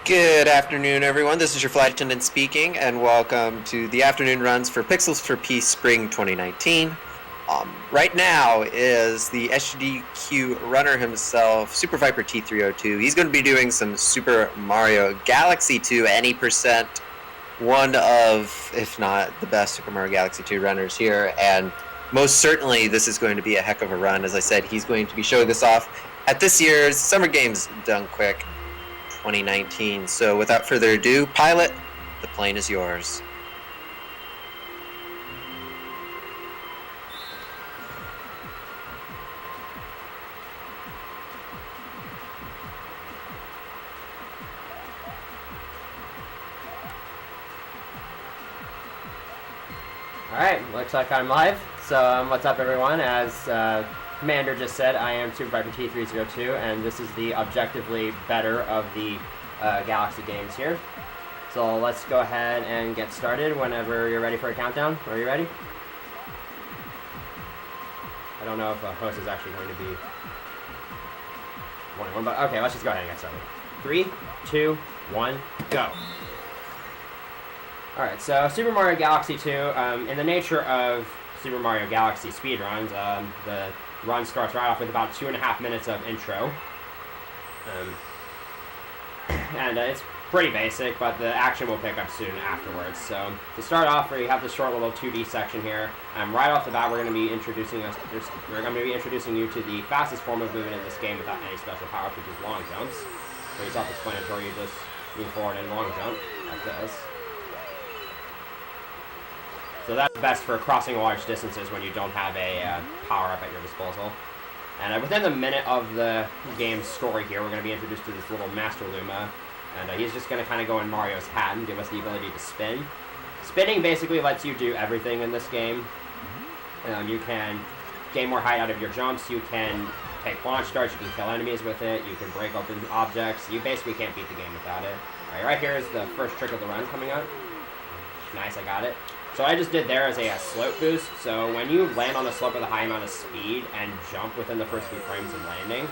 Good afternoon, everyone. This is your flight attendant speaking, and welcome to the afternoon runs for Pixels for Peace Spring 2019. Right now is the SGDQ runner himself, SuperViperT302. He's going to be doing some Super Mario Galaxy 2 any percent, one of, if not the best Super Mario Galaxy 2 runners here, and most certainly this is going to be a heck of a run. As I said, he's going to be showing this off at this year's Summer Games Done Quick 2019. So without further ado, pilot, the plane is yours. Alright, looks like I'm live. So what's up everyone? As Commander just said, I am SuperViperT302, and this is the objectively better of the Galaxy games here. So let's go ahead and get started whenever you're ready for a countdown. Are you ready? I don't know if a host is actually going to be one, but okay, let's just go ahead and get started. 3, 2, 1, go. Alright, so Super Mario Galaxy 2, in the nature of Super Mario Galaxy speedruns, the run starts right off with about 2.5 minutes of intro. It's pretty basic, but the action will pick up soon afterwards. So to start off, we have the short little 2D section here. Right off the bat, we're going to be introducing you to the fastest form of movement in this game without any special powers, which is long jumps. Pretty self-explanatory. You just move forward and long jump like this. So that's best for crossing large distances when you don't have a power-up at your disposal. And within the minute of the game's story here, we're going to be introduced to this little Master Luma. And he's just going to kind of go in Mario's hat and give us the ability to spin. Spinning basically lets you do everything in this game. You can gain more height out of your jumps, you can take launch darts, you can kill enemies with it, you can break open objects. You basically can't beat the game without it. Alright, right here is the first trick of the run coming up. Nice, I got it. So what I just did there is a slope boost. So when you land on a slope with a high amount of speed and jump within the first few frames of landing,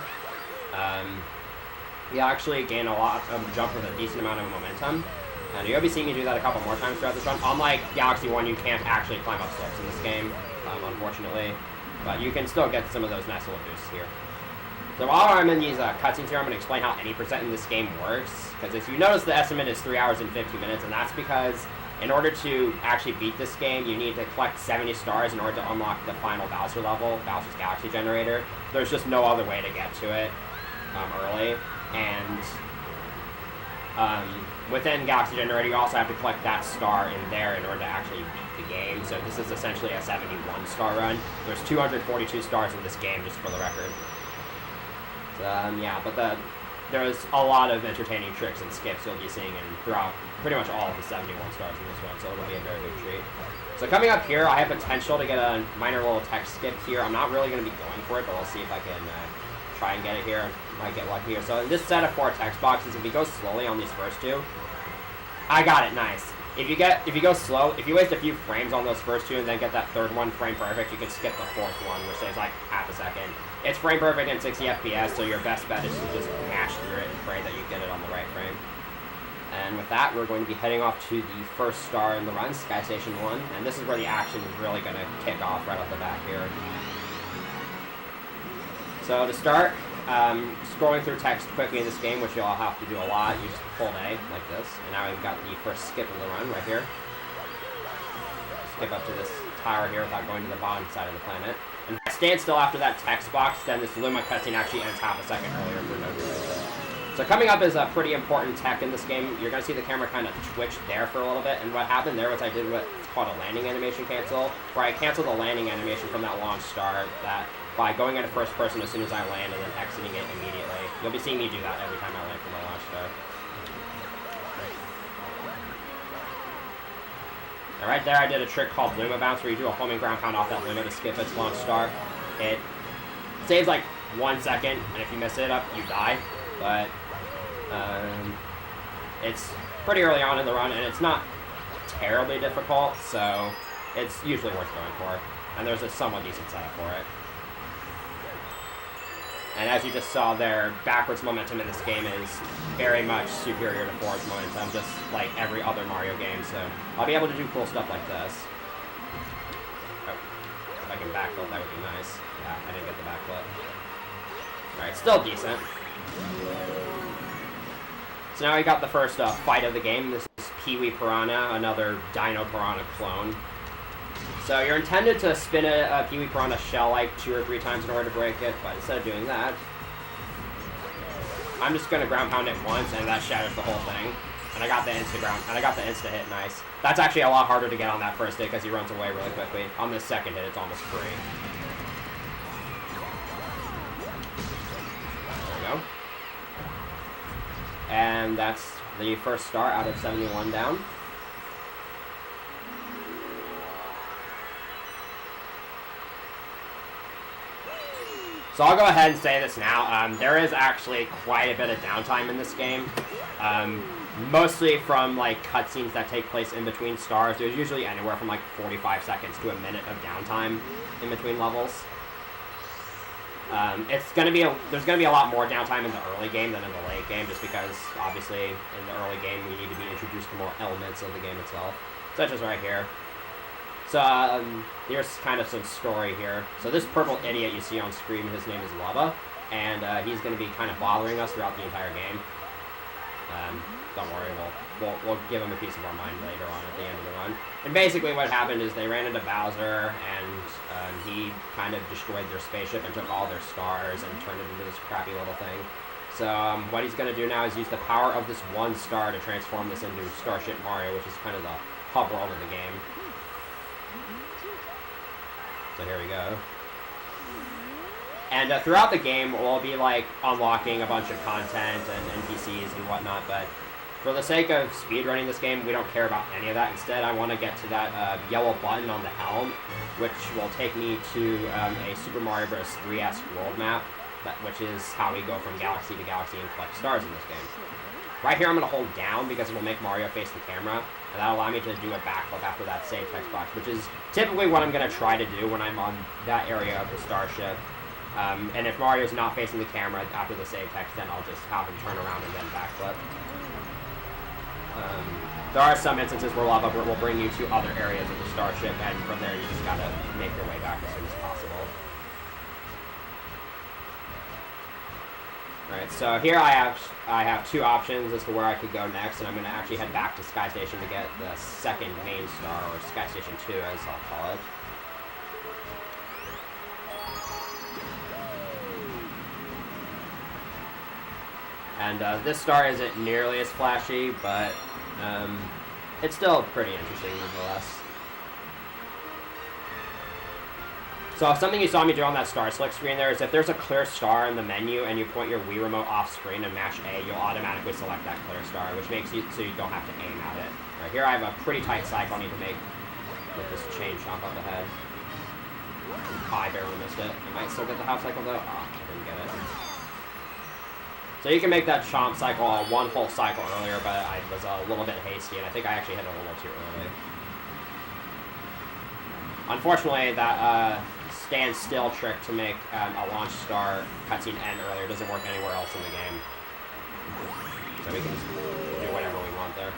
you actually gain a lot of jump with a decent amount of momentum. And you'll be seeing me do that a couple more times throughout this run. Unlike Galaxy 1, you can't actually climb up slopes in this game, unfortunately. But you can still get some of those nice little boosts here. So while I'm in these cutscenes here, I'm going to explain how any percent in this game works. Because if you notice, the estimate is 3 hours and 50 minutes, and that's because in order to actually beat this game, you need to collect 70 stars in order to unlock the final Bowser level, Bowser's Galaxy Generator. There's just no other way to get to it early. And within Galaxy Generator, you also have to collect that star in there in order to actually beat the game. So this is essentially a 71-star run. There's 242 stars in this game, just for the record. So, yeah, but there's a lot of entertaining tricks and skips you'll be seeing throughout pretty much all of the 71 stars in this one, so it'll be a very good treat. So coming up here, I have potential to get a minor little tech skip here. I'm not really going to be going for it, but we'll see if I can try and get it here. Might get lucky here. So in this set of 4 text boxes, if we go slowly on these first 2, I got it, nice. If you go slow, if you waste a few frames on those first 2 and then get that third one frame perfect, you can skip the 4th one, which saves like half a second. It's frame perfect in 60 FPS, so your best bet is to just mash through it and pray that you get it on the right frame. And with that, we're going to be heading off to the first star in the run, Sky Station 1, and this is where the action is really going to kick off right off the bat here. So to start, scrolling through text quickly in this game, which you'll have to do a lot, you just hold A like this, and now we've got the first skip of the run right here. Skip up to this tower here without going to the bottom side of the planet. And if I stand still after that text box, then this Luma cutscene actually ends half a second earlier for no good reason. So coming up is a pretty important tech in this game. You're going to see the camera kind of twitch there for a little bit, and what happened there was I did what's called a landing animation cancel, where I canceled the landing animation from that launch star by going into first person as soon as I land and then exiting it immediately. You'll be seeing me do that every time I land from the launch star. And right there I did a trick called Luma Bounce, where you do a homing ground pound off that Luma to skip its launch star. It saves like 1 second, and if you mess it up, you die. But it's pretty early on in the run, and it's not terribly difficult, so it's usually worth going for. And there's a somewhat decent setup for it. And as you just saw there, backwards momentum in this game is very much superior to forwards momentum, just like every other Mario game. So I'll be able to do cool stuff like this. Oh, if I can backflip, that would be nice. Yeah, I didn't get the backflip. Alright, still decent. So now we got the first fight of the game. This is Pee-wee Piranha, another Dino Piranha clone. So you're intended to spin a Pee-wee Piranha shell like 2 or 3 times in order to break it, but instead of doing that, I'm just gonna ground pound it once, and that shatters the whole thing. And I got the insta hit, nice. That's actually a lot harder to get on that first hit because he runs away really quickly. On this second hit, it's almost free. There we go. And that's the first star out of 71 down. So I'll go ahead and say this now. There is actually quite a bit of downtime in this game. Mostly from like cutscenes that take place in between stars. There's usually anywhere from like 45 seconds to a minute of downtime in between levels. There's gonna be a lot more downtime in the early game than in the late game, just because obviously in the early game we need to be introduced to more elements of the game itself, such as right here. So here's kind of some story here. So this purple idiot you see on screen, his name is Lubba, and he's going to be kind of bothering us throughout the entire game. Don't worry, we'll give him a piece of our mind later on at the end of the run. And basically what happened is they ran into Bowser, and he kind of destroyed their spaceship and took all their stars and turned it into this crappy little thing. So what he's going to do now is use the power of this one star to transform this into Starship Mario, which is kind of the hub world of the game. So here we go. And throughout the game, we'll be like unlocking a bunch of content and NPCs and whatnot, but for the sake of speedrunning this game, we don't care about any of that. Instead, I want to get to that yellow button on the helm, which will take me to a Super Mario Bros. 3-esque world map, which is how we go from galaxy to galaxy and collect stars in this game. Right here, I'm going to hold down because it will make Mario face the camera, and that'll allow me to do a backflip after that save text box, which is typically what I'm going to try to do when I'm on that area of the starship. And if Mario's not facing the camera after the save text, then I'll just have him turn around and then backflip. There are some instances where Lava will bring you to other areas of the starship, and from there you just gotta make your way back as soon as possible. Alright, so here I have 2 options as to where I could go next, and I'm going to actually head back to Sky Station to get the second main star, or Sky Station 2 as I'll call it. And this star isn't nearly as flashy, but it's still pretty interesting nonetheless. So something you saw me do on that Star Select screen there is if there's a clear star in the menu and you point your Wii Remote off screen and mash A, you'll automatically select that clear star, which makes it so you don't have to aim at it. Right here I have a pretty tight cycle I need to make with this chain chomp up ahead. Oh, I barely missed it. I might still get the half cycle though. Oh, I didn't get it. So you can make that chomp cycle one whole cycle earlier, but I was a little bit hasty, and I think I actually hit it a little too early. Unfortunately, that stand still trick to make a launch star cutscene end earlier doesn't work anywhere else in the game. So we can just do whatever we want there.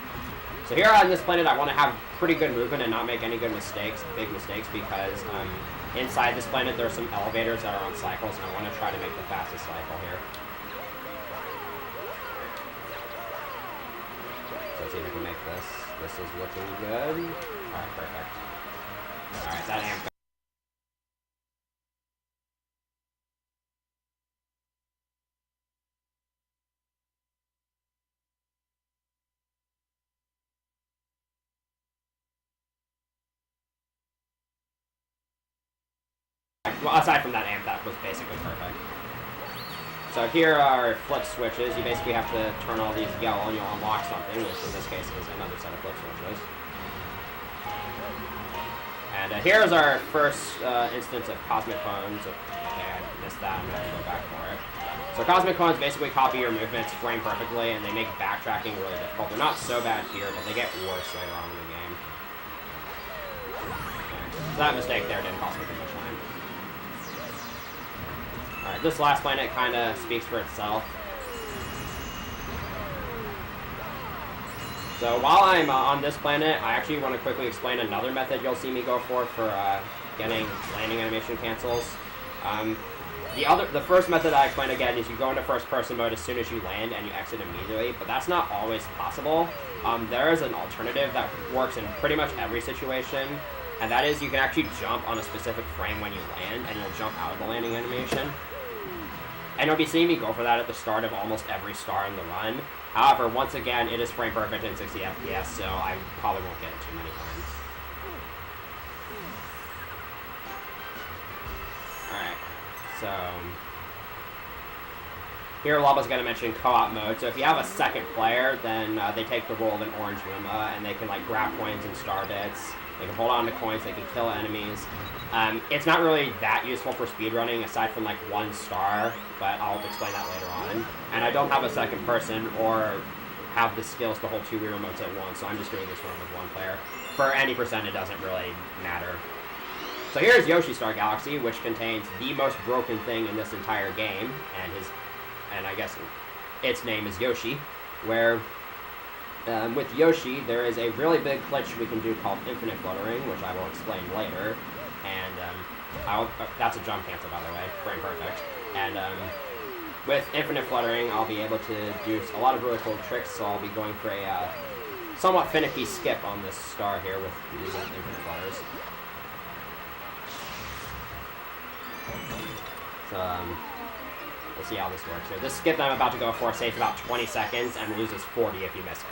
So here on this planet, I want to have pretty good movement and not make any big mistakes, because inside this planet there's some elevators that are on cycles, and I want to try to make the fastest cycle here. So let's see if I can make this. This is looking good. Alright, perfect. Alright, that amp. Well, aside from that amp, that was basically perfect. So here are flip switches. You basically have to turn all these yellow and you'll unlock something, which in this case is another set of flip switches. And here's our first instance of Cosmic Cones. Okay, I missed that. I'm going to have to go back for it. So Cosmic Cones basically copy your movements, frame perfectly, and they make backtracking really difficult. They're not so bad here, but they get worse later on in the game. Okay. So that mistake there didn't cost me too much time. Alright, this last planet kind of speaks for itself. So while I'm on this planet, I actually want to quickly explain another method you'll see me go for getting landing animation cancels. The first method I explained again is you go into first-person mode as soon as you land and you exit immediately, but that's not always possible. There is an alternative that works in pretty much every situation, and that is you can actually jump on a specific frame when you land, and you'll jump out of the landing animation. And you'll be seeing me go for that at the start of almost every star in the run. However, once again, it is frame perfect in 60 FPS, so I probably won't get it too many times. Alright, so here Laba's going to mention co-op mode. So if you have a second player, then they take the role of an orange Luma, and they can like grab coins and star bits. They can hold on to coins, they can kill enemies. It's not really that useful for speedrunning aside from like one star, but I'll explain that later on. And I don't have a second person or have the skills to hold two Wii remotes at once, so I'm just doing this run with one player. For any percent, it doesn't really matter. So here's Yoshi Star Galaxy, which contains the most broken thing in this entire game, and I guess its name is Yoshi, where with Yoshi, there is a really big glitch we can do called infinite fluttering, which I will explain later. And that's a jump cancel, by the way, frame perfect. And with infinite fluttering, I'll be able to do a lot of really cool tricks, so I'll be going for a somewhat finicky skip on this star here with using infinite flutters. So, we'll see how this works here. This skip that I'm about to go for saves about 20 seconds and loses 40 if you miss it.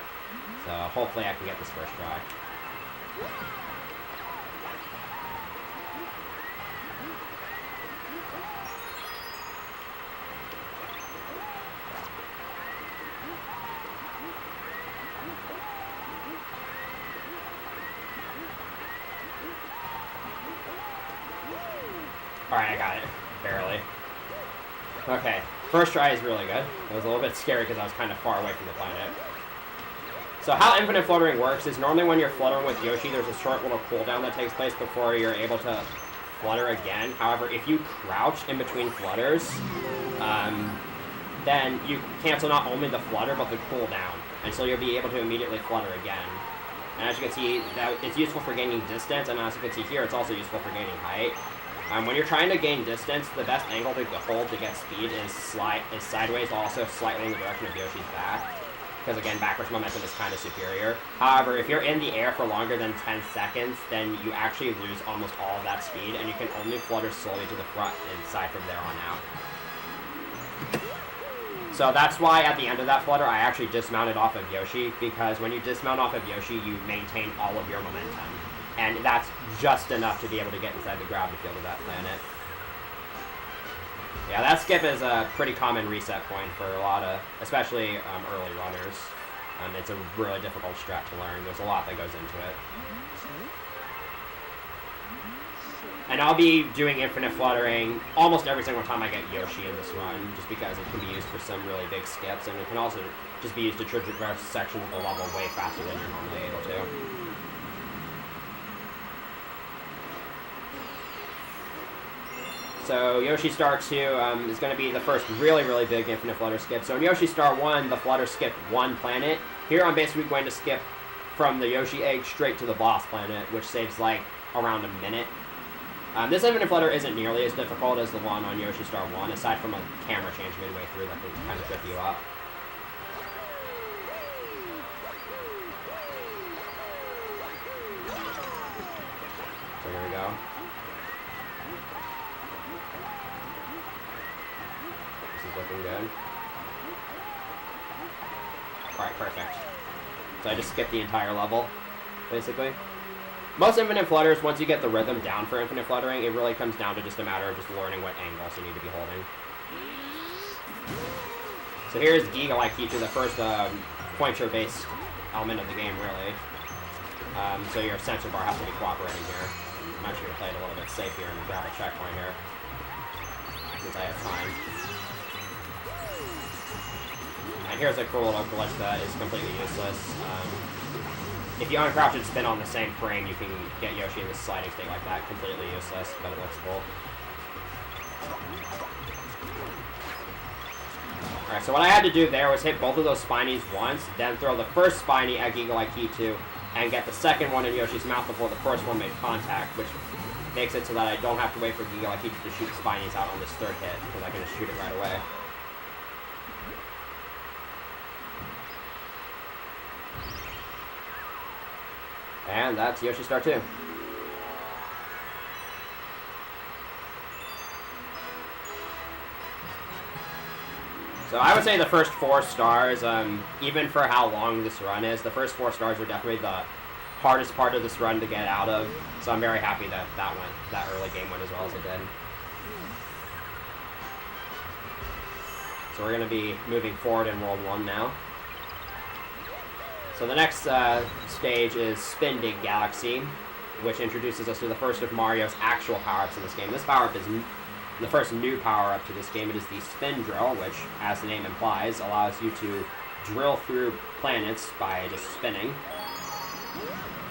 So hopefully I can get this first try. Alright, I got it. Barely. Okay, first try is really good. It was a little bit scary because I was kind of far away from the planet. So how infinite fluttering works is normally when you're fluttering with Yoshi, there's a short little cooldown that takes place before you're able to flutter again. However, if you crouch in between flutters, then you cancel not only the flutter, but the cooldown. And so you'll be able to immediately flutter again. And as you can see, it's useful for gaining distance, and as you can see here, it's also useful for gaining height. When you're trying to gain distance, the best angle to hold to get speed is sideways, also slightly in the direction of Yoshi's back. Because again, backwards momentum is kind of superior. However, if you're in the air for longer than 10 seconds, then you actually lose almost all of that speed, and you can only flutter slowly to the front and side from there on out. So that's why at the end of that flutter, I actually dismounted off of Yoshi, because when you dismount off of Yoshi, you maintain all of your momentum. And that's just enough to be able to get inside the gravity field of that planet. Yeah, that skip is a pretty common reset point for a lot of, especially early runners. It's a really difficult strat to learn. There's a lot that goes into it. And I'll be doing infinite fluttering almost every single time I get Yoshi in this run, just because it can be used for some really big skips, and it can also just be used to traverse sections of the level way faster than you're normally able to. So Yoshi Star 2 is going to be the first really, really big infinite flutter skip. So in Yoshi Star 1, the flutter skipped one planet. Here I'm basically going to skip from the Yoshi egg straight to the boss planet, which saves like around a minute. This infinite flutter isn't nearly as difficult as the one on Yoshi Star 1, aside from a camera change midway through that can kind of trip you up. So here we go. Looking good. Alright, perfect. So I just skipped the entire level, basically. Most infinite flutters, once you get the rhythm down for infinite fluttering, it really comes down to just a matter of just learning what angles you need to be holding. So here's Giga like Keeper, the first pointer-based element of the game, really. So your sensor bar has to be cooperating here. I'm actually going to play it a little bit safe here and grab a checkpoint here, since I have time. And here's a cool little glitch that is completely useless. If you uncrouch and spin on the same frame, you can get Yoshi in this sliding state like that. Completely useless, but it looks cool. Alright, so what I had to do there was hit both of those Spinies once, then throw the first Spiny at Giggle IQ 2, and get the second one in Yoshi's mouth before the first one made contact, which makes it so that I don't have to wait for Giggle IQ 2 to shoot Spinies out on this third hit, because I can just shoot it right away. And that's Yoshi Star 2. So I would say the first 4 stars, even for how long this run is, the first 4 stars are definitely the hardest part of this run to get out of. So I'm very happy that that early game went as well as it did. So we're going to be moving forward in World 1 now. So the next stage is Spin Dig Galaxy, which introduces us to the first of Mario's actual power-ups in this game. This power-up is the first new power-up to this game. It is the Spin Drill, which, as the name implies, allows you to drill through planets by just spinning.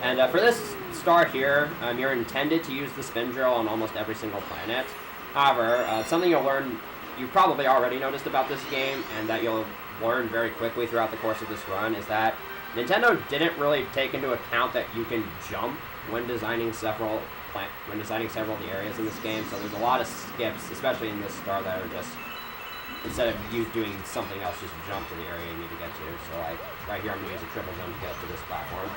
And for this star here, you're intended to use the Spin Drill on almost every single planet. However, something you'll learn, you've probably already noticed about this game, and that you'll learn very quickly throughout the course of this run, is that Nintendo didn't really take into account that you can jump when designing several of the areas in this game. So there's a lot of skips, especially in this star, that are just, instead of you doing something else, just jump to the area you need to get to. So like right here, I'm gonna use a triple jump to get to this platform.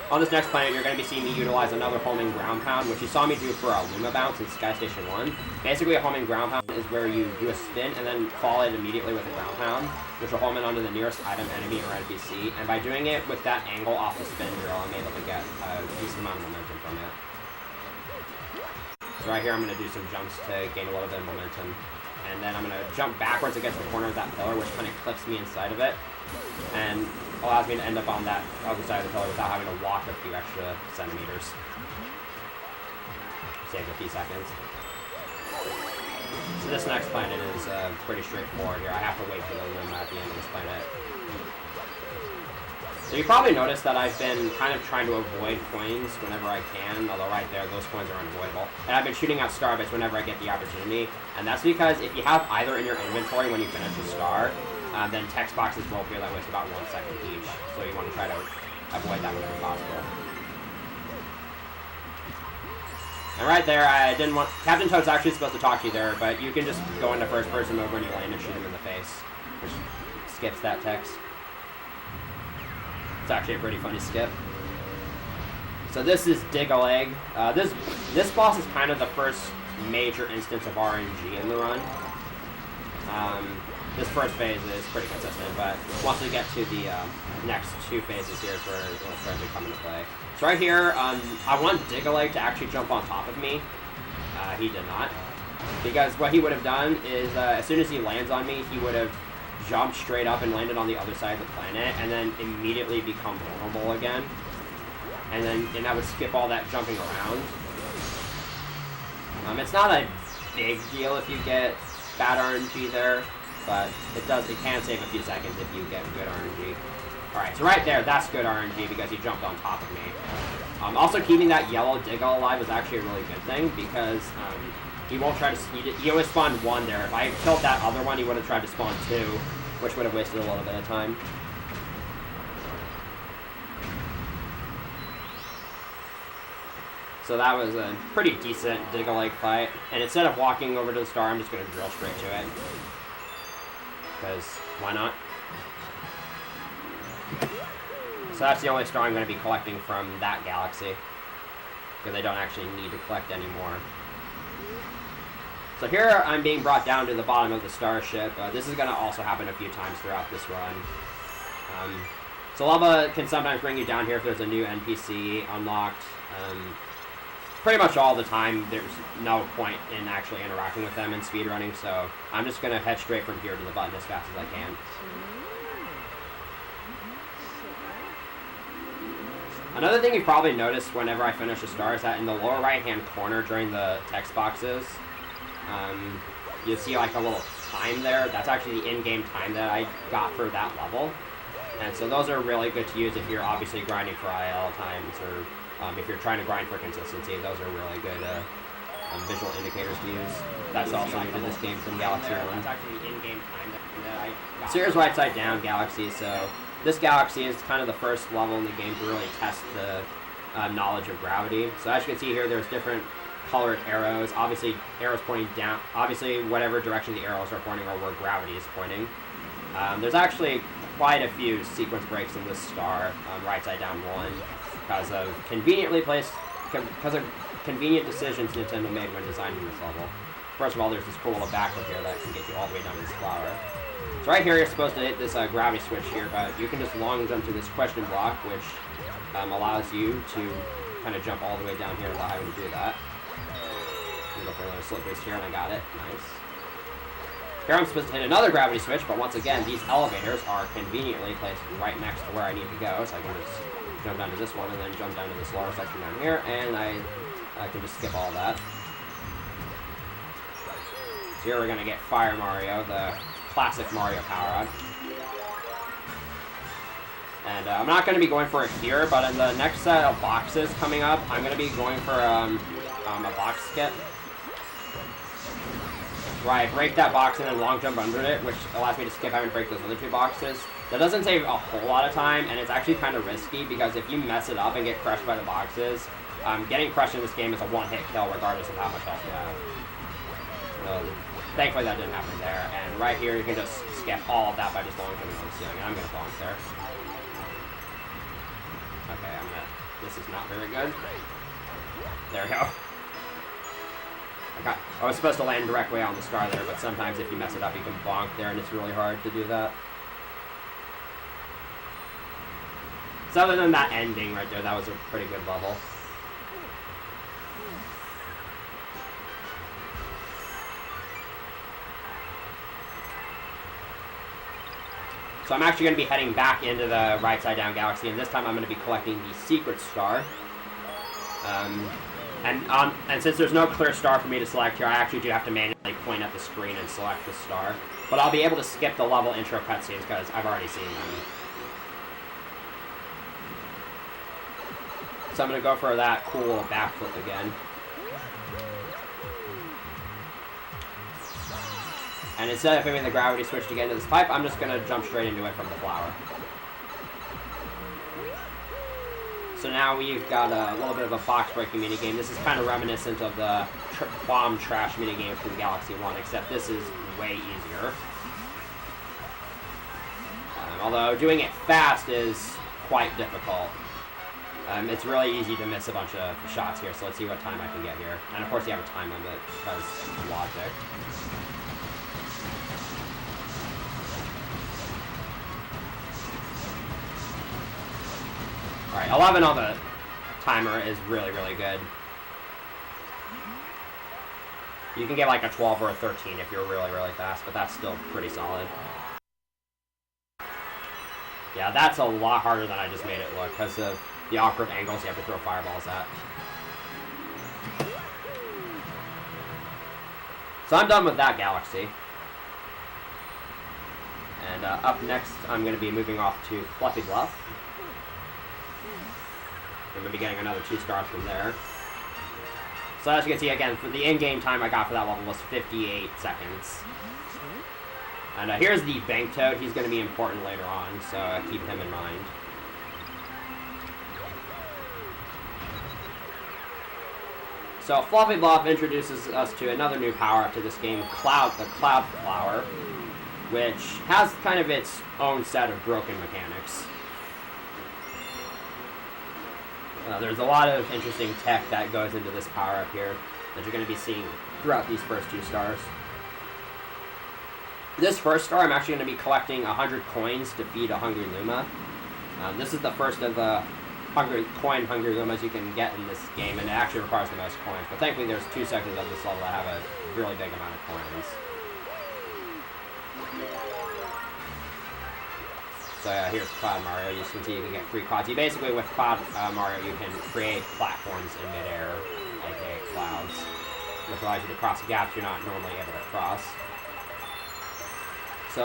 On this next planet, you're going to be seeing me utilize another homing ground pound, which you saw me do for a Luma bounce in Sky Station 1. Basically, a homing ground pound is where you do a spin and then follow it immediately with a ground pound, which will home in onto the nearest item, enemy, or NPC. And by doing it with that angle off the spin drill, I'm able to get a decent amount of momentum from it. So right here, I'm going to do some jumps to gain a little bit of momentum. And then I'm going to jump backwards against the corner of that pillar, which kind of clips me inside of it, and allows me to end up on that other side of the pillar without having to walk a few extra centimeters. Saves a few seconds. So this next planet is pretty straightforward here. I have to wait for the Luma at the end of this planet. So you probably noticed that I've been kind of trying to avoid coins whenever I can, although right there, those coins are unavoidable. And I've been shooting out star bits whenever I get the opportunity, and that's because if you have either in your inventory when you finish a star, then text boxes will appear that waste about 1 second each, so you want to try to avoid that whenever possible. And right there, I didn't want... Captain Toad's actually supposed to talk to you there, but you can just go into first person mode when you land and shoot him in the face, which skips that text. It's actually a pretty funny skip. So this is Dig-a-Leg. This boss is kind of the first major instance of RNG in the run. This first phase is pretty consistent, but once we get to the next 2 phases here is where it'll start to come into play. So right here, I want Dig-a-Leg to actually jump on top of me. He did not. Because what he would have done is, as soon as he lands on me, he would have jumped straight up and landed on the other side of the planet, and then immediately become vulnerable again. And that would skip all that jumping around. It's not a big deal if you get bad RNG there, but it can save a few seconds if you get good RNG. Alright, so right there, that's good RNG because he jumped on top of me. Also, keeping that yellow Diggle alive is actually a really good thing because he won't try to... He always spawned 1 there. If I killed that other one, he would have tried to spawn 2, which would have wasted a little bit of time. So that was a pretty decent Dig-a-Leg fight. And instead of walking over to the star, I'm just going to drill straight to it. Because why not? So that's the only star I'm going to be collecting from that galaxy. Because I don't actually need to collect anymore. So here I'm being brought down to the bottom of the starship. This is going to also happen a few times throughout this run. So lava can sometimes bring you down here if there's a new NPC unlocked. Pretty much all the time there's no point in actually interacting with them in speedrunning, so I'm just going to head straight from here to the button as fast as I can. Another thing you've probably noticed whenever I finish a star is that in the lower right hand corner during the text boxes, you'll see like a little time there. That's actually the in-game time that I got for that level. And so those are really good to use if you're obviously grinding for IL times, or if you're trying to grind for consistency. Those are really good visual indicators to use. That's also new to this game from Galaxy 1. That's actually the in-game time that I got. So here's Right Side Down Galaxy. So this galaxy is kind of the first level in the game to really test the knowledge of gravity. So as you can see here, there's different colored arrows. Obviously, arrows pointing down. Obviously, whatever direction the arrows are pointing are where gravity is pointing. There's actually quite a few sequence breaks in this star, Right Side Down 1, because of convenient decisions Nintendo made when designing this level. First of all, there's this cool little backflip here that can get you all the way down to this flower. So right here, you're supposed to hit this gravity switch here, but you can just long jump to this question block, which allows you to kind of jump all the way down here without having to do that. I'm gonna go for another slip boost here, and I got it. Nice. Here I'm supposed to hit another gravity switch, but once again, these elevators are conveniently placed right next to where I need to go, so I can just jump down to this one and then jump down to this lower section down here, and I can just skip all that. So here we're going to get Fire Mario, the classic Mario power-up. And I'm not going to be going for it here, but in the next set of boxes coming up, I'm going to be going for a box skip. Where I break that box and then long jump under it, which allows me to skip having to break those other two boxes. That doesn't save a whole lot of time, and it's actually kind of risky, because if you mess it up and get crushed by the boxes, getting crushed in this game is a one-hit kill regardless of how much health you have. So, thankfully that didn't happen there, and right here you can just skip all of that by just long jumping on the ceiling, and I'm going to bonk there. Okay, this is not very good. There we go. I was supposed to land directly on the star there, but sometimes if you mess it up, you can bonk there, and it's really hard to do that. So other than that ending right there, that was a pretty good level. So I'm actually going to be heading back into the Right Side Down Galaxy, and this time I'm going to be collecting the secret star. And since there's no clear star for me to select here, I actually do have to manually point at the screen and select the star. But I'll be able to skip the level intro cutscenes because I've already seen them. So I'm going to go for that cool backflip again. And instead of hitting the gravity switch to get into this pipe, I'm just going to jump straight into it from the flower. So now we've got a little bit of a box breaking minigame. This is kind of reminiscent of the bomb trash minigame from Galaxy 1, except this is way easier. Although doing it fast is quite difficult. It's really easy to miss a bunch of shots here, so let's see what time I can get here. And of course you have a time limit because logic. Alright, 11 on the timer is really, really good. You can get like a 12 or a 13 if you're really, really fast, but that's still pretty solid. Yeah, that's a lot harder than I just made it look, because of the awkward angles you have to throw fireballs at. So I'm done with that galaxy. And up next, I'm going to be moving off to Fluffy Bluff. We're going to be getting another 2 stars from there. So as you can see, again, for the in-game time I got for that level was 58 seconds. And here's the Bank Toad. He's going to be important later on, so keep him in mind. So Fluffy Bluff introduces us to another new power-up to this game, the Cloud Flower, which has kind of its own set of broken mechanics. There's a lot of interesting tech that goes into this power-up here that you're going to be seeing throughout these first 2 stars. This first star, I'm actually going to be collecting 100 coins to feed a Hungry Luma. This is the first of the Hungry Lumas you can get in this game, and it actually requires the most coins. But thankfully, there's 2 sections of this level that have a really big amount of coins. So here's Cloud Mario. You can see you can get free quads. Basically, with Cloud Mario, you can create platforms in midair, aka clouds, which allows you to cross gaps you're not normally able to cross. So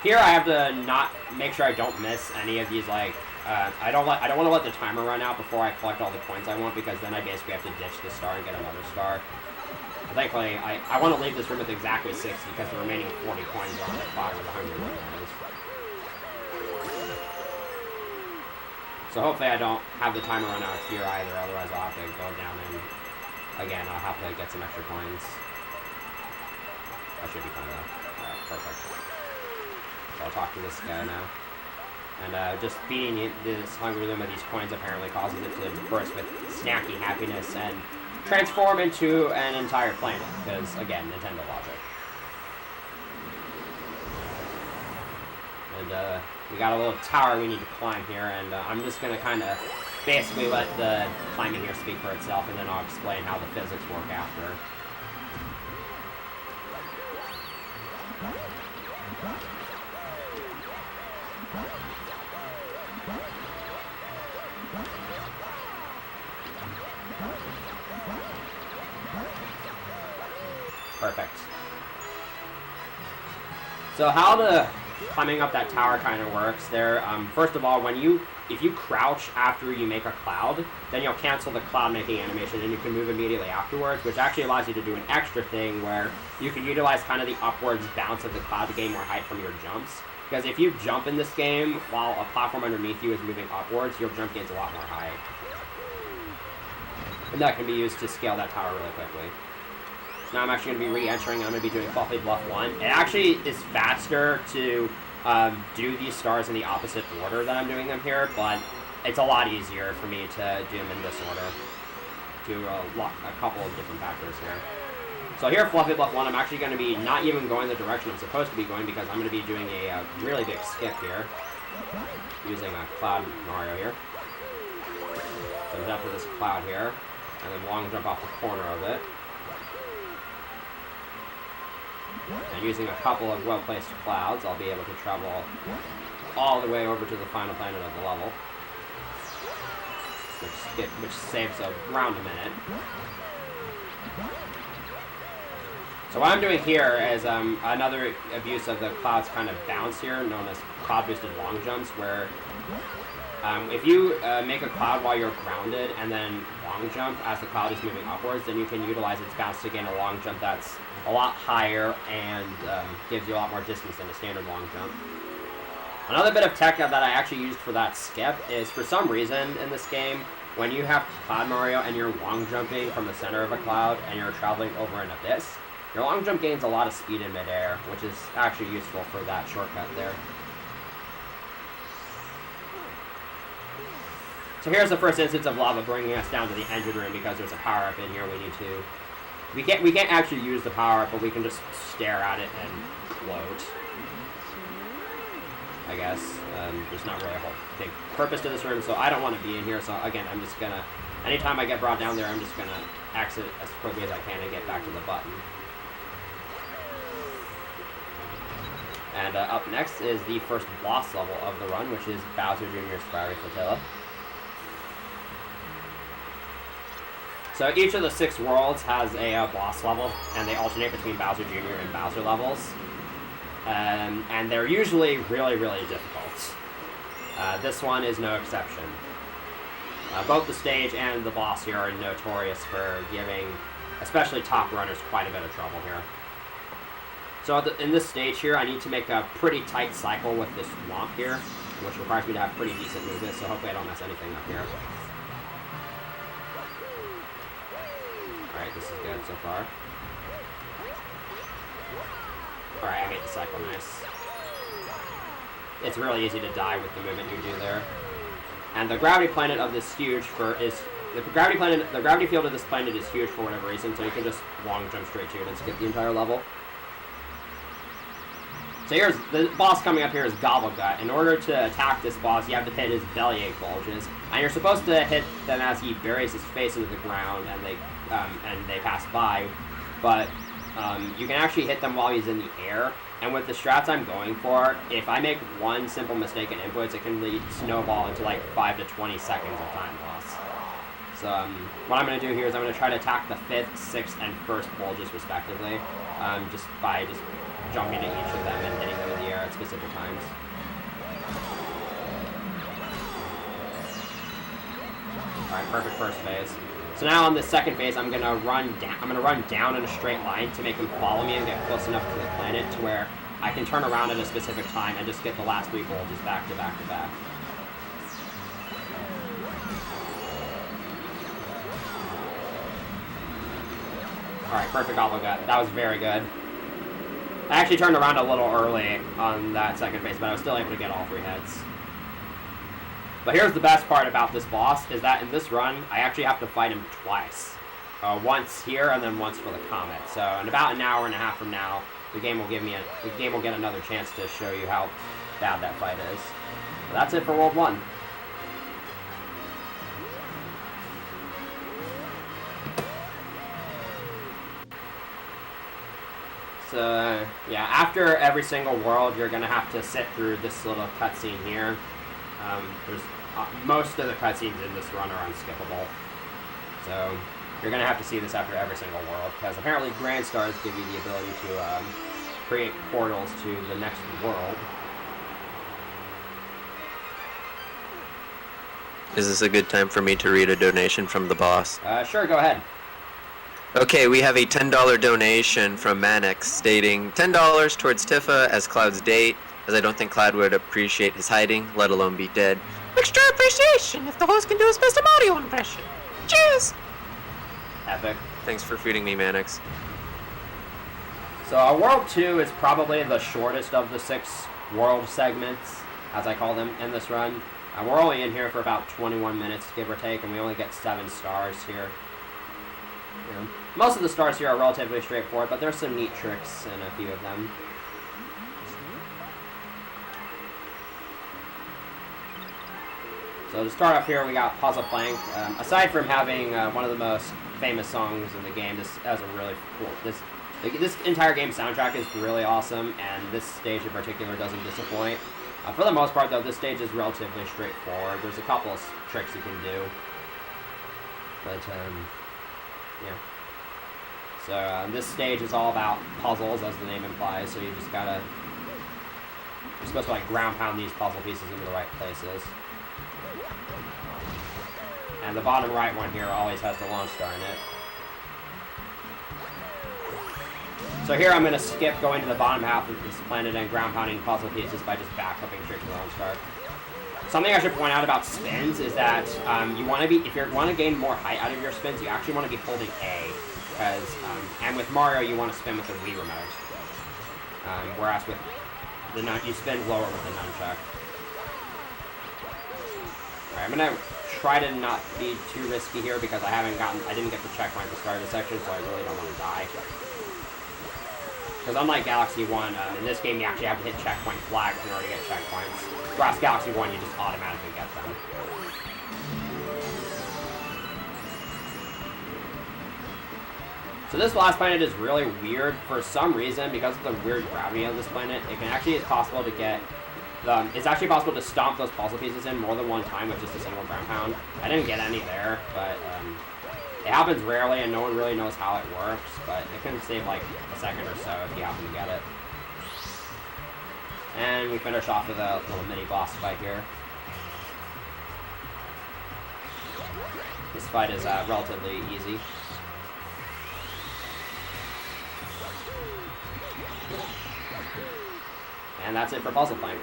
here I have to not make sure I don't miss any of these like I don't want to let the timer run out before I collect all the coins I want, because then I basically have to ditch the star and get another star. But thankfully, I want to leave this room with exactly 60 because the remaining 40 coins are on the clock where the hungry one is. So hopefully I don't have the timer run out here either, otherwise I'll have to go down and, again, I'll have to get some extra coins. That should be fine though. Alright, perfect. So I'll talk to this guy now. And just feeding this hungry limb of these coins apparently causes it to burst with snacky happiness and transform into an entire planet, because, again, Nintendo logic. And we got a little tower we need to climb here, and I'm just going to kind of basically let the climbing here speak for itself, and then I'll explain how the physics work after. Perfect. So how the climbing up that tower kind of works there, first of all, if you crouch after you make a cloud, then you'll cancel the cloud making animation and you can move immediately afterwards, which actually allows you to do an extra thing where you can utilize kind of the upwards bounce of the cloud to gain more height from your jumps. Because if you jump in this game while a platform underneath you is moving upwards, your jump gains a lot more height. And that can be used to scale that tower really quickly. Now I'm actually going to be re-entering. I'm going to be doing Fluffy Bluff 1. It actually is faster to do these stars in the opposite order that I'm doing them here, but it's a lot easier for me to do them in this order. Do a couple of different factors here. So here at Fluffy Bluff 1, I'm actually going to be not even going the direction I'm supposed to be going, because I'm going to be doing a really big skip here, using a Cloud Mario here. So I'm up to this cloud here, and then long jump off the corner of it. And using a couple of well-placed clouds, I'll be able to travel all the way over to the final planet of the level, which saves around a minute. So what I'm doing here is another abuse of the cloud's kind of bounce here, known as cloud-boosted long jumps, where if you make a cloud while you're grounded and then long jump as the cloud is moving upwards, then you can utilize its bounce to gain a long jump that's a lot higher and gives you a lot more distance than a standard long jump. Another bit of tech that I actually used for that skip is, for some reason in this game, when you have Cloud Mario and you're long jumping from the center of a cloud and you're traveling over an abyss, your long jump gains a lot of speed in midair, which is actually useful for that shortcut there. So here's the first instance of lava bringing us down to the engine room, because there's a power-up in here we need to... We can't actually use the power-up, but we can just stare at it and float. I guess. There's not really a whole big purpose to this room, so I don't want to be in here, so again, I'm just gonna... Anytime I get brought down there, I'm just gonna exit as quickly as I can and get back to the button. And up next is the first boss level of the run, which is Bowser Jr.'s Fiery Flotilla. So each of the 6 worlds has a boss level, and they alternate between Bowser Jr. and Bowser levels. And they're usually really, really difficult. This one is no exception. Both the stage and the boss here are notorious for giving, especially top runners, quite a bit of trouble here. So in this stage here, I need to make a pretty tight cycle with this swamp here, which requires me to have pretty decent movement, so hopefully I don't mess anything up here. Alright, this is good so far. Alright, I made the cycle nice. It's really easy to die with the movement you do there. And the gravity planet of this the gravity field of this planet is huge for whatever reason, so you can just long jump straight to it and skip the entire level. So here's the boss coming up here is Gobblegut. In order to attack this boss, you have to hit his bellyache bulges, and you're supposed to hit them as he buries his face into the ground and they pass by. But you can actually hit them while he's in the air. And with the strats I'm going for, if I make one simple mistake in inputs, it can snowball into like 5 to 20 seconds of time loss. So what I'm going to do here is I'm going to try to attack the 5th, 6th, and 1st bulges respectively, just by jumping to each of them and hitting them in the air at specific times. Alright, perfect first phase. So now on the second phase, I'm gonna run down in a straight line to make them follow me and get close enough to the planet to where I can turn around at a specific time and just get the last 3 bulges back to back to back. Alright, perfect gobble gut. That was very good. I actually turned around a little early on that second phase, but I was still able to get all 3 hits. But here's the best part about this boss, is that in this run, I actually have to fight him twice. Once here, and then once for the comet. So in about an hour and a half from now, the game will get another chance to show you how bad that fight is. So that's it for World 1. So, yeah, after every single world, you're going to have to sit through this little cutscene here. Most of the cutscenes in this run are unskippable. So, you're going to have to see this after every single world, because apparently Grand Stars give you the ability to create portals to the next world. Is this a good time for me to read a donation from the boss? Sure, go ahead. Okay, we have a $10 donation from Manix stating $10 towards Tifa as Cloud's date, as I don't think Cloud would appreciate his hiding, let alone be dead. Extra appreciation if the host can do his best audio impression. Cheers! Epic. Thanks for feeding me, Manix. So World 2 is probably the shortest of the 6 world segments, as I call them, in this run. We're only in here for about 21 minutes, give or take, and we only get 7 stars here. Yeah. Most of the stars here are relatively straightforward, but there's some neat tricks in a few of them. So to start off here, we got Puzzle Plank. Aside from having one of the most famous songs in the game, this has a really cool... This entire game soundtrack is really awesome, and this stage in particular doesn't disappoint. For the most part, though, this stage is relatively straightforward. There's a couple of tricks you can do. But, yeah. So, this stage is all about puzzles, as the name implies, so you just gotta... You're supposed to, like, ground pound these puzzle pieces into the right places. And the bottom right one here always has the Lone Star in it. So here I'm going to skip going to the bottom half of this planet and ground pounding puzzle pieces by just backflipping straight to the Lone Star. Something I should point out about spins is that you want to be, if you want to gain more height out of your spins, you actually want to be holding A, because and with Mario you want to spin with the Wii remote, whereas with the you spin lower with the nunchuck. Alright, I'm gonna try to not be too risky here because I didn't get the checkpoint at the start of the section, so I really don't want to die. Because unlike Galaxy 1, in this game you actually have to hit checkpoint flags in order to get checkpoints. Whereas Galaxy 1, you just automatically get them. So this last planet is really weird for some reason. Because of the weird gravity of this planet, it's possible to get... it's actually possible to stomp those puzzle pieces in more than one time with just a single ground pound. I didn't get any there, but it happens rarely and no one really knows how it works, but it can save like a second or so if you happen to get it. And we finish off with a little mini boss fight here. This fight is relatively easy. And that's it for Puzzle Plank.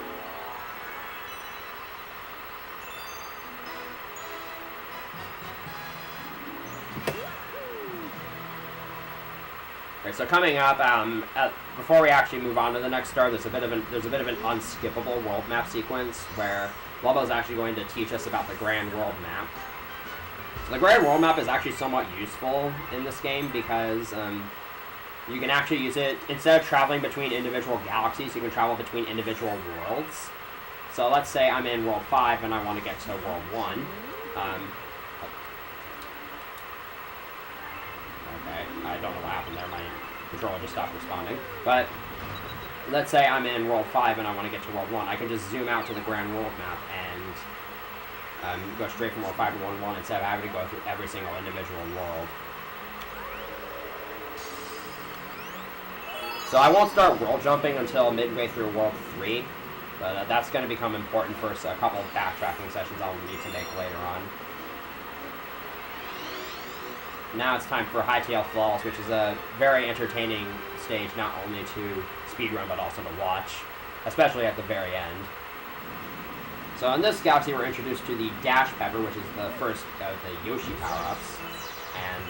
Alright, so coming up, before we actually move on to the next star, there's a bit of an unskippable world map sequence where Lobo's actually going to teach us about the Grand World Map. So the Grand World Map is actually somewhat useful in this game because you can actually use it, instead of traveling between individual galaxies, you can travel between individual worlds. So let's say I'm in World 5 and I want to get to World 1. Okay, I don't know what happened there, my controller just stopped responding. But let's say I'm in World 5 and I want to get to World 1. I can just zoom out to the Grand World Map and go straight from World 5 to World 1 instead of having to go through every single individual world. So I won't start world jumping until midway through World 3, but that's going to become important for a couple of backtracking sessions I'll need to make later on. Now it's time for Hightail Falls, which is a very entertaining stage, not only to speedrun, but also to watch, especially at the very end. So in this galaxy, we're introduced to the Dash Pepper, which is the first of the Yoshi power-ups. And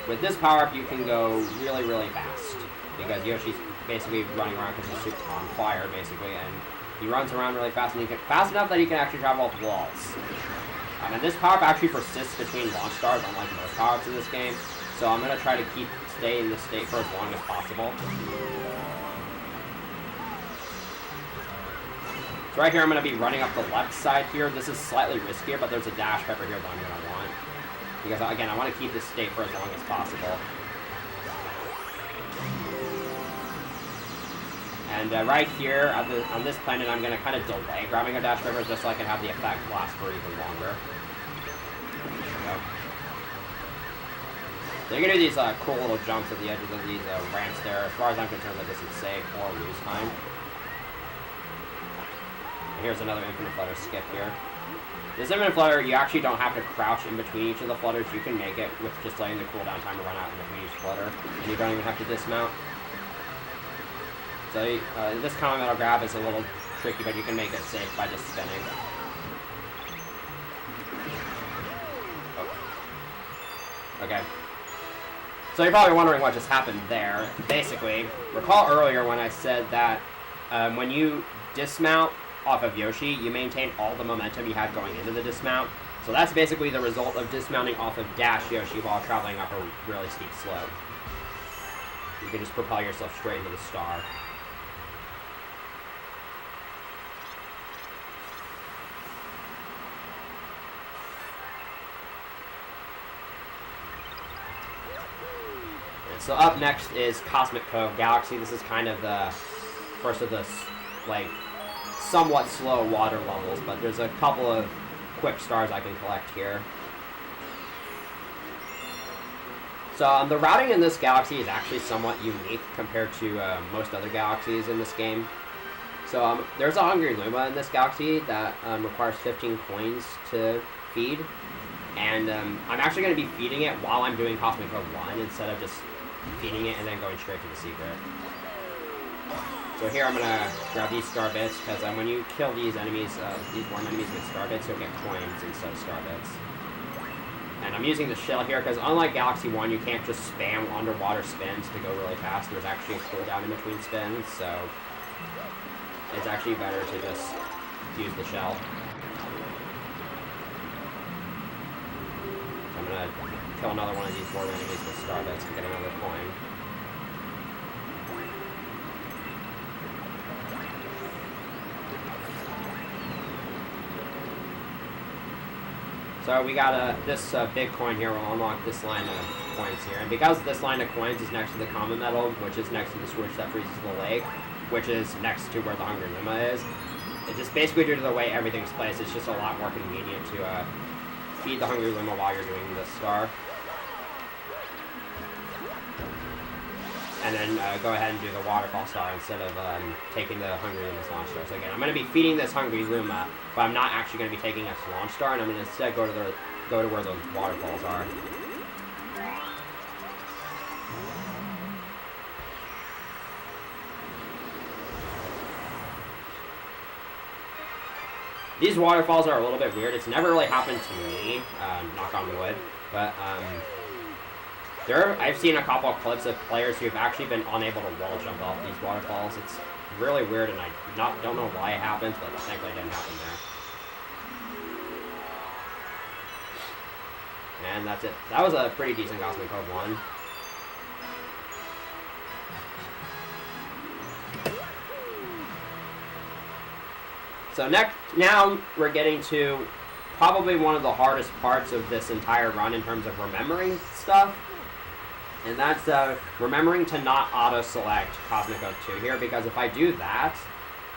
with this power-up, you can go really, really fast, because Yoshi's basically running around because he's super on fire, basically, and he runs around really fast, and fast enough that he can actually travel off walls. And this power-up actually persists between launch stars, unlike most power-ups in this game, so I'm going to try to stay in this state for as long as possible. So right here, I'm going to be running up the left side here. This is slightly riskier, but there's a Dash Pepper here that I'm going to want. Because, again, I want to keep this state for as long as possible. And right here, on this planet, I'm going to kind of delay grabbing a Dash Pepper just so I can have the effect last for even longer. So you can do these cool little jumps at the edges of these ramps there. As far as I'm concerned, that this is safe or lose time. And here's another infinite flutter skip here. This infinite flutter, you actually don't have to crouch in between each of the flutters. You can make it with just letting the cooldown timer run out in between each flutter, and you don't even have to dismount. So this common metal grab is a little tricky, but you can make it safe by just spinning. Oh. Okay. So you're probably wondering what just happened there. Basically, recall earlier when I said that when you dismount off of Yoshi, you maintain all the momentum you had going into the dismount. So that's basically the result of dismounting off of Dash Yoshi while traveling up a really steep slope. You can just propel yourself straight into the star. So up next is Cosmic Cove Galaxy. This is kind of the first of the, like, somewhat slow water levels, but there's a couple of quick stars I can collect here. So the routing in this galaxy is actually somewhat unique compared to most other galaxies in this game. So there's a Hungry Luma in this galaxy that requires 15 coins to feed, and I'm actually going to be feeding it while I'm doing Cosmic Cove 1 instead of just feeding it and then going straight to the secret. So here I'm going to grab these star bits, because when you kill these enemies, these worm enemies with star bits, you'll get coins instead of star bits. And I'm using the shell here, because unlike Galaxy 1, you can't just spam underwater spins to go really fast. There's actually a cooldown in between spins, so it's actually better to just use the shell. So I'm going to kill another one of these worm enemies with star bits to get another coin. So we got this big coin here will unlock this line of coins here. And because this line of coins is next to the common metal, which is next to the switch that freezes the lake, which is next to where the Hungry Luma is, it's just basically due to the way everything's placed, it's just a lot more convenient to feed the Hungry Luma while you're doing this star. And then go ahead and do the waterfall star instead of taking the Hungry Luma's launch star. So again, I'm going to be feeding this Hungry Luma, but I'm not actually going to be taking its launch star, and I'm going to instead go to where those waterfalls are. These waterfalls are a little bit weird. It's never really happened to me, knock on wood, but I've seen a couple of clips of players who've actually been unable to wall jump off these waterfalls. It's really weird, and I don't know why it happens, but thankfully it didn't happen there. And that's it. That was a pretty decent Cosmic Cove 1. So now we're getting to probably one of the hardest parts of this entire run in terms of remembering stuff. And that's remembering to not auto-select Cosmic Cove 2 here, because if I do that,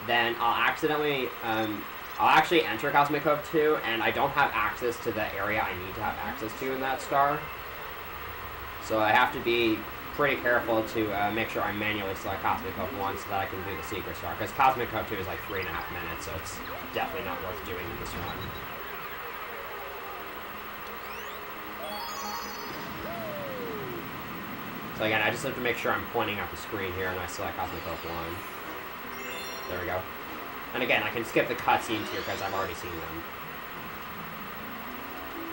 then I'll actually enter Cosmic Cove 2, and I don't have access to the area I need to have access to in that star. So I have to be pretty careful to make sure I manually select Cosmic Cove 1 so that I can do the secret star, because Cosmic Cove 2 is like 3.5 minutes, so it's definitely not worth doing this run. So again, I just have to make sure I'm pointing at the screen here, and I select Cosmic Hope 1. There we go. And again, I can skip the cutscenes here because I've already seen them.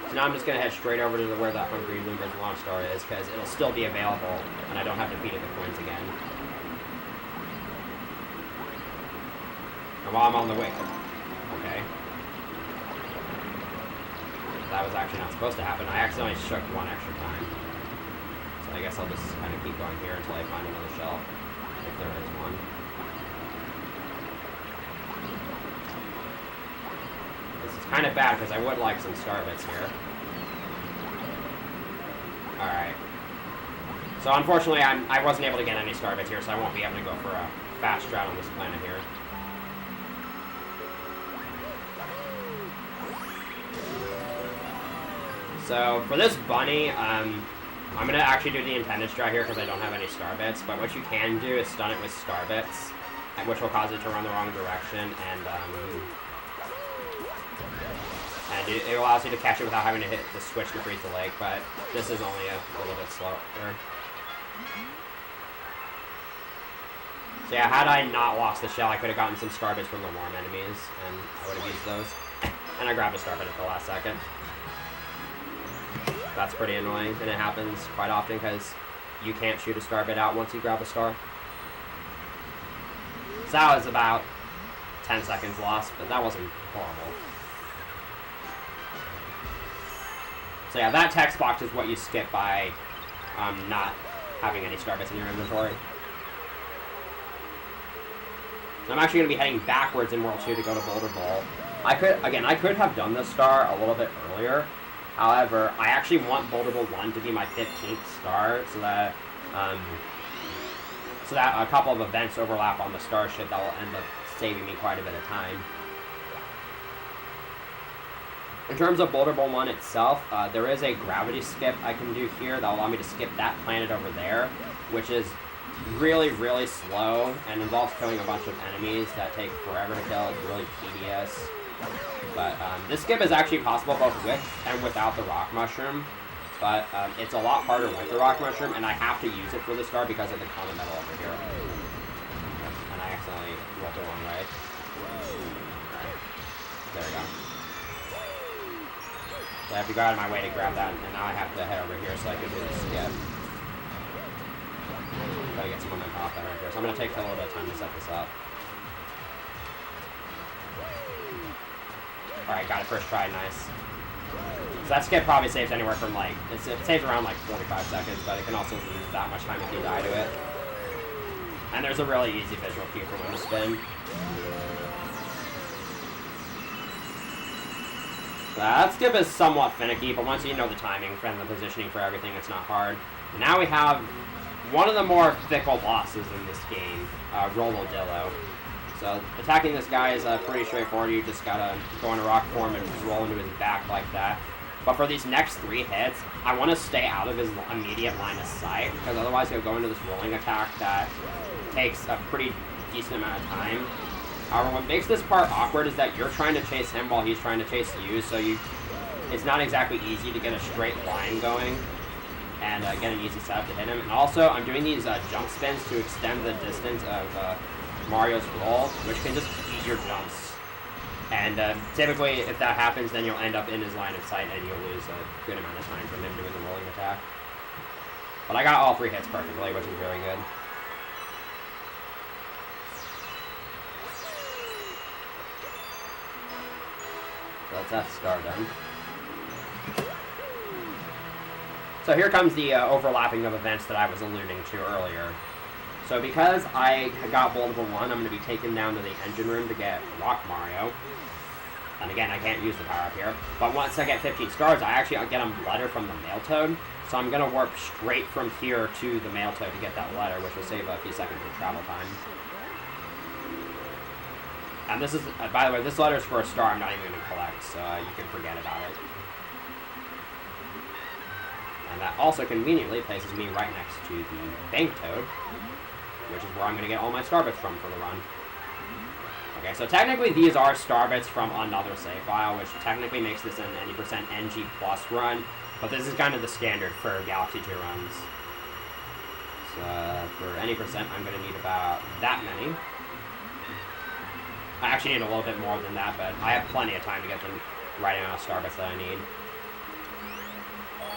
So now I'm just going to head straight over to where that Hungry Lumber's launch star is, because it'll still be available, and I don't have defeated the coins again. And while I'm on the way... Okay. That was actually not supposed to happen. I accidentally shook one extra time. So I guess I'll just kind of keep going here until I find another shell, if there is one. This is kind of bad because I would like some star bits here. Alright. So unfortunately I wasn't able to get any star bits here, so I won't be able to go for a fast route on this planet here. So for this bunny, I'm going to actually do the intended strat here because I don't have any star bits, but what you can do is stun it with star bits, which will cause it to run the wrong direction, and it allows you to catch it without having to hit the switch to freeze the lake, but this is only a little bit slower. So yeah, had I not lost the shell, I could have gotten some star bits from the worm enemies, and I would have used those. And I grabbed a star bit at the last second. That's pretty annoying, and it happens quite often because you can't shoot a star bit out once you grab a star. So that was about 10 seconds lost, but that wasn't horrible. So yeah, that text box is what you skip by not having any star bits in your inventory. So I'm actually going to be heading backwards in World 2 to go to Boulder Bowl. I could have done this star a little bit earlier. However, I actually want Boulder Bowl 1 to be my 15th star, so that a couple of events overlap on the starship that will end up saving me quite a bit of time. In terms of Boulder Bowl 1 itself, there is a gravity skip I can do here that will allow me to skip that planet over there, which is really, really slow and involves killing a bunch of enemies that take forever to kill. It's really tedious. But this skip is actually possible both with and without the rock mushroom, but it's a lot harder with the rock mushroom, and I have to use it for the star because of the common metal over here. And I accidentally went the wrong way. Alright. There we go. So I have to go out of my way to grab that, and now I have to head over here so I can do the skip. Try to get some momentum off that right here. So I'm going to take a little bit of time to set this up. Alright, got it first try, nice. So that skip probably saves anywhere from like, it saves around like 45 seconds, but it can also lose that much time if you die to it. And there's a really easy visual cue for when to spin. That skip is somewhat finicky, but once you know the timing and the positioning for everything, it's not hard. And now we have one of the more fickle bosses in this game, Rolodillo. So attacking this guy is pretty straightforward. You just gotta go into rock form and roll into his back like that. But for these next 3 hits, I want to stay out of his immediate line of sight, because otherwise he'll go into this rolling attack that takes a pretty decent amount of time. However, what makes this part awkward is that you're trying to chase him while he's trying to chase you, so it's not exactly easy to get a straight line going and get an easy setup to hit him. And also, I'm doing these jump spins to extend the distance of Mario's roll, which can just eat your jumps. And typically, if that happens, then you'll end up in his line of sight and you'll lose a good amount of time from him doing the rolling attack. But I got all 3 hits perfectly, which is very good. So that's that star done. So here comes the overlapping of events that I was alluding to earlier. So because I got Boulder Bowl 1, I'm going to be taken down to the engine room to get Rock Mario. And again, I can't use the power-up here. But once I get 15 stars, I actually get a letter from the Mail Toad. So I'm going to warp straight from here to the Mail Toad to get that letter, which will save a few seconds of travel time. And this is, by the way, this letter is for a star I'm not even going to collect, so you can forget about it. And that also conveniently places me right next to the Bank Toad, which is where I'm going to get all my star bits from for the run. Okay, so technically these are star bits from another save file, which technically makes this an 90% NG plus run, but this is kind of the standard for Galaxy 2 runs. for any percent, I'm going to need about that many. I actually need a little bit more than that, but I have plenty of time to get the right amount of star bits that I need.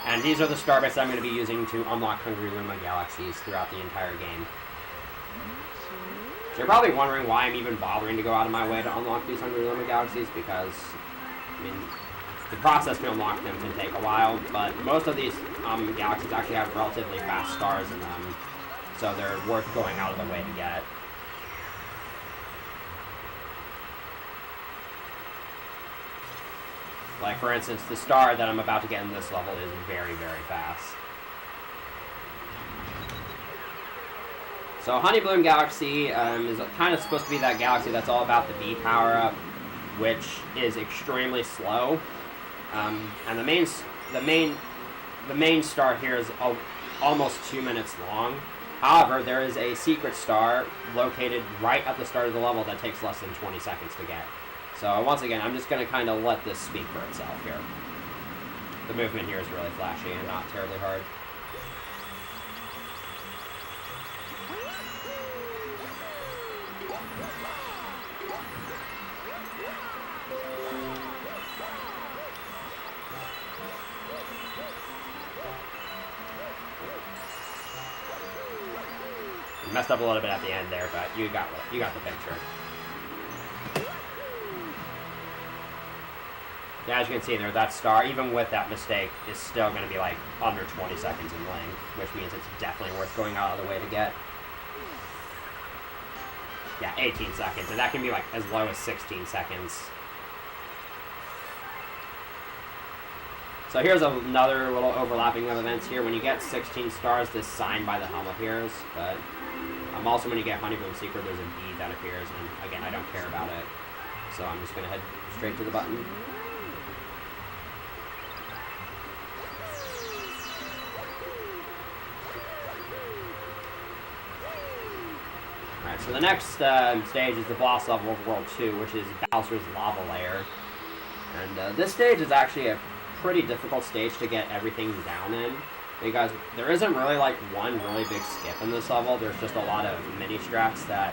And these are the star bits I'm going to be using to unlock Hungry Luma galaxies throughout the entire game. So you're probably wondering why I'm even bothering to go out of my way to unlock these Hungry Luma galaxies, because, I mean, the process to unlock them can take a while, but most of these galaxies actually have relatively fast stars in them, so they're worth going out of the way to get. Like, for instance, the star that I'm about to get in this level is very, very fast. So Honey Bloom Galaxy is kind of supposed to be that galaxy that's all about the B power-up, which is extremely slow. And the main star here is almost 2 minutes long. However, there is a secret star located right at the start of the level that takes less than 20 seconds to get. So once again, I'm just going to kind of let this speak for itself here. The movement here is really flashy and not terribly hard. Messed up a little bit at the end there, but you got the picture. Yeah, as you can see there, that star, even with that mistake, is still going to be like under 20 seconds in length, which means it's definitely worth going out of the way to get. Yeah, 18 seconds, and that can be like as low as 16 seconds. So here's another little overlapping of events here. When you get 16 stars, this sign by the helm appears, but also when you get Honey Bloom Secret, there's a B that appears, and again, I don't care about it. So I'm just going to head straight to the button. Alright, so the next stage is the boss level of World 2, which is Bowser's Lava Lair. And this stage is actually a pretty difficult stage to get everything down in, because there isn't really like one really big skip in this level. There's just a lot of mini strats that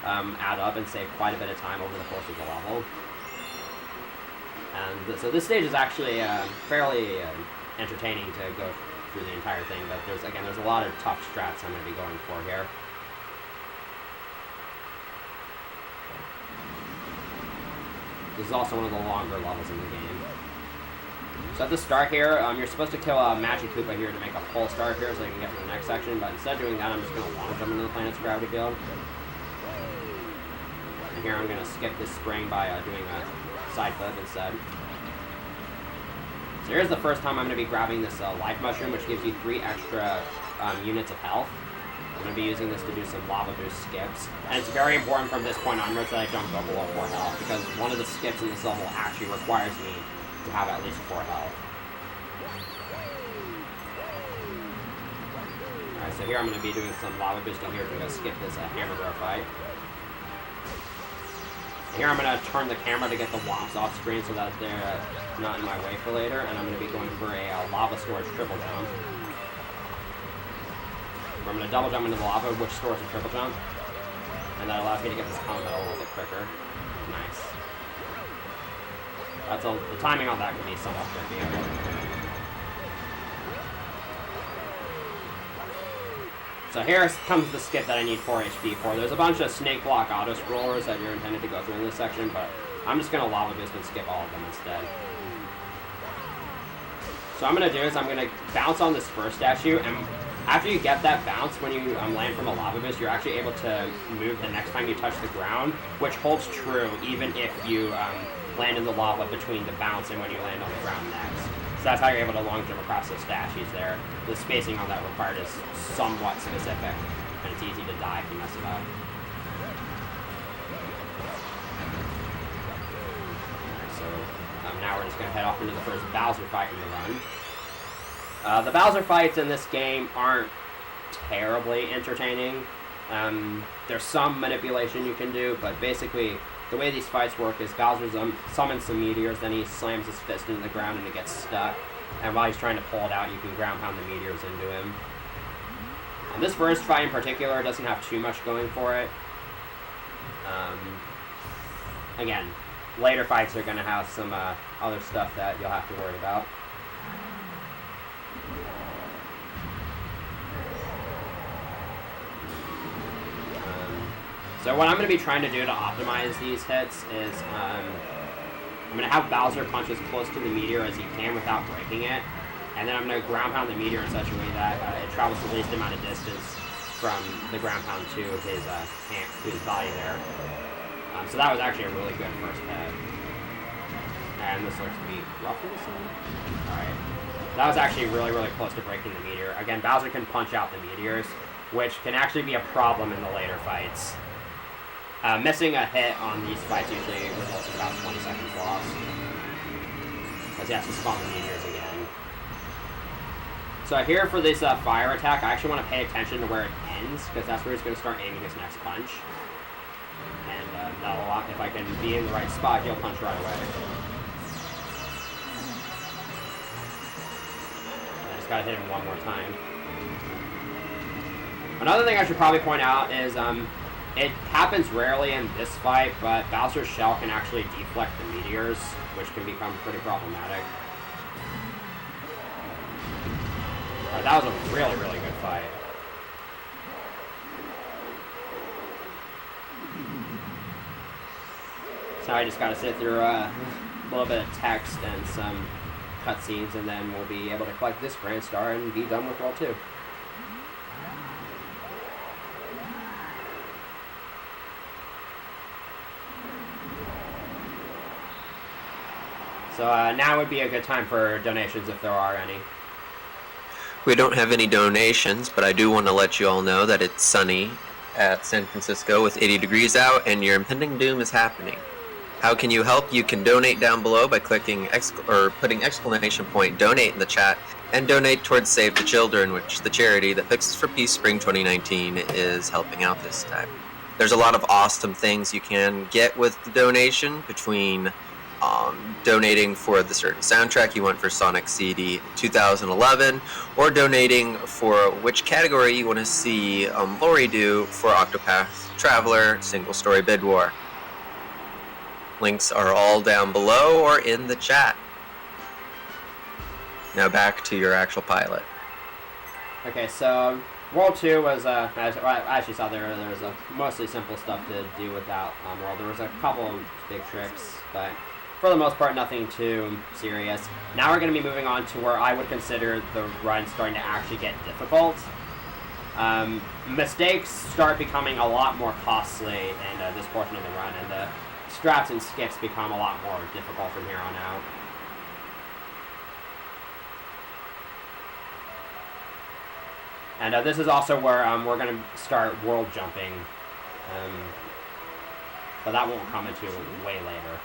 add up and save quite a bit of time over the course of the level. And so this stage is actually fairly entertaining to go through the entire thing, but there's a lot of tough strats I'm going to be going for here. This is also one of the longer levels in the game. So at the start here, you're supposed to kill a Magic Koopa here to make a full start here so you can get to the next section, but instead of doing that, I'm just going to long jump into the planet's gravity field. And here I'm going to skip this spring by doing a side flip instead. So here's the first time I'm going to be grabbing this life mushroom, which gives you 3 extra units of health. I'm going to be using this to do some lava boost skips. And it's very important from this point onwards that I don't go below 4 health, because one of the skips in this level actually requires me to have at least 4 health. Alright, so here I'm going to be doing some lava boosting here to skip this hammer throw fight. And here I'm going to turn the camera to get the womps off screen so that they're not in my way for later, and I'm going to be going for a lava storage triple jump. I'm going to double jump into the lava, which stores a triple jump, and that allows me to get this helmet a little bit quicker. Nice. The timing on that can be somewhat tricky. So here comes the skip that I need 4 HP for. There's a bunch of snake block auto scrollers that you're intended to go through in this section, but I'm just going to lava boost and skip all of them instead. So what I'm going to do is I'm going to bounce on this first statue, and after you get that bounce, when you land from a lava boost, you're actually able to move the next time you touch the ground, which holds true even if you land in the lava between the bounce and when you land on the ground next. So that's how you're able to long jump across those statues there. The spacing on that required is somewhat specific, and it's easy to die if you mess it up. Alright, so now we're just going to head off into the first Bowser fight in the run. The Bowser fights in this game aren't terribly entertaining. There's some manipulation you can do, but basically the way these fights work is Bowser summons some meteors, then he slams his fist into the ground and it gets stuck. And while he's trying to pull it out, you can ground pound the meteors into him. This first fight in particular doesn't have too much going for it. Again, later fights are going to have some other stuff that you'll have to worry about. So what I'm going to be trying to do to optimize these hits is I'm going to have Bowser punch as close to the meteor as he can without breaking it. And then I'm going to ground pound the meteor in such a way that it travels the least amount of distance from the ground pound to his body there. So that was actually a really good first hit. And this looks to be roughly the same. Alright. That was actually really, really close to breaking the meteor. Again, Bowser can punch out the meteors, which can actually be a problem in the later fights. Missing a hit on these fights usually results in about 20 seconds lost. Because he has to spawn the meteors again. So here for this fire attack, I actually want to pay attention to where it ends, because that's where he's going to start aiming his next punch. And that'll lock, if I can be in the right spot, he'll punch right away. I just gotta hit him one more time. Another thing I should probably point out is, it happens rarely in this fight, but Bowser's shell can actually deflect the meteors, which can become pretty problematic. Alright, that was a really, really good fight. So I just gotta sit through a little bit of text and some cutscenes, and then we'll be able to collect this Grand Star and be done with World 2. So now would be a good time for donations if there are any. We don't have any donations, but I do want to let you all know that it's sunny at San Francisco with 80 degrees out, and your impending doom is happening. How can you help? You can donate down below by clicking putting exclamation point donate in the chat, and donate towards Save the Children, which is the charity that Pixels for Peace Spring 2019 is helping out this time. There's a lot of awesome things you can get with the donation, between donating for the certain soundtrack you want for Sonic CD 2011, or donating for which category you want to see Lori do for Octopath Traveler Single Story Bid War. Links are all down below or in the chat. Now back to your actual pilot. Okay, so World 2 was, as you saw there was a mostly simple stuff to do with that world. There was a couple of big tricks, but for the most part, nothing too serious. Now we're going to be moving on to where I would consider the run starting to actually get difficult. Mistakes start becoming a lot more costly in this portion of the run, and the straps and skips become a lot more difficult from here on out. And this is also where we're going to start world jumping, but that won't come into way later.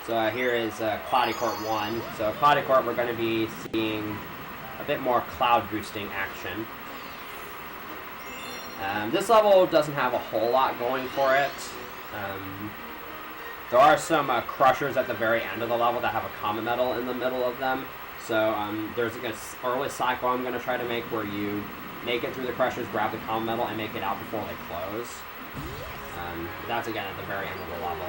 So here is Cloudy Court 1. So Cloudy Court, we're going to be seeing a bit more cloud boosting action. This level doesn't have a whole lot going for it. There are some crushers at the very end of the level that have a comet medal in the middle of them. So there's an early cycle I'm going to try to make where you make it through the crushers, grab the comet medal, and make it out before they close. That's again at the very end of the level,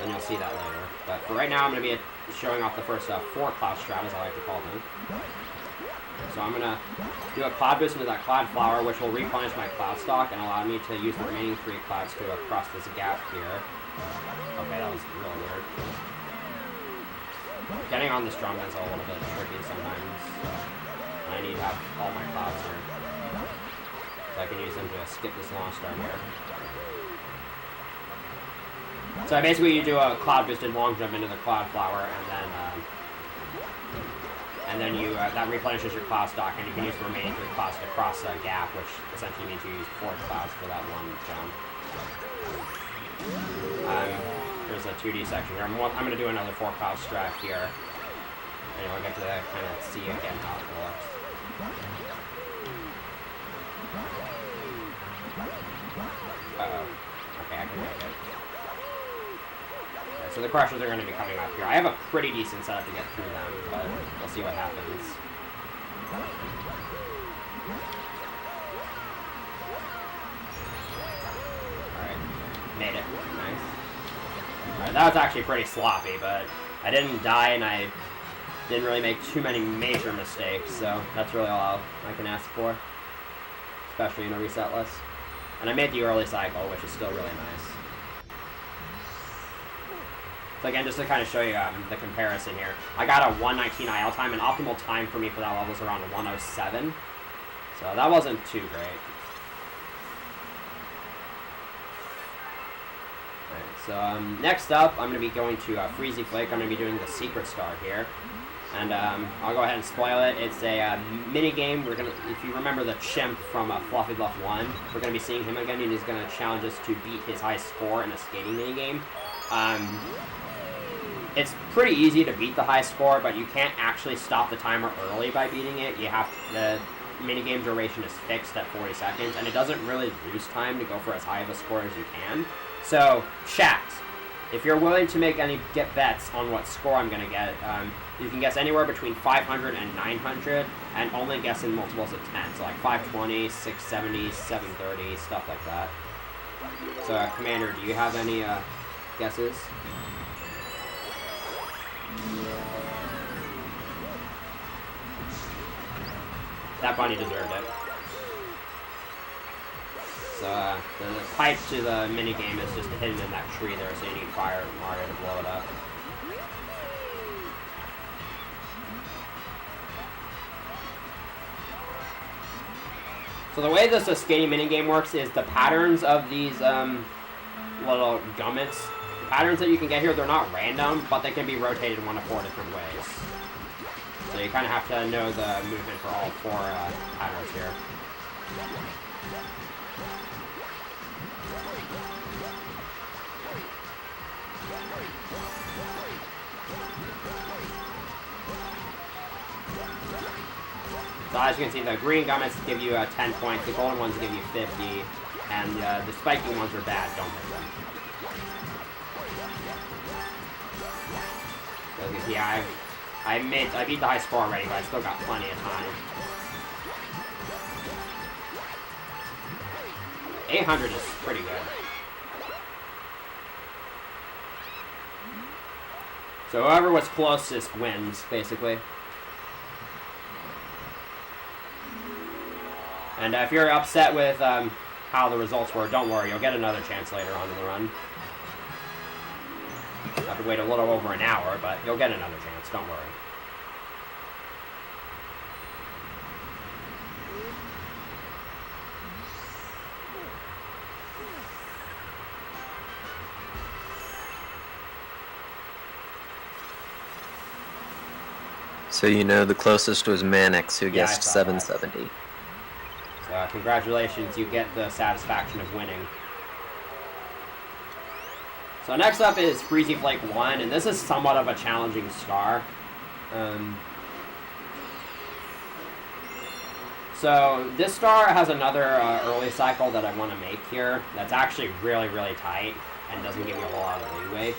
and you'll see that later. But for right now, I'm going to be showing off the first 4 cloud strat, as I like to call them. So I'm going to do a cloud boost into that cloud flower, which will replenish my cloud stock and allow me to use the remaining 3 clouds to cross this gap here. Okay, that was really weird. Getting on this drum is a little bit tricky sometimes. I need to have all my clouds here, so I can use them to skip this launch star here. So basically you do a cloud boosted long jump into the cloud flower, and then you that replenishes your cloud stock, and you can use the remaining 3 clouds to cross a gap, which essentially means you use 4 clouds for that one jump. There's a 2D section here. I'm going to do another 4 cloud strat here, and you'll get to kind of see again how it looks. Uh-oh. Okay, I can make it. So So the crushers are going to be coming up here. I have a pretty decent setup to get through them, but we'll see what happens. Alright, made it. Nice. Alright, that was actually pretty sloppy, but I didn't die and I didn't really make too many major mistakes, so that's really all I can ask for, especially in a reset list. And I made the early cycle, which is still really nice. So again, just to kind of show you the comparison here, I got a 119 IL time, and optimal time for me for that level was around 107. So that wasn't too great. Alright, so next up, I'm going to be going to Freezy Flake. I'm going to be doing the Secret Star here. And I'll go ahead and spoil it. It's a mini game. We're gonna, if you remember the chimp from Fluffy Bluff 1, we're gonna be seeing him again, and he's gonna challenge us to beat his high score in a skating mini game. It's pretty easy to beat the high score, but you can't actually stop the timer early by beating it. You have to, the mini game duration is fixed at 40 seconds, and it doesn't really lose time to go for as high of a score as you can. So, chat, if you're willing to get bets on what score I'm gonna get, you can guess anywhere between 500 and 900, and only guess in multiples of 10. So like 520, 670, 730, stuff like that. So, Commander, do you have any guesses? That bunny deserved it. So, the pipe to the minigame is just hidden in that tree there, so you need Fire Mario to blow it up. So the way this skating minigame works is the patterns of these little gummits, the patterns that you can get here, they're not random, but they can be rotated one of 4 different ways. So you kind of have to know the movement for all 4 patterns here. So as you can see, the green gummits give you 10 points, the golden ones give you 50, and the spiking ones are bad, don't hit them. So you can see, I beat the high score already, but I still got plenty of time. 800 is pretty good. So whoever was closest wins, basically. And if you're upset with how the results were, don't worry, you'll get another chance later on in the run. You have to wait a little over an hour, but you'll get another chance, don't worry. So you know the closest was Mannix, who guessed 770. So congratulations, you get the satisfaction of winning. So next up is Freezy Flake 1, and this is somewhat of a challenging star. So this star has another early cycle that I want to make here that's actually really, really tight and doesn't give me a whole lot of leeway.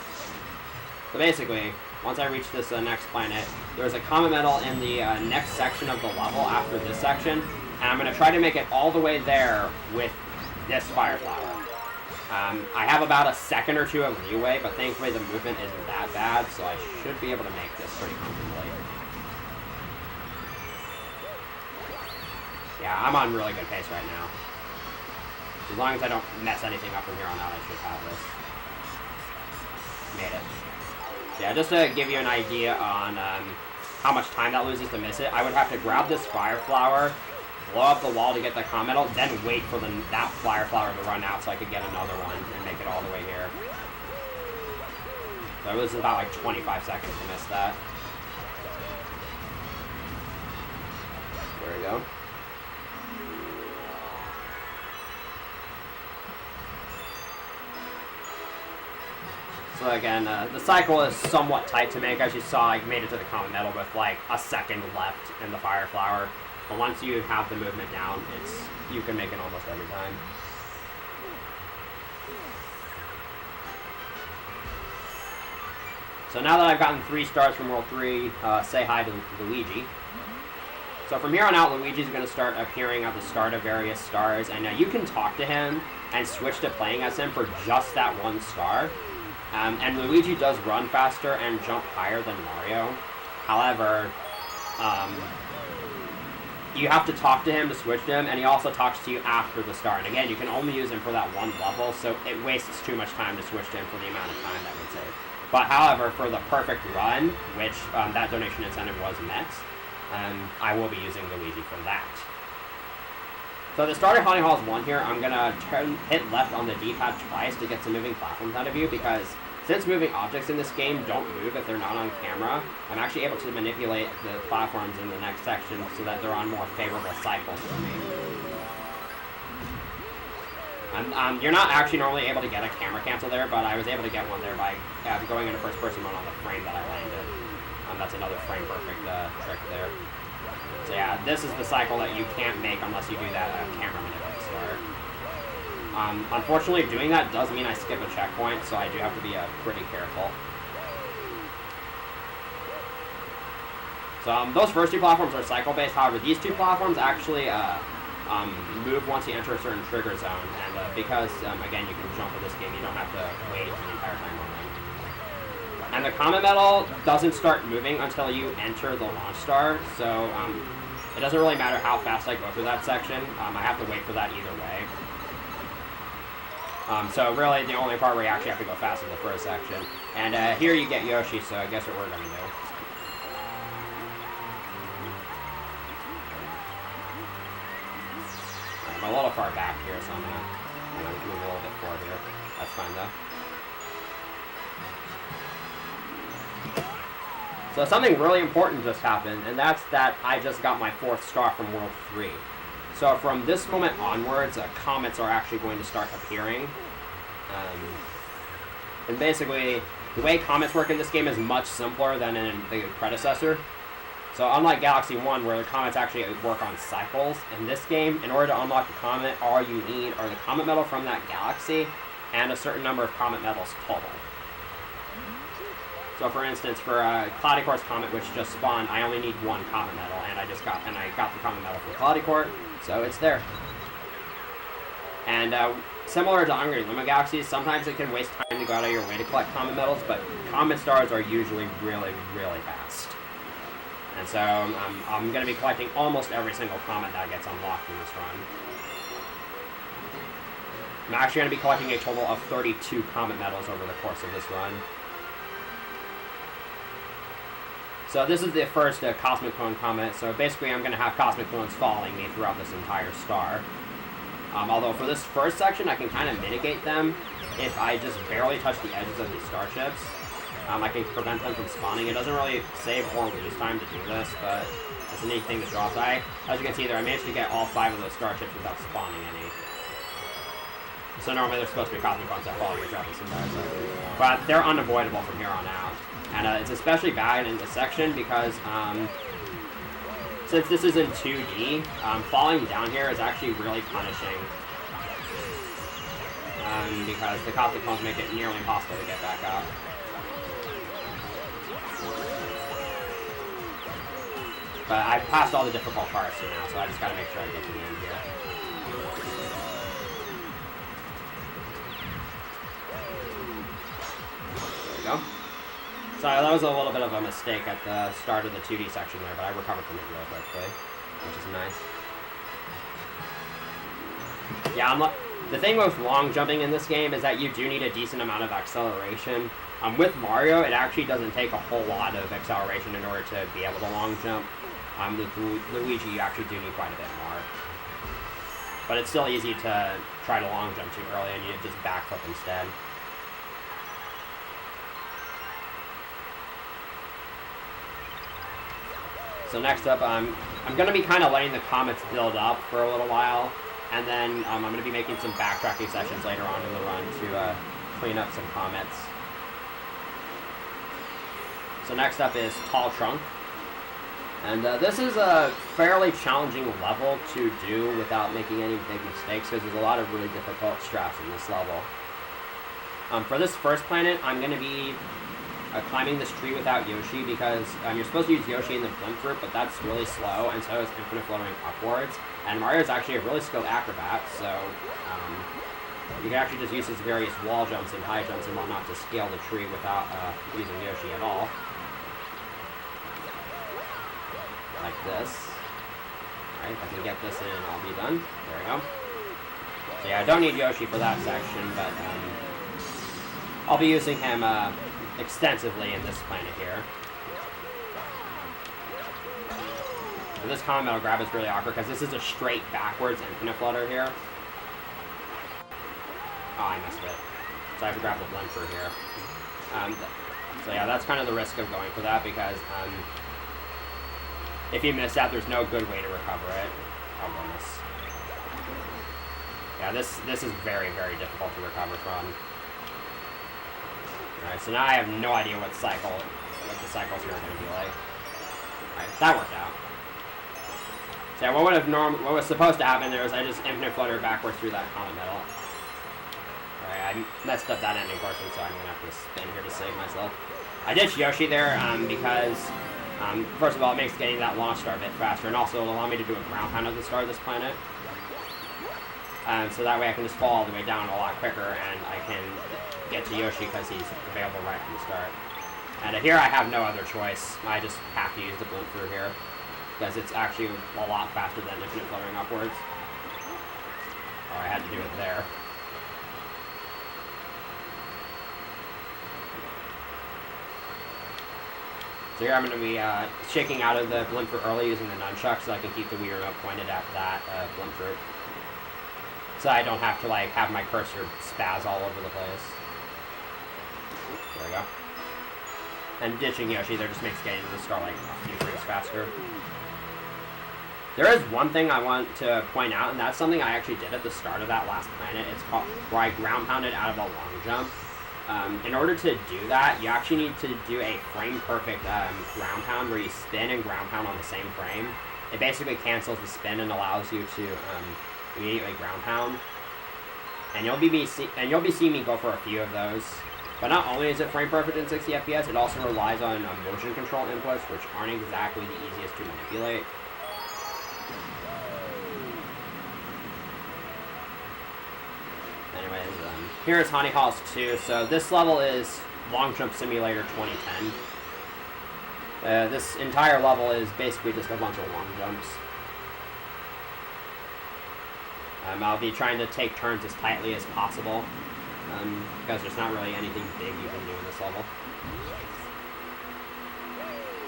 So basically, once I reach this next planet, there's a comet medal in the next section of the level after this section, and I'm going to try to make it all the way there with this Fire Flower. I have about a second or two of leeway, but thankfully the movement isn't that bad, so I should be able to make this pretty comfortably. Yeah, I'm on really good pace right now. As long as I don't mess anything up from here on out, I should have this. Made it. Yeah, just to give you an idea on how much time that loses to miss it, I would have to grab this Fire Flower, blow up the wall to get the comet medal, then wait for that Fire Flower to run out so I could get another one and make it all the way here. So it was about like 25 seconds to miss that. There we go. So again, the cycle is somewhat tight to make. As you saw, I made it to the comet medal with like a second left in the Fire Flower. But once you have the movement down, you can make it almost every time. So now that I've gotten 3 stars from World 3, say hi to Luigi. So from here on out, Luigi's going to start appearing at the start of various stars, and you can talk to him and switch to playing as him for just that 1 star. And Luigi does run faster and jump higher than Mario. However, you have to talk to him to switch to him, and he also talks to you after the star. And again, you can only use him for that 1 level, so it wastes too much time to switch to him for the amount of time that would save. But however, for the perfect run, which that donation incentive was met, I will be using Luigi for that. So the start of Honey Halls 1 here, I'm going to hit left on the D-pad twice to get some moving platforms out of view, because since moving objects in this game don't move if they're not on camera, I'm actually able to manipulate the platforms in the next section so that they're on more favorable cycles for me. You're not actually normally able to get a camera cancel there, but I was able to get one there by going into first person mode on the frame that I landed. That's another frame perfect trick there. So yeah, this is the cycle that you can't make unless you do that camera manip at the start. Unfortunately, doing that does mean I skip a checkpoint, so I do have to be pretty careful. So those first 2 platforms are cycle-based. However, these 2 platforms actually move once you enter a certain trigger zone, and because again you can jump in this game, you don't have to wait the entire time on them. And the Comet Medal doesn't start moving until you enter the launch star, so it doesn't really matter how fast I go through that section. I have to wait for that either way. So really, the only part where you actually have to go fast is the first section. And here you get Yoshi, so guess what we're going to do. I'm a little far back here, so I'm going to move a little bit forward here. That's fine, though. So something really important just happened, and that's that I just got my 4th star from World 3. So from this moment onwards, comets are actually going to start appearing. And basically, the way comets work in this game is much simpler than in the predecessor. So unlike Galaxy 1, where the comets actually work on cycles, in this game, in order to unlock the comet, all you need are the comet medal from that galaxy, and a certain number of comet medals total. So for instance, for Cloudy Court's comet, which just spawned, I only need 1 comet medal, and I got the comet medal for Cloudy Court, so it's there. And similar to Hungry Limo Galaxies, sometimes it can waste time to go out of your way to collect comet medals, but comet stars are usually really, really fast. And so I'm going to be collecting almost every single comet that gets unlocked in this run. I'm actually going to be collecting a total of 32 comet medals over the course of this run. So this is the first Cosmic Clone comet, so basically I'm going to have Cosmic Clones following me throughout this entire star. Although for this first section I can kind of mitigate them if I just barely touch the edges of these starships. I can prevent them from spawning. It doesn't really save or lose time to do this, but it's a neat thing to show off. As you can see there, I managed to get all 5 of those starships without spawning any. So normally they're supposed to be Cosmic Clones that follow you throughout this entire section. But they're unavoidable from here on out. And it's especially bad in this section because since this is in 2D, falling down here is actually really punishing. Because the Cosmic Clones make it nearly impossible to get back up. But I passed all the difficult parts here now, so I just gotta make sure I get to the end here. There we go. Sorry, that was a little bit of a mistake at the start of the 2D section there, but I recovered from it real quickly, which is nice. Yeah, the thing with long jumping in this game is that you do need a decent amount of acceleration. With Mario, it actually doesn't take a whole lot of acceleration in order to be able to long jump. With Luigi, you actually do need quite a bit more. But it's still easy to try to long jump too early and you just backflip instead. So next up, I'm going to be kind of letting the comets build up for a little while, and then I'm going to be making some backtracking sessions later on in the run to clean up some comets. So next up is Tall Trunk. And this is a fairly challenging level to do without making any big mistakes, because there's a lot of really difficult strats in this level. For this first planet, I'm going to be climbing this tree without Yoshi because you're supposed to use Yoshi in the blimp fruit, but that's really slow, and so is infinite floating upwards. And Mario is actually a really skilled acrobat, so you can actually just use his various wall jumps and high jumps and whatnot to scale the tree without using Yoshi at all. Like this. Alright, if I can get this in, I'll be done. There we go. So yeah, I don't need Yoshi for that section, but I'll be using him extensively in this planet here. And this common metal grab is really awkward because this is a straight backwards infinite flutter here. Oh, I missed it. So I have to grab the blimp through here. So yeah, that's kind of the risk of going for that because if you miss that, there's no good way to recover it. Oh goodness. Yeah, this is very, very difficult to recover from. Alright, so now I have no idea what the cycles here are going to be like. Alright, that worked out. So yeah, what was supposed to happen there is I just infinite fluttered backwards through that comet metal. Alright, I messed up that ending portion, so I'm going to have to spin here to save myself. I ditched Yoshi there because, first of all, it makes getting that launch star a bit faster, and also it'll allow me to do a ground pound of the star of this planet. So that way I can just fall all the way down a lot quicker, and I can get to Yoshi because he's available right from the start. And here I have no other choice. I just have to use the blimp through here because it's actually a lot faster than infinite fluttering upwards. Oh, I had to do it there. So here I'm going to be shaking out of the blimp fruit early using the nunchuck so I can keep the Wii remote pointed at that blimp fruit. So I don't have to like have my cursor spaz all over the place. There we go. And ditching Yoshi there just makes getting to the star like a few frames faster. There is one thing I want to point out, and that's something I actually did at the start of that last planet. It's called where I ground pounded out of a long jump. In order to do that, you actually need to do a frame-perfect ground pound where you spin and ground pound on the same frame. It basically cancels the spin and allows you to immediately ground pound. And you'll be seeing me go for a few of those. But not only is it frame-perfect in 60 FPS, it also relies on motion control inputs, which aren't exactly the easiest to manipulate. Anyways, here's Honey Halls 2. So this level is Long Jump Simulator 2010. This entire level is basically just a bunch of long jumps. I'll be trying to take turns as tightly as possible, because there's not really anything big you can do in this level.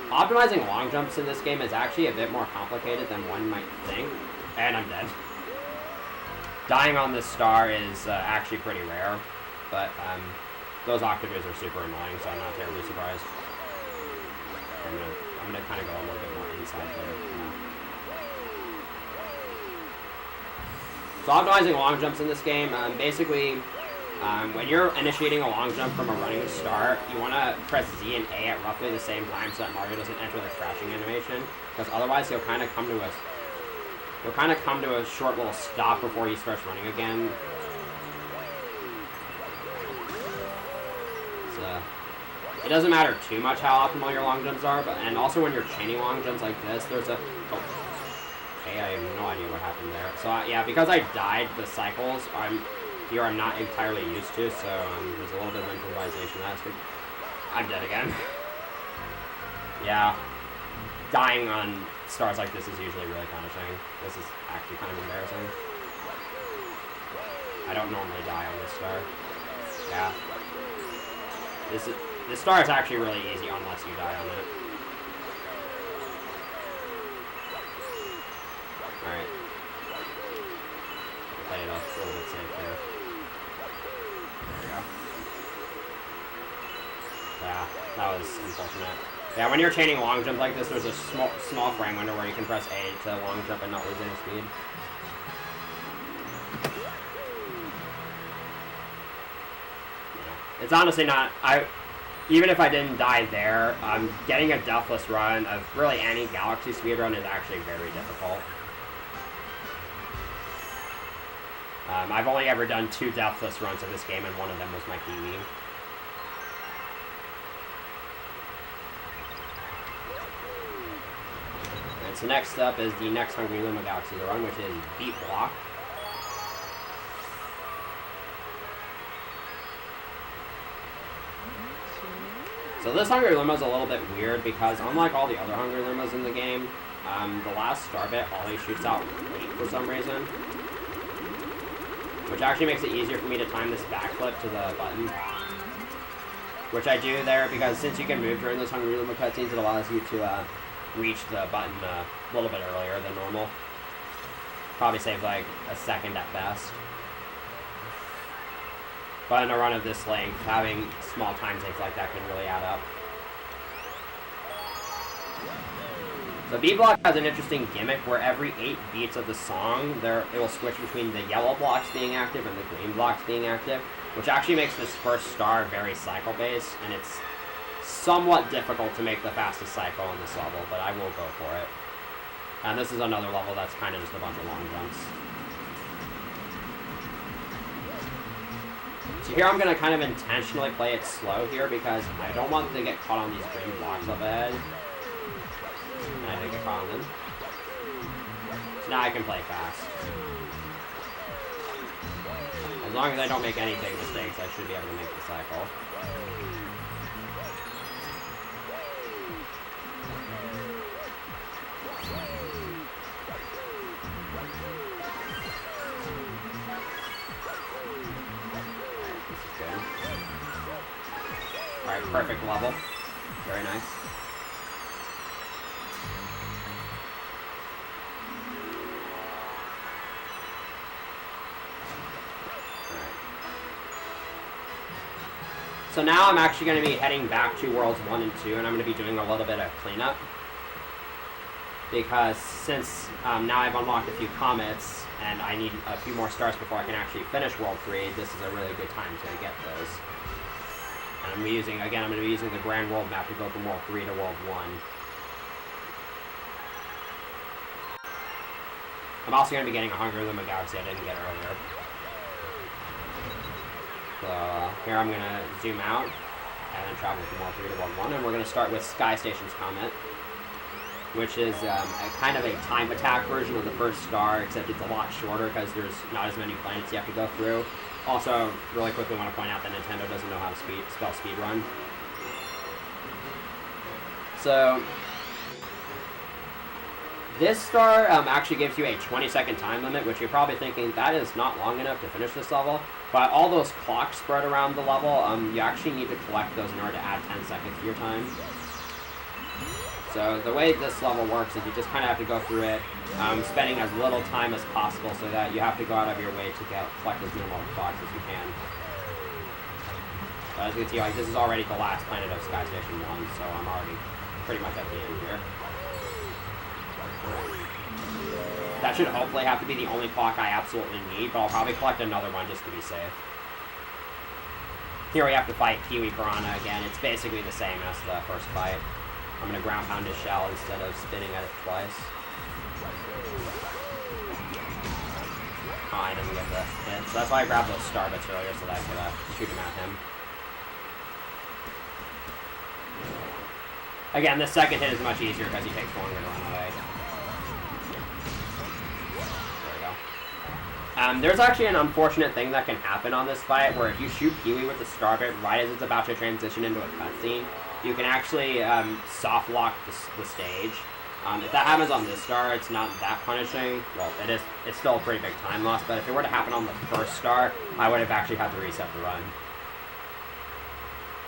Optimizing long jumps in this game is actually a bit more complicated than one might think. And I'm dead. Dying on this star is actually pretty rare, but those octaves are super annoying, so I'm not terribly surprised. I'm gonna kind of go a little bit more inside there. So optimizing long jumps in this game, basically, when you're initiating a long jump from a running start, you want to press Z and A at roughly the same time so that Mario doesn't enter the crashing animation, because otherwise he'll kind of come to a short little stop before he starts running again. So it doesn't matter too much how optimal your long jumps are, and also when you're chaining long jumps like this, there's a... Oh. Okay, I have no idea what happened there. So yeah, because I died the cycles, I'm not entirely used to, so there's a little bit of improvisation. I'm dead again. Yeah, dying on stars like this is usually really punishing. This is actually kind of embarrassing. I don't normally die on this star. Yeah. This star is actually really easy unless you die on it. Alright. Play it off a little bit safe there. There we go. Yeah, that was unfortunate. Yeah, when you're chaining a long jump like this, there's a small frame window where you can press A to long jump and not lose any speed. Yeah. It's honestly not... Even if I didn't die there, getting a deathless run of really any Galaxy speedrun is actually very difficult. I've only ever done 2 deathless runs of this game, and one of them was my Kiwi. so next up is the next Hungry Luma Galaxy to run, which is Beat Block. So this Hungry Luma is a little bit weird because unlike all the other Hungry Lumas in the game, the last star bit always shoots out late for some reason. Which actually makes it easier for me to time this backflip to the button. Which I do there because since you can move during those Hungry Luma cutscenes, it allows you to reach the button a little bit earlier than normal. Probably saves like a second at best. But in a run of this length, having small time saves like that can really add up. So B-Block has an interesting gimmick where every 8 beats of the song, it will switch between the yellow blocks being active and the green blocks being active, which actually makes this first star very cycle-based, and it's somewhat difficult to make the fastest cycle in this level, but I will go for it. And this is another level that's kind of just a bunch of long jumps. So here I'm going to kind of intentionally play it slow here because I don't want to get caught on these green blocks up ahead. And I didn't get caught on them. So now I can play fast. As long as I don't make any big mistakes, I should be able to make the cycle. Alright, perfect level. Very nice. So now I'm actually going to be heading back to Worlds 1 and 2, and I'm going to be doing a little bit of cleanup. Because since now I've unlocked a few comets, and I need a few more stars before I can actually finish World 3, this is a really good time to get those. And I'm going to be using the Grand World map to go from World 3 to World 1. I'm also going to be getting a Hungry Luma Galaxy I didn't get earlier. So here I'm going to zoom out and then travel from World 3 to World 1, and we're going to start with Sky Station's Comet, which is a kind of a time attack version of the first star, except it's a lot shorter because there's not as many planets you have to go through. Also, really quickly want to point out that Nintendo doesn't know how to spell speedrun. So, this star actually gives you a 20-second time limit, which you're probably thinking, that is not long enough to finish this level. But all those clocks spread around the level, you actually need to collect those in order to add 10 seconds to your time. So the way this level works is you just kind of have to go through it, spending as little time as possible so that you have to go out of your way to collect as minimal clocks as you can. So as you can see, like, this is already the last planet of Sky Station 1, so I'm already pretty much at the end here. That should hopefully have to be the only clock I absolutely need, but I'll probably collect another one just to be safe. Here we have to fight Kiwi Piranha again. It's basically the same as the first fight. I'm going to ground pound his shell instead of spinning at it twice. Oh, I didn't get the hit. So that's why I grabbed those star bits earlier so that I could shoot him at him. Again, the second hit is much easier because he takes longer to run away. There's actually an unfortunate thing that can happen on this fight, where if you shoot Kiwi with the star bit right as it's about to transition into a cutscene, you can actually soft lock the stage. If that happens on this star, it's not that punishing. Well, it's still a pretty big time loss, but if it were to happen on the first star, I would have actually had to reset the run.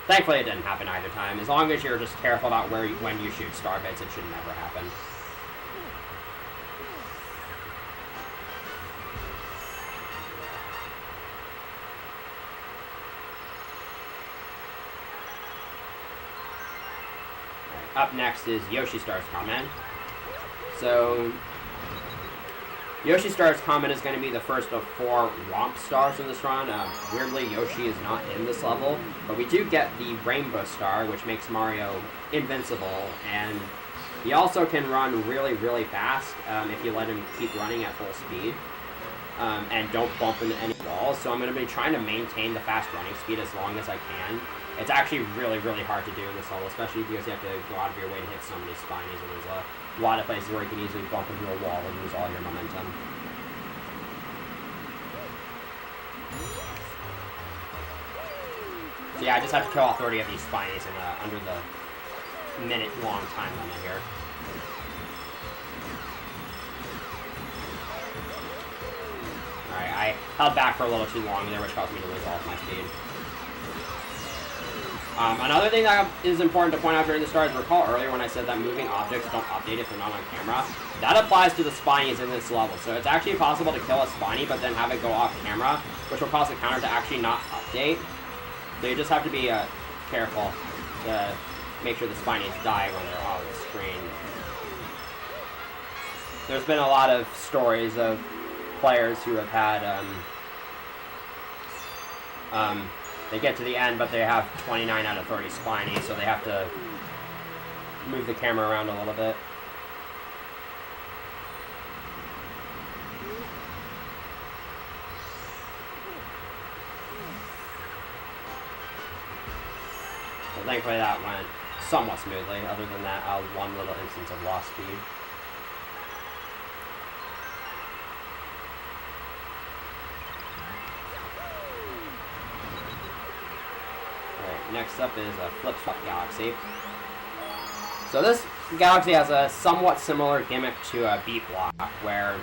Thankfully, it didn't happen either time. As long as you're just careful about when you shoot star bits, it should never happen. Up next is Yoshi Star's Comet. So, Yoshi Star's Comet is going to be the first of 4 Womp Stars in this run. Weirdly, Yoshi is not in this level, but we do get the Rainbow Star, which makes Mario invincible, and he also can run really, really fast if you let him keep running at full speed, and don't bump into any walls. So I'm going to be trying to maintain the fast running speed as long as I can. It's actually really, really hard to do in this level, especially because you have to go out of your way to hit so many spinies, and there's a lot of places where you can easily bump into a wall and lose all your momentum. So yeah, I just have to kill all 30 of these spinies in under the minute-long time limit here. Alright, I held back for a little too long there, which caused me to lose all of my speed. Another thing that is important to point out during the start is recall earlier when I said that moving objects don't update if they're not on camera. That applies to the spinies in this level. So it's actually possible to kill a spiny but then have it go off camera, which will cause the counter to actually not update. So you just have to be careful to make sure the spinies die when they're on the screen. There's been a lot of stories of players who have had they get to the end, but they have 29 out of 30 spinies, so they have to move the camera around a little bit. But thankfully that went somewhat smoothly, other than that one little instance of lost speed. Next up is a Flip-Flop Galaxy. So this galaxy has a somewhat similar gimmick to a Beat Block, where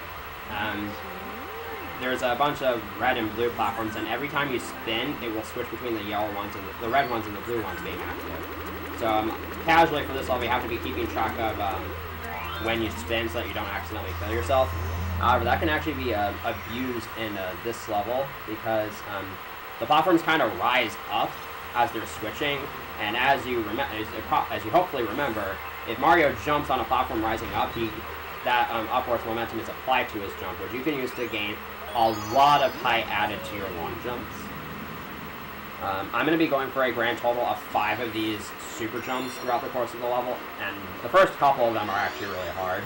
there's a bunch of red and blue platforms, and every time you spin, it will switch between the yellow ones and the red ones and the blue ones being active. So casually for this level, you have to be keeping track of when you spin so that you don't accidentally kill yourself. However, that can actually be abused in this level because the platforms kind of rise up as they're switching, and as you hopefully remember, if Mario jumps on a platform rising up, that upwards momentum is applied to his jump, which you can use to gain a lot of height added to your long jumps. I'm going to be going for a grand total of 5 of these super jumps throughout the course of the level, and the first couple of them are actually really hard,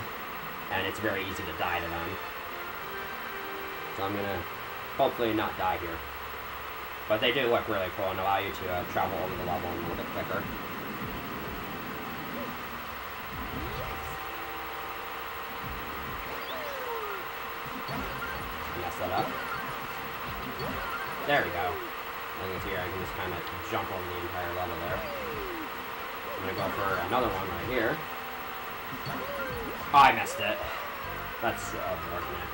and it's very easy to die to them. So I'm going to hopefully not die here. But they do look really cool and allow you to travel over the level a little bit quicker. Mess that up. There we go. I think it's here. I can just kind of jump over the entire level there. I'm going to go for another one right here. Oh, I missed it. That's unfortunate.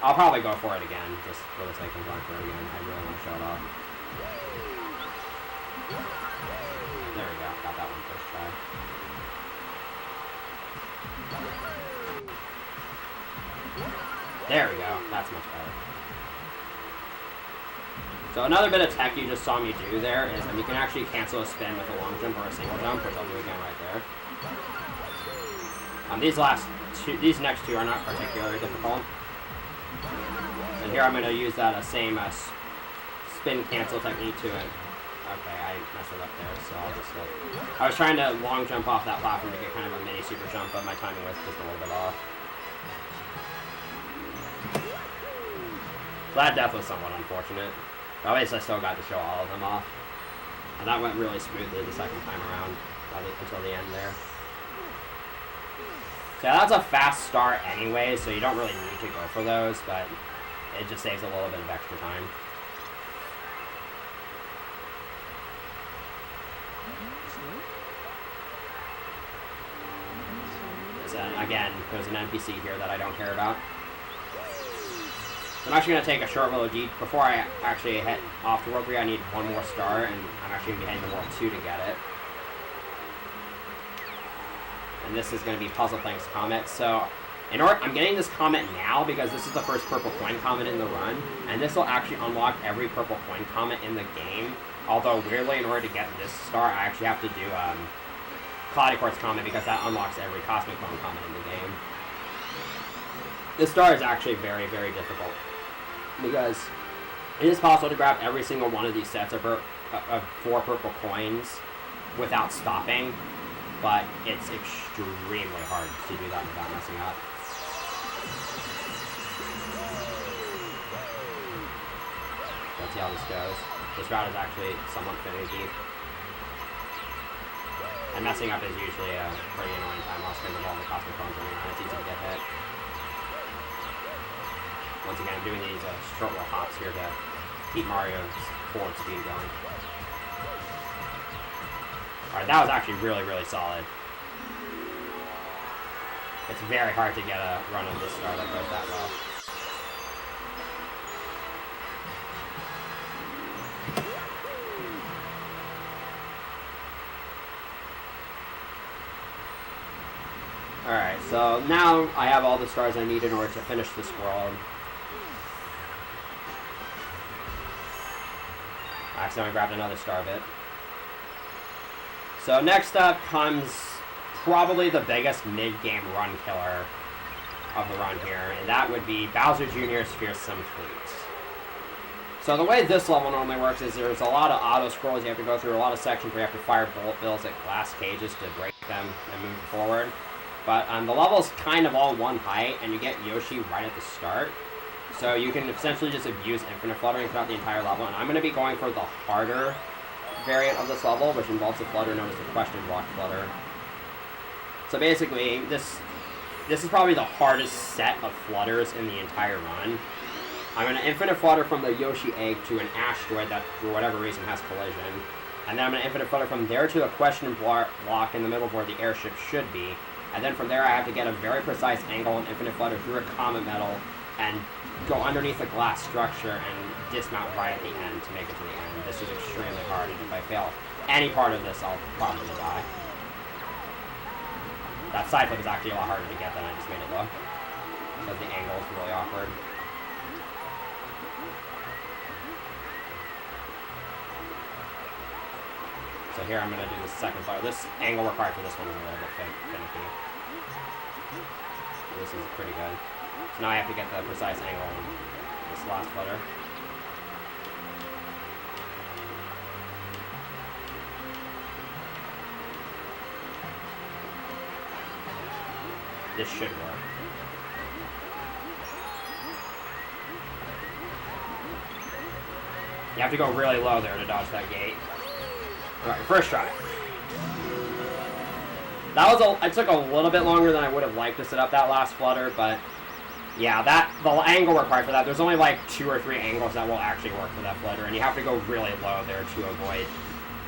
I'll probably go for it again, just for the sake of going for it again. I really want to show it off. There we go. Got that one first try. There we go. That's much better. So another bit of tech you just saw me do there is you can actually cancel a spin with a long jump or a single jump, which I'll do again right there. These next two are not particularly difficult. And here I'm going to use that same spin cancel technique to it. Okay, I messed it up there, so I'll just I was trying to long jump off that platform to get kind of a mini super jump, but my timing was just a little bit off. So that death was somewhat unfortunate. But at least I still got to show all of them off. And that went really smoothly the second time around, until the end there. So that's a fast start anyway, so you don't really need to go for those, but it just saves a little bit of extra time. Again, there's an NPC here that I don't care about. So I'm actually going to take a short little deep. Before I actually head off to World 3, I need one more star, and I'm actually going to be heading to World 2 to get it. And this is going to be Puzzle Plank's Comet. So I'm getting this comet now because this is the first purple coin comet in the run, and this will actually unlock every purple coin comet in the game. Although weirdly, in order to get this star, I actually have to do Cloudy Quartz Comet because that unlocks every Cosmic Bone comet in the game. This star is actually very, very difficult because it is possible to grab every single one of these sets of 4 purple coins without stopping, but it's extremely hard to do that without messing up. Let's see how this goes. This route is actually somewhat finicky. And messing up is usually a pretty annoying time loss because of all the cosmic bones running around. It's easy to get hit. Once again, I'm doing these short little hops here to keep Mario's forward speed going. Alright, that was actually really, really solid. It's very hard to get a run on this star that goes that well. Alright, so now I have all the stars I need in order to finish this world. I accidentally grabbed another star bit. So next up comes probably the biggest mid-game run killer of the run here, and that would be Bowser Jr.'s Fearsome Fleet. So the way this level normally works is there's a lot of auto-scrolls you have to go through, a lot of sections where you have to fire bullet bills at glass cages to break them and move forward. But the level's kind of all one height, and you get Yoshi right at the start. So you can essentially just abuse infinite fluttering throughout the entire level, and I'm going to be going for the harder variant of this level, which involves a flutter known as the question block flutter. So basically, this is probably the hardest set of flutters in the entire run. I'm going to infinite flutter from the Yoshi egg to an asteroid that, for whatever reason, has collision. And then I'm going to infinite flutter from there to the question block in the middle of where the airship should be. And then from there, I have to get a very precise angle and infinite flutter through a comet metal and go underneath a glass structure and dismount right at the end to make it to the end. This is extremely hard, and if I fail any part of this, I'll probably die. That side flip is actually a lot harder to get than I just made it look, because the angle is really awkward. So here I'm going to do the second flutter. This angle required for this one is a little bit finicky. This is pretty good. So now I have to get the precise angle on this last flutter. This should work. You have to go really low there to dodge that gate. Alright, first try. It took a little bit longer than I would have liked to set up that last flutter, but yeah, the angle required for that, there's only like 2 or 3 angles that will actually work for that flutter, and you have to go really low there to avoid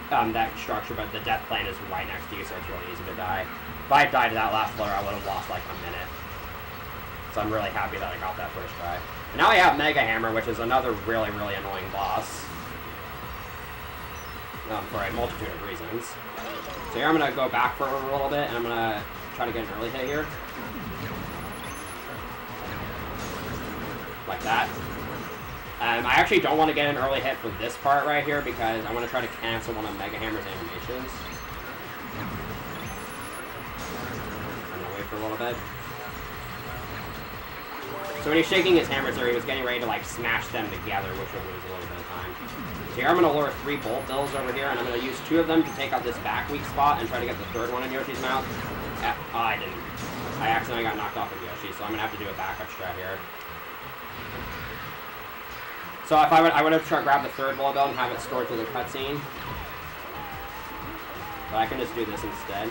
that structure, but the death plane is right next to you, so it's really easy to die. If I had died to that last flutter, I would have lost like a minute. So I'm really happy that I got that first try. And now I have Mega Hammer, which is another really, really annoying boss. For a multitude of reasons. So here I'm going to go back for a little bit, and I'm going to try to get an early hit here. Like that. I actually don't want to get an early hit for this part right here, because I want to try to cancel one of Mega Hammer's animations. I'm going to wait for a little bit. So when he's shaking his hammers there, he was getting ready to like smash them together, which would lose a little bit of time. So here I'm going to lure 3 bolt bills over here, and I'm going to use 2 of them to take out this back weak spot and try to get the third one in Yoshi's mouth. Oh, I didn't. I accidentally got knocked off of Yoshi, so I'm going to have to do a backup strat here. So if I would have tried to grab the third bolt bill and have it stored to the cutscene. But I can just do this instead.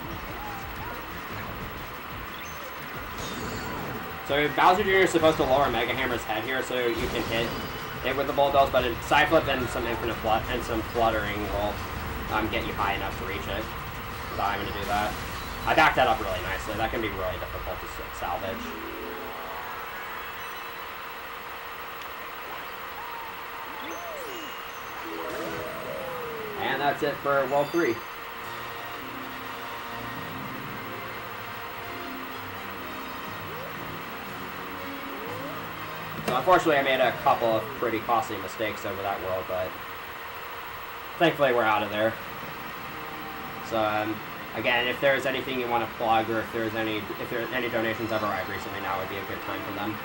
So Bowser Jr. is supposed to lower Mega Hammer's head here, so you can hit it with the bolt bills, but a side flip and some infinite and some fluttering will get you high enough to reach it. So I'm going to do that. I backed that up really nicely. That can be really difficult to salvage. And that's it for World 3. So unfortunately I made a couple of pretty costly mistakes over that world, but thankfully we're out of there. So again, if there's anything you want to plug, or if there's any donations ever arrived recently, now would be a good time for them.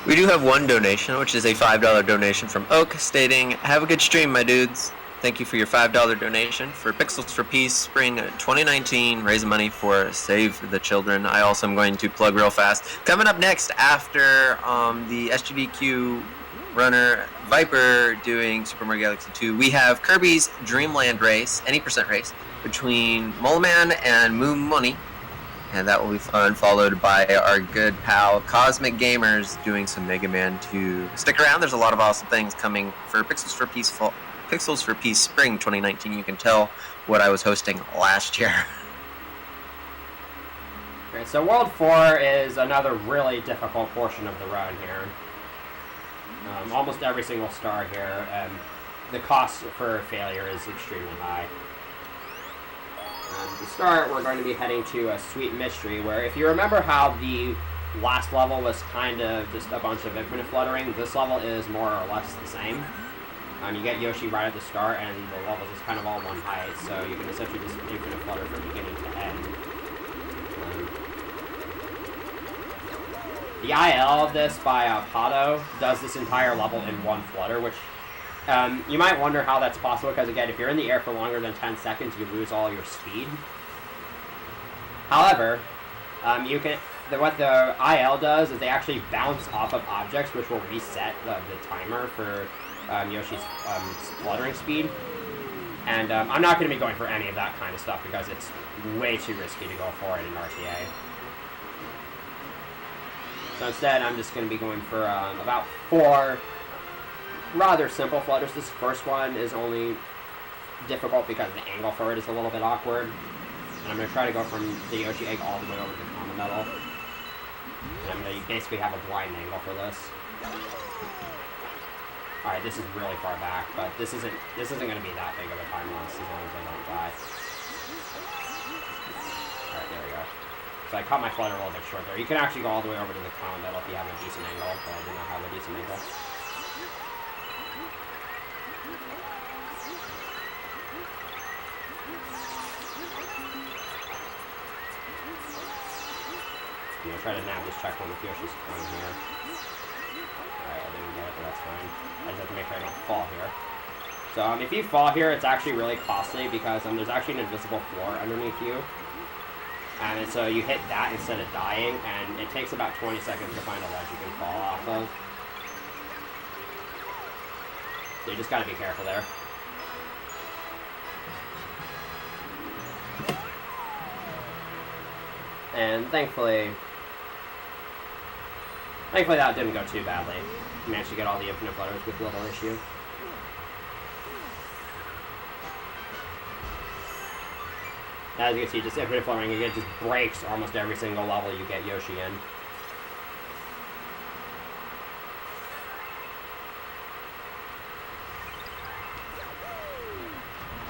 We do have one donation, which is a $5 donation from Oak, stating, "Have a good stream, my dudes. Thank you for your $5 donation for Pixels for Peace Spring 2019, raising money for Save the Children." I also am going to plug real fast. Coming up next after the SGDQ runner Viper doing Super Mario Galaxy 2. We have Kirby's Dreamland Race, any percent race, between Moleman and Moon Money. And that will be fun, followed by our good pal Cosmic Gamers doing some Mega Man 2. Stick around, there's a lot of awesome things coming for Pixels for Peace Spring 2019. You can tell what I was hosting last year. Okay, so World 4 is another really difficult portion of the run here. Almost every single star here, and the cost for failure is extremely high. To start, we're going to be heading to a Sweet Mystery, where if you remember how the last level was kind of just a bunch of infinite fluttering, this level is more or less the same. You get Yoshi right at the start, and the levels is kind of all one height, so you can essentially just infinite flutter from beginning to end. The IL of this by Pato does this entire level in one flutter, which you might wonder how that's possible, because again, if you're in the air for longer than 10 seconds, you lose all your speed. However, what the IL does is they actually bounce off of objects, which will reset the timer for Yoshi's fluttering speed. And I'm not going to be going for any of that kind of stuff, because it's way too risky to go for it in RTA. So instead, I'm just going to be going for about 4 rather simple flutters. This first one is only difficult because the angle for it is a little bit awkward. And I'm going to try to go from the Yoshi egg all the way over to the common metal. And I'm going to basically have a blind angle for this. Alright, this is really far back, but this isn't going to be that big of a time loss as long as I don't die. Alright, there we go. So I cut my flutter a little bit short there. You can actually go all the way over to the common metal if you have a decent angle, but I do not have a decent angle. I'm gonna try to nab this checkpoint with Yoshi's tongue here. Alright, I didn't get it, but that's fine. I just have to make sure I don't fall here. So if you fall here, it's actually really costly, because there's actually an invisible floor underneath you. And so you hit that instead of dying, and it takes about 20 seconds to find a ledge you can fall off of. So you just gotta be careful there. And thankfully that didn't go too badly. I managed to get all the infinite flutters with little issue. As you can see, just infinite fluttering, it just breaks almost every single level you get Yoshi in.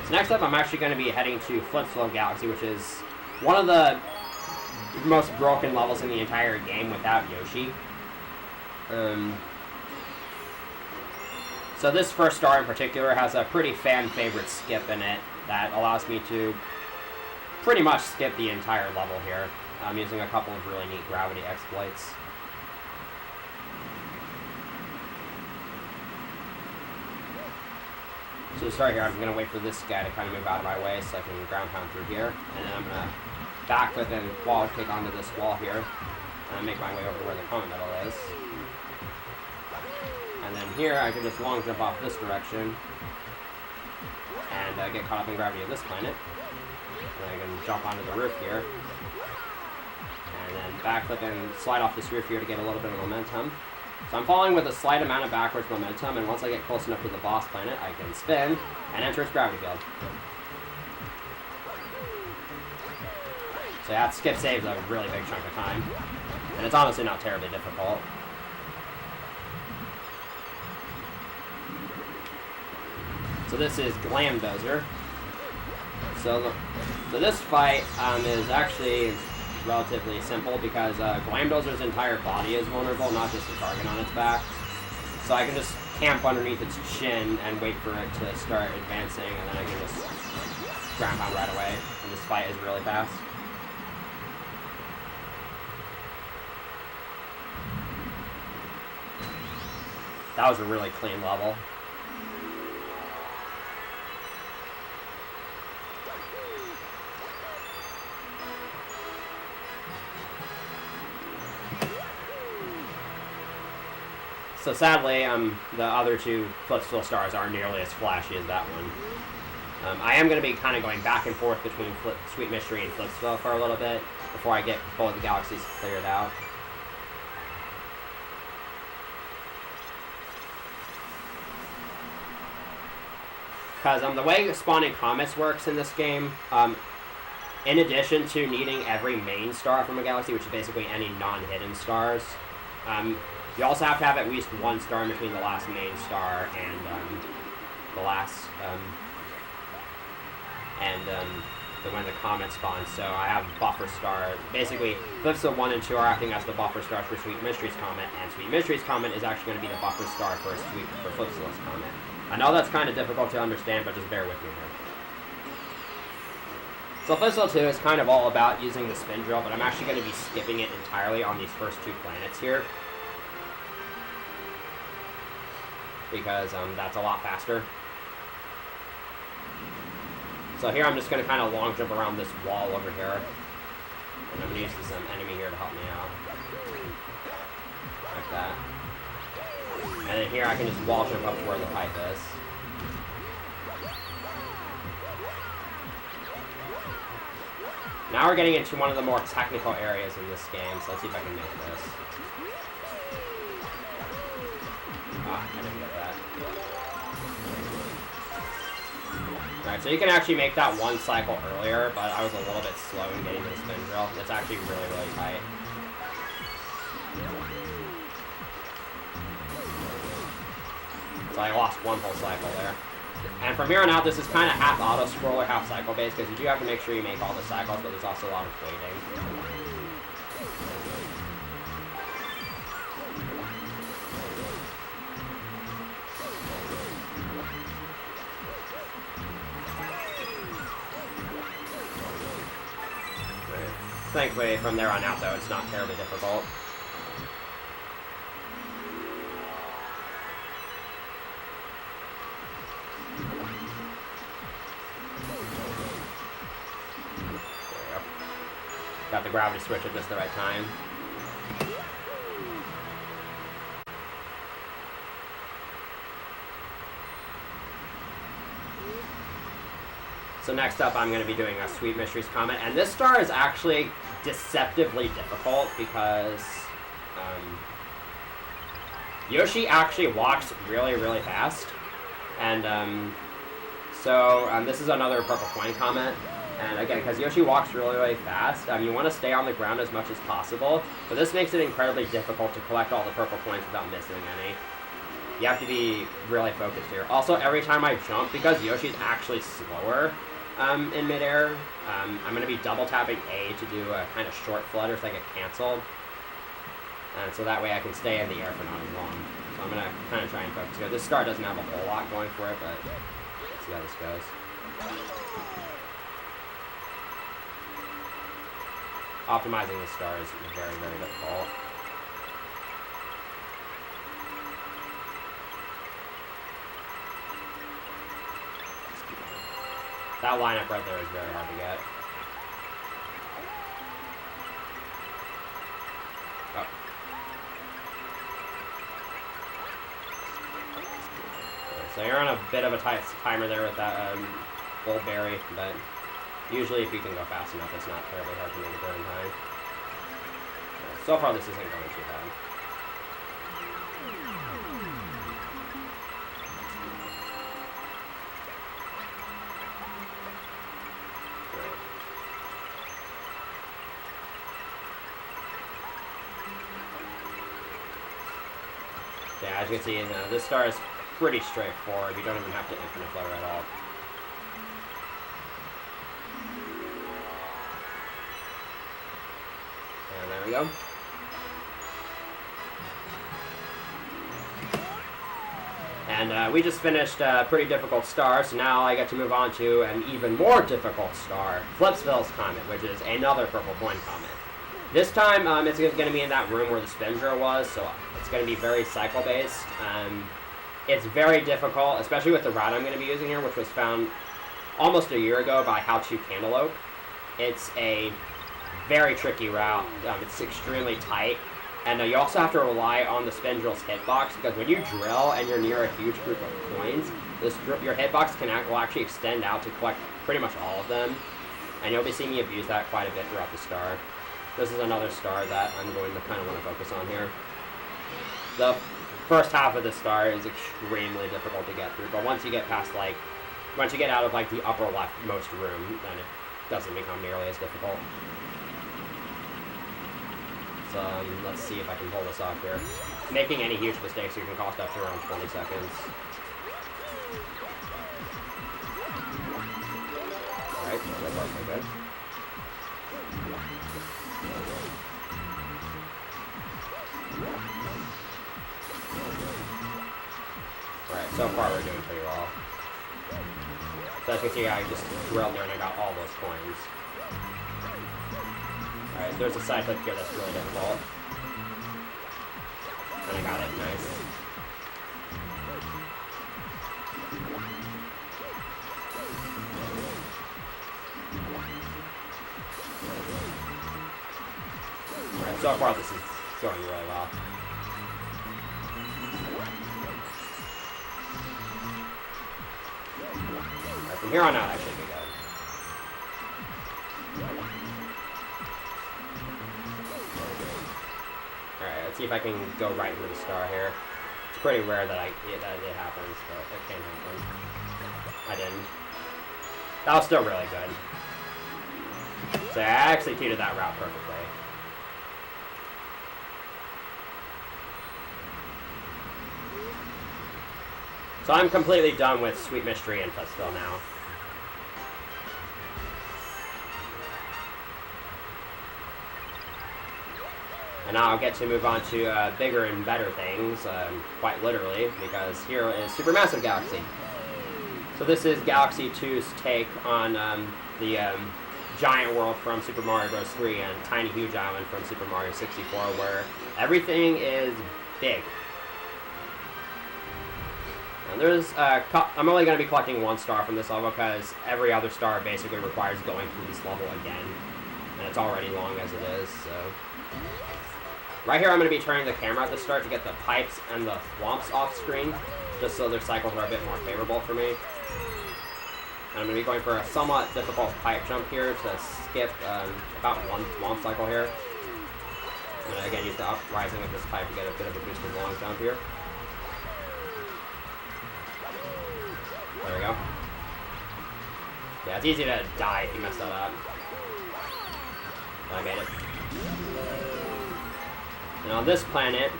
So next up, I'm actually going to be heading to Flintstone Galaxy, which is one of the most broken levels in the entire game without Yoshi. So this first star in particular has a pretty fan-favorite skip in it that allows me to pretty much skip the entire level here. I'm using a couple of really neat gravity exploits. So to start here, I'm going to wait for this guy to kind of move out of my way so I can ground pound through here. And then I'm going to backflip and wall kick onto this wall here. And make my way over to where the common metal is. And then here, I can just long jump off this direction. And get caught up in gravity of this planet. And I can jump onto the roof here. And then backflip and slide off this roof here to get a little bit of momentum. So I'm falling with a slight amount of backwards momentum, and once I get close enough to the boss planet, I can spin and enter its gravity field. So that skip saves a really big chunk of time. And it's honestly not terribly difficult. So this is Glamdozer. So this fight is actually relatively simple, because Glamdozer's entire body is vulnerable, not just the target on its back. So I can just camp underneath its chin and wait for it to start advancing, and then I can just ground pound right away. And this fight is really fast. That was a really clean level. So sadly, the other two Flipsville stars aren't nearly as flashy as that one. I am going to be kind of going back and forth between Sweet Mystery and Flipsville for a little bit before I get both the galaxies cleared out. Because the way spawning comets works in this game, in addition to needing every main star from a galaxy, which is basically any non-hidden stars, you also have to have at least one star in between the last main star and the last when the comet spawns. So I have buffer star. Basically, Flipsville 1 and 2 are acting as the buffer stars for Sweet Mystery's comet, and Sweet Mystery's comet is actually going to be the buffer star for Flipsville's comet. I know that's kind of difficult to understand, but just bear with me here. So Flipsville 2 is kind of all about using the spin drill, but I'm actually going to be skipping it entirely on these first two planets here, because that's a lot faster. So here I'm just going to kind of long jump around this wall over here, and I'm going to use this enemy here to help me out, like that. And then here I can just wall jump up to where the pipe is. Now we're getting into one of the more technical areas in this game, so let's see if I can make this. Ah, I didn't get that. Alright, so you can actually make that one cycle earlier, but I was a little bit slow in getting to the spin drill. It's actually really, really tight. So I lost one whole cycle there. And from here on out, this is kind of half auto-scroller, half cycle-based, because you do have to make sure you make all the cycles, but there's also a lot of waiting. Thankfully, from there on out, though, it's not terribly difficult. Got the gravity switch at just the right time. So next up, I'm going to be doing a Sweet Mystery's Comet, and this star is actually deceptively difficult because Yoshi actually walks really, really fast, and this is another purple coin comet. And again, because Yoshi walks really, really fast, you want to stay on the ground as much as possible, but this makes it incredibly difficult to collect all the purple coins without missing any. You have to be really focused here. Also, every time I jump, because Yoshi's actually slower in midair, I'm going to be double tapping A to do a kind of short flutter so I get canceled. And so that way I can stay in the air for not as long. So I'm going to kind of try and focus here. This star doesn't have a whole lot going for it, but let's see how this goes. Optimizing this star is very, very difficult. That lineup right there is very hard to get. Oh. So you're on a bit of a tight timer there with that gold berry, but usually if you can go fast enough, it's not terribly hard to make it during time. So far this isn't going too bad. Yeah, as you can see, this star is pretty straightforward. You don't even have to infinite flutter at all. And there we go. And we just finished a pretty difficult star, so now I get to move on to an even more difficult star, Flipsville's Comet, which is another purple coin comet. This time, it's going to be in that room where the spin drill was, so it's going to be very cycle-based. It's very difficult, especially with the route I'm going to be using here, which was found almost a year ago by How To Cantaloupe. It's a very tricky route. It's extremely tight, And you also have to rely on the spin drill's hitbox, because when you drill and you're near a huge group of coins, your hitbox will actually extend out to collect pretty much all of them. And you'll be seeing me abuse that quite a bit throughout the star. This is another star that I'm going to kind of want to focus on here. The first half of the star is extremely difficult to get through, but once you get past, like, once you get out of, like, the upper leftmost room, then it doesn't become nearly as difficult. So, let's see if I can pull this off here. Making any huge mistakes you can cost up to around 20 seconds. Alright, so far so good. Alright, so far we're doing pretty well. So as you can see, I just drilled there and I got all those coins. Alright, there's a side flip here that's really difficult. And I got it, nice. Alright, so far this is going really well. Alright, from here on out I should be good. Alright, let's see if I can go right into the star here. It's pretty rare that it happens, but it can happen. I didn't. That was still really good. So I actually executed that route perfectly. So I'm completely done with Sweet Mystery and Festival now. And now I'll get to move on to bigger and better things, quite literally, because here is Supermassive Galaxy. So this is Galaxy 2's take on the giant world from Super Mario Bros. 3 and Tiny Huge Island from Super Mario 64, where everything is big. And there's I'm only going to be collecting one star from this level because every other star basically requires going through this level again, and it's already long as it is. So right here I'm going to be turning the camera at the start to get the pipes and the thwomps off screen, just so their cycles are a bit more favorable for me. And I'm going to be going for a somewhat difficult pipe jump here to skip about one thwomp cycle here. I'm going to again use the uprising of this pipe to get a bit of a boosted long jump here. There we go. Yeah, it's easy to die if you mess that up. But I made it. And on this planet,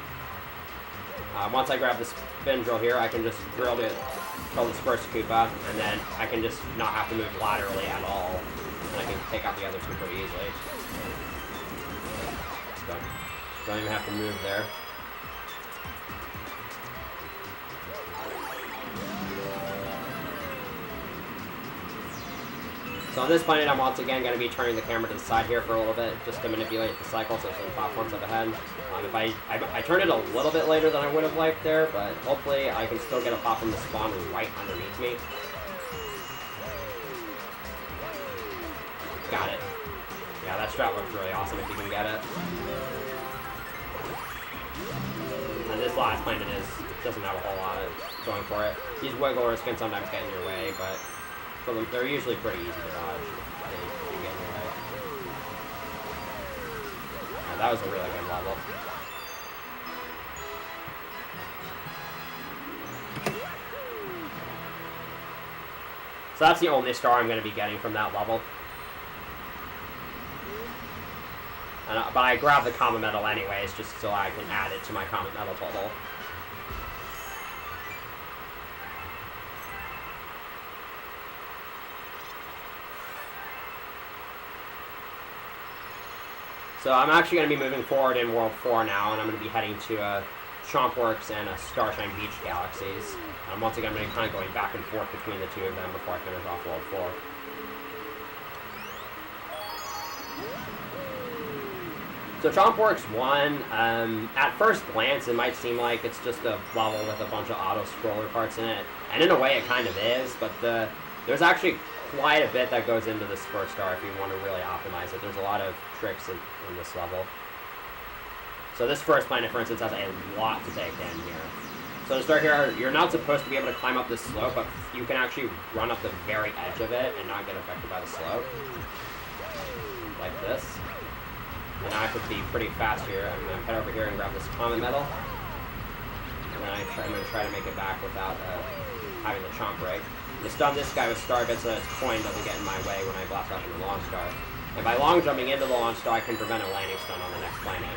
once I grab this spin drill here, I can just kill this first Koopa, and then I can just not have to move laterally at all. And I can take out the other two pretty easily. So, don't even have to move there. So on this planet, I'm once again going to be turning the camera to the side here for a little bit, just to manipulate the cycle so some platforms up ahead. If I turn it a little bit later than I would have liked there, but hopefully I can still get a platform to spawn right underneath me. Got it. Yeah, that strat looks really awesome if you can get it. And this last planet doesn't have a whole lot going for it. These wigglers can sometimes get in your way, but they're usually pretty easy to dodge. They get in your way. Yeah, that was a really good level. So that's the only star I'm going to be getting from that level. But I grabbed the common medal anyways, just so I can add it to my common medal total. So I'm actually going to be moving forward in World 4 now, and I'm going to be heading to Chompworks and Starshine Beach galaxies. And once again, I'm going to be kind of going back and forth between the two of them before I finish off World 4. So Chompworks 1, at first glance, it might seem like it's just a level with a bunch of auto-scroller parts in it. And in a way, it kind of is, but there's actually quite a bit that goes into this first star if you want to really optimize it. There's a lot of tricks in this level. So this first planet, for instance, has a lot to take in here. So to start here, you're not supposed to be able to climb up this slope, but you can actually run up the very edge of it and not get affected by the slope. Like this. And I have to be pretty fast here. I'm going to head over here and grab this comet medal. And then I'm going to try to make it back without having the chomp break. To stun this guy with star bits so that its coin doesn't get in my way when I blast off into the launch star. And by long jumping into the launch star, I can prevent a landing stun on the next planet.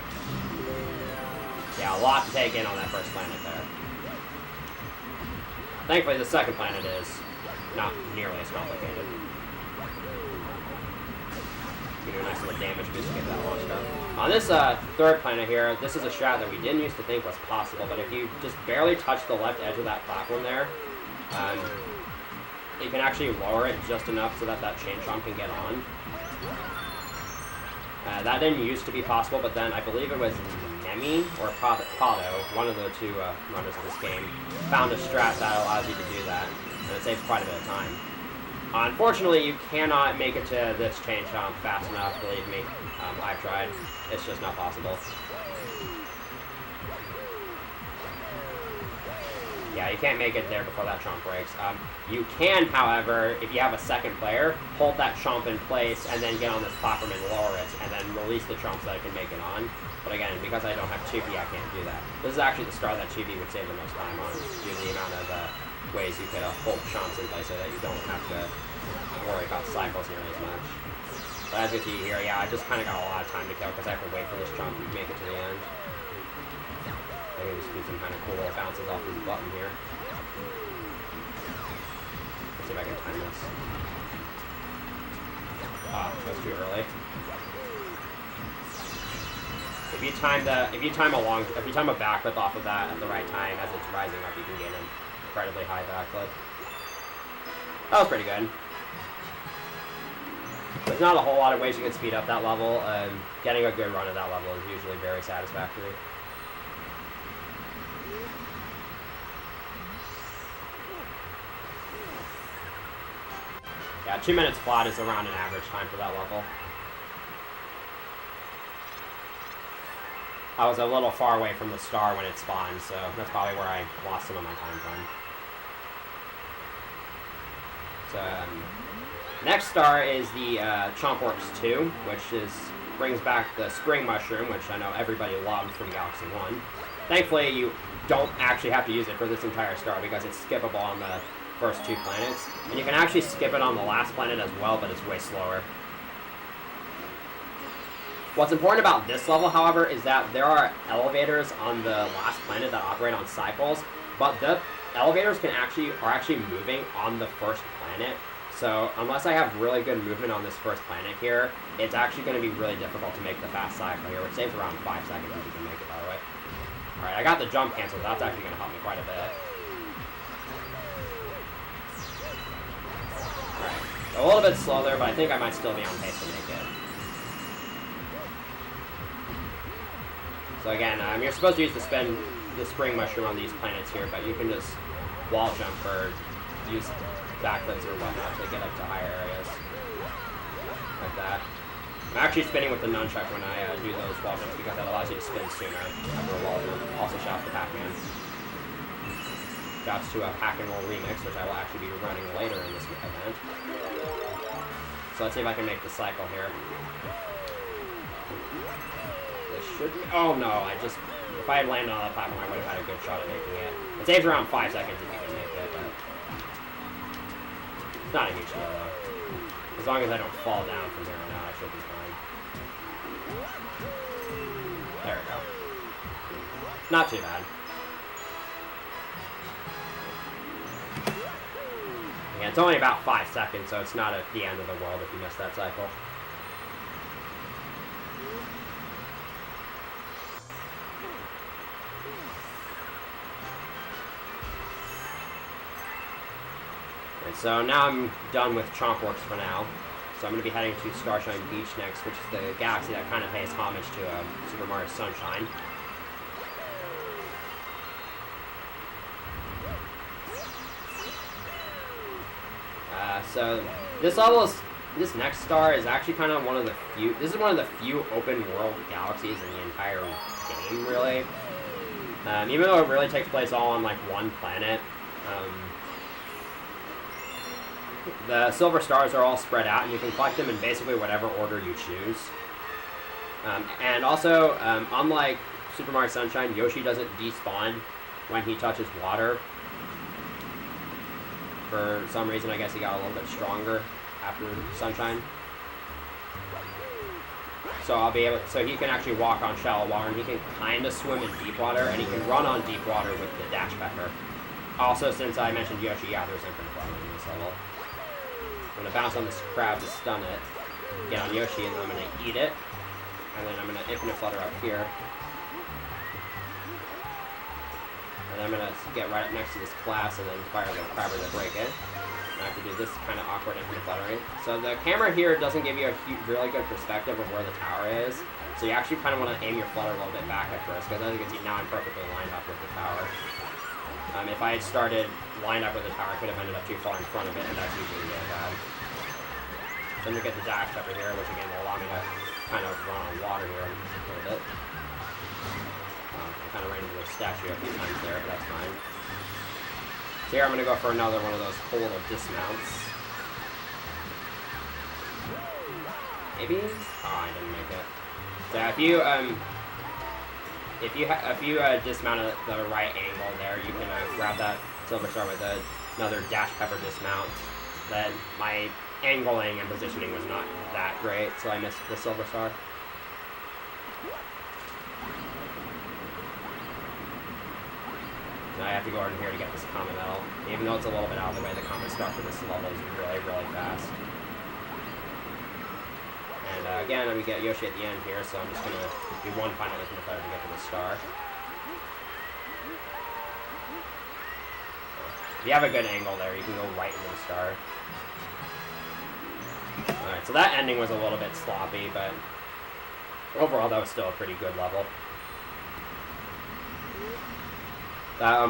Yeah, a lot to take in on that first planet there. Thankfully, the second planet is not nearly as complicated. You do a nice little damage boost to get that launch star. On this third planet here, this is a strat that we didn't used to think was possible, but if you just barely touch the left edge of that platform there, you can actually lower it just enough so that that chain chomp can get on. That didn't used to be possible, but then I believe it was Nemi or Pado, one of the two runners of this game, found a strat that allows you to do that, and it saves quite a bit of time. Unfortunately, you cannot make it to this chain chomp fast enough, believe me. I've tried. It's just not possible. Yeah, you can't make it there before that chomp breaks. You can, however, if you have a second player, hold that chomp in place and then get on this platform and lower it, and then release the chomp so that I can make it on. But again, because I don't have Chibi, I can't do that. This is actually the star that Chibi would save the most time on, due to the amount of ways you could hold chomps in place so that you don't have to worry about cycles nearly as much. But as you see here, yeah, I just kind of got a lot of time to kill because I have to wait for this chomp to make it to the end. I can just do some kind of cool bounces off this button here. Let's see if I can time this. Ah, that was too early. If you time a backflip off of that at the right time as it's rising up, you can get an incredibly high backflip. That was pretty good. There's not a whole lot of ways you can speed up that level. Getting a good run at that level is usually very satisfactory. Yeah, 2 minutes flat is around an average time for that level. I was a little far away from the star when it spawned, so that's probably where I lost some of my time from. So, next star is the Chompworks 2, which brings back the Spring Mushroom, which I know everybody loved from Galaxy 1. Thankfully, you don't actually have to use it for this entire star because it's skippable on the first 2 planets. And you can actually skip it on the last planet as well, but it's way slower. What's important about this level, however, is that there are elevators on the last planet that operate on cycles, but the elevators are actually moving on the first planet. So unless I have really good movement on this first planet here, it's actually going to be really difficult to make the fast cycle here, which saves around 5 seconds if you can make it, by the way. Alright, I got the jump cancel, so that's actually going to help me quite a bit. Alright, a little bit slow there, but I think I might still be on pace to make it. So again, you're supposed to use the Spring Mushroom on these planets here, but you can just wall jump or use backflips or whatnot to get up to higher areas. Like that. I'm actually spinning with the nunchuck when I do those wall jumps because that allows you to spin sooner after a wall jump. Also shouts to Pac-Man. Shouts to a Pac-and-Roll remix, which I will actually be running later in this event. So let's see if I can make the cycle here. Oh no, if I had landed on that platform, I would have had a good shot at making it. It saves around 5 seconds if you can make it, but it's not a huge deal though. As long as I don't fall down from here on out, I should be fine. There we go. Not too bad. Yeah, it's only about 5 seconds, so it's not at the end of the world if you miss that cycle. So now I'm done with Chompworks for now. So I'm going to be heading to Starshine Beach next, which is the galaxy that kind of pays homage to Super Mario Sunshine. So this level is this next star is actually kind of one of the few. This is one of the few open world galaxies in the entire game, really. Even though it really takes place all on like one planet. The silver stars are all spread out, and you can collect them in basically whatever order you choose. And also, unlike Super Mario Sunshine, Yoshi doesn't despawn when he touches water. For some reason, I guess he got a little bit stronger after Sunshine. So I'll be able. So he can actually walk on shallow water, and he can kind of swim in deep water, and he can run on deep water with the dash pepper. Also, since I mentioned Yoshi, yeah, there's infinite water in this level. I'm gonna bounce on this crab to stun it, get on Yoshi, and then I'm gonna eat it, and then I'm gonna infinite flutter up here. And then I'm going to get right up next to this class and then fire the crabber to break it. And I have to do this kind of awkward infinite fluttering. So the camera here doesn't give you a really good perspective of where the tower is. So you actually kind of want to aim your flutter a little bit back at first, because as you can see now I'm perfectly lined up with the tower. If I had started lined up with the tower, I could have ended up too far in front of it, and that's usually really bad. Then we get the dash pepper here, which again will allow me to kind of run on water here a little bit. Kind of ran into the statue a few times there, but that's fine. So here I'm going to go for another one of those hold of dismounts. Maybe? Oh, I didn't make it. So if you dismount at the right angle there, you can grab that silver star with another dash pepper dismount. Then my angling and positioning was not that great, so I missed the silver star. I have to go over here to get this common medal. Even though it's a little bit out of the way, the common star for this level is really, really fast. And again, we get Yoshi at the end here, so I'm just going to do one final infinite flutter to get to the star. If you have a good angle there, you can go right into the star. Alright, so that ending was a little bit sloppy, but overall that was still a pretty good level.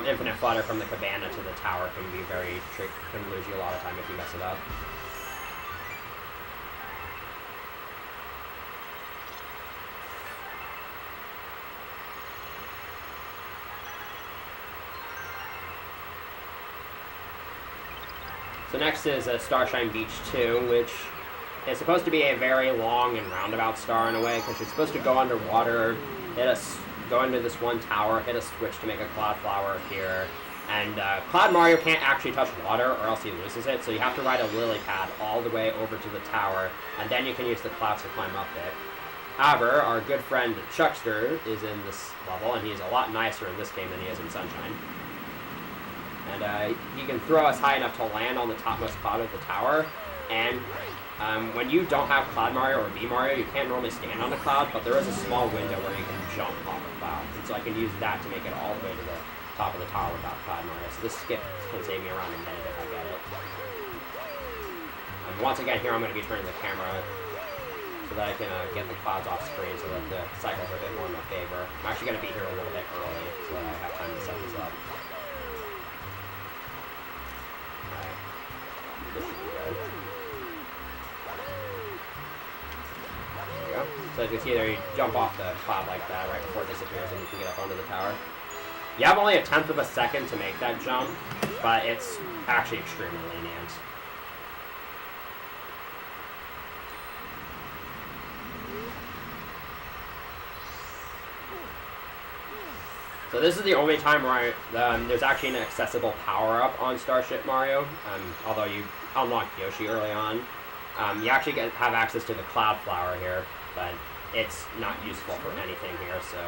Infinite flutter from the cabana to the tower can be very tricky, can lose you a lot of time if you mess it up. So next is Starshine Beach 2, which is supposed to be a very long and roundabout star in a way, because you're supposed to go underwater, go into this one tower, hit a switch to make a cloud flower here, and Cloud Mario can't actually touch water or else he loses it, so you have to ride a lily pad all the way over to the tower, and then you can use the clouds to climb up it. However, our good friend Chuckster is in this level, and he's a lot nicer in this game than he is in Sunshine. And he can throw us high enough to land on the topmost cloud of the tower, and when you don't have Cloud Mario or B Mario, you can't normally stand on the cloud, but there is a small window where you can jump off the cloud. And so I can use that to make it all the way to the top of the tower without Cloud Mario. So this skip can save me around a minute if I get it. Once again, here I'm going to be turning the camera so that I can get the clouds off screen so that the cycles are a bit more in my favor. I'm actually going to be here a little bit early so that I have time to set this up. Alright. This should be good. So as you can see there, you jump off the cloud like that right before it disappears and you can get up onto the tower. You have only 1/10 of a second to make that jump, but it's actually extremely lenient. So this is the only time where there's actually an accessible power-up on Starship Mario, although you unlock Yoshi early on. You actually have access to the Cloud Flower here, but it's not useful for anything here, so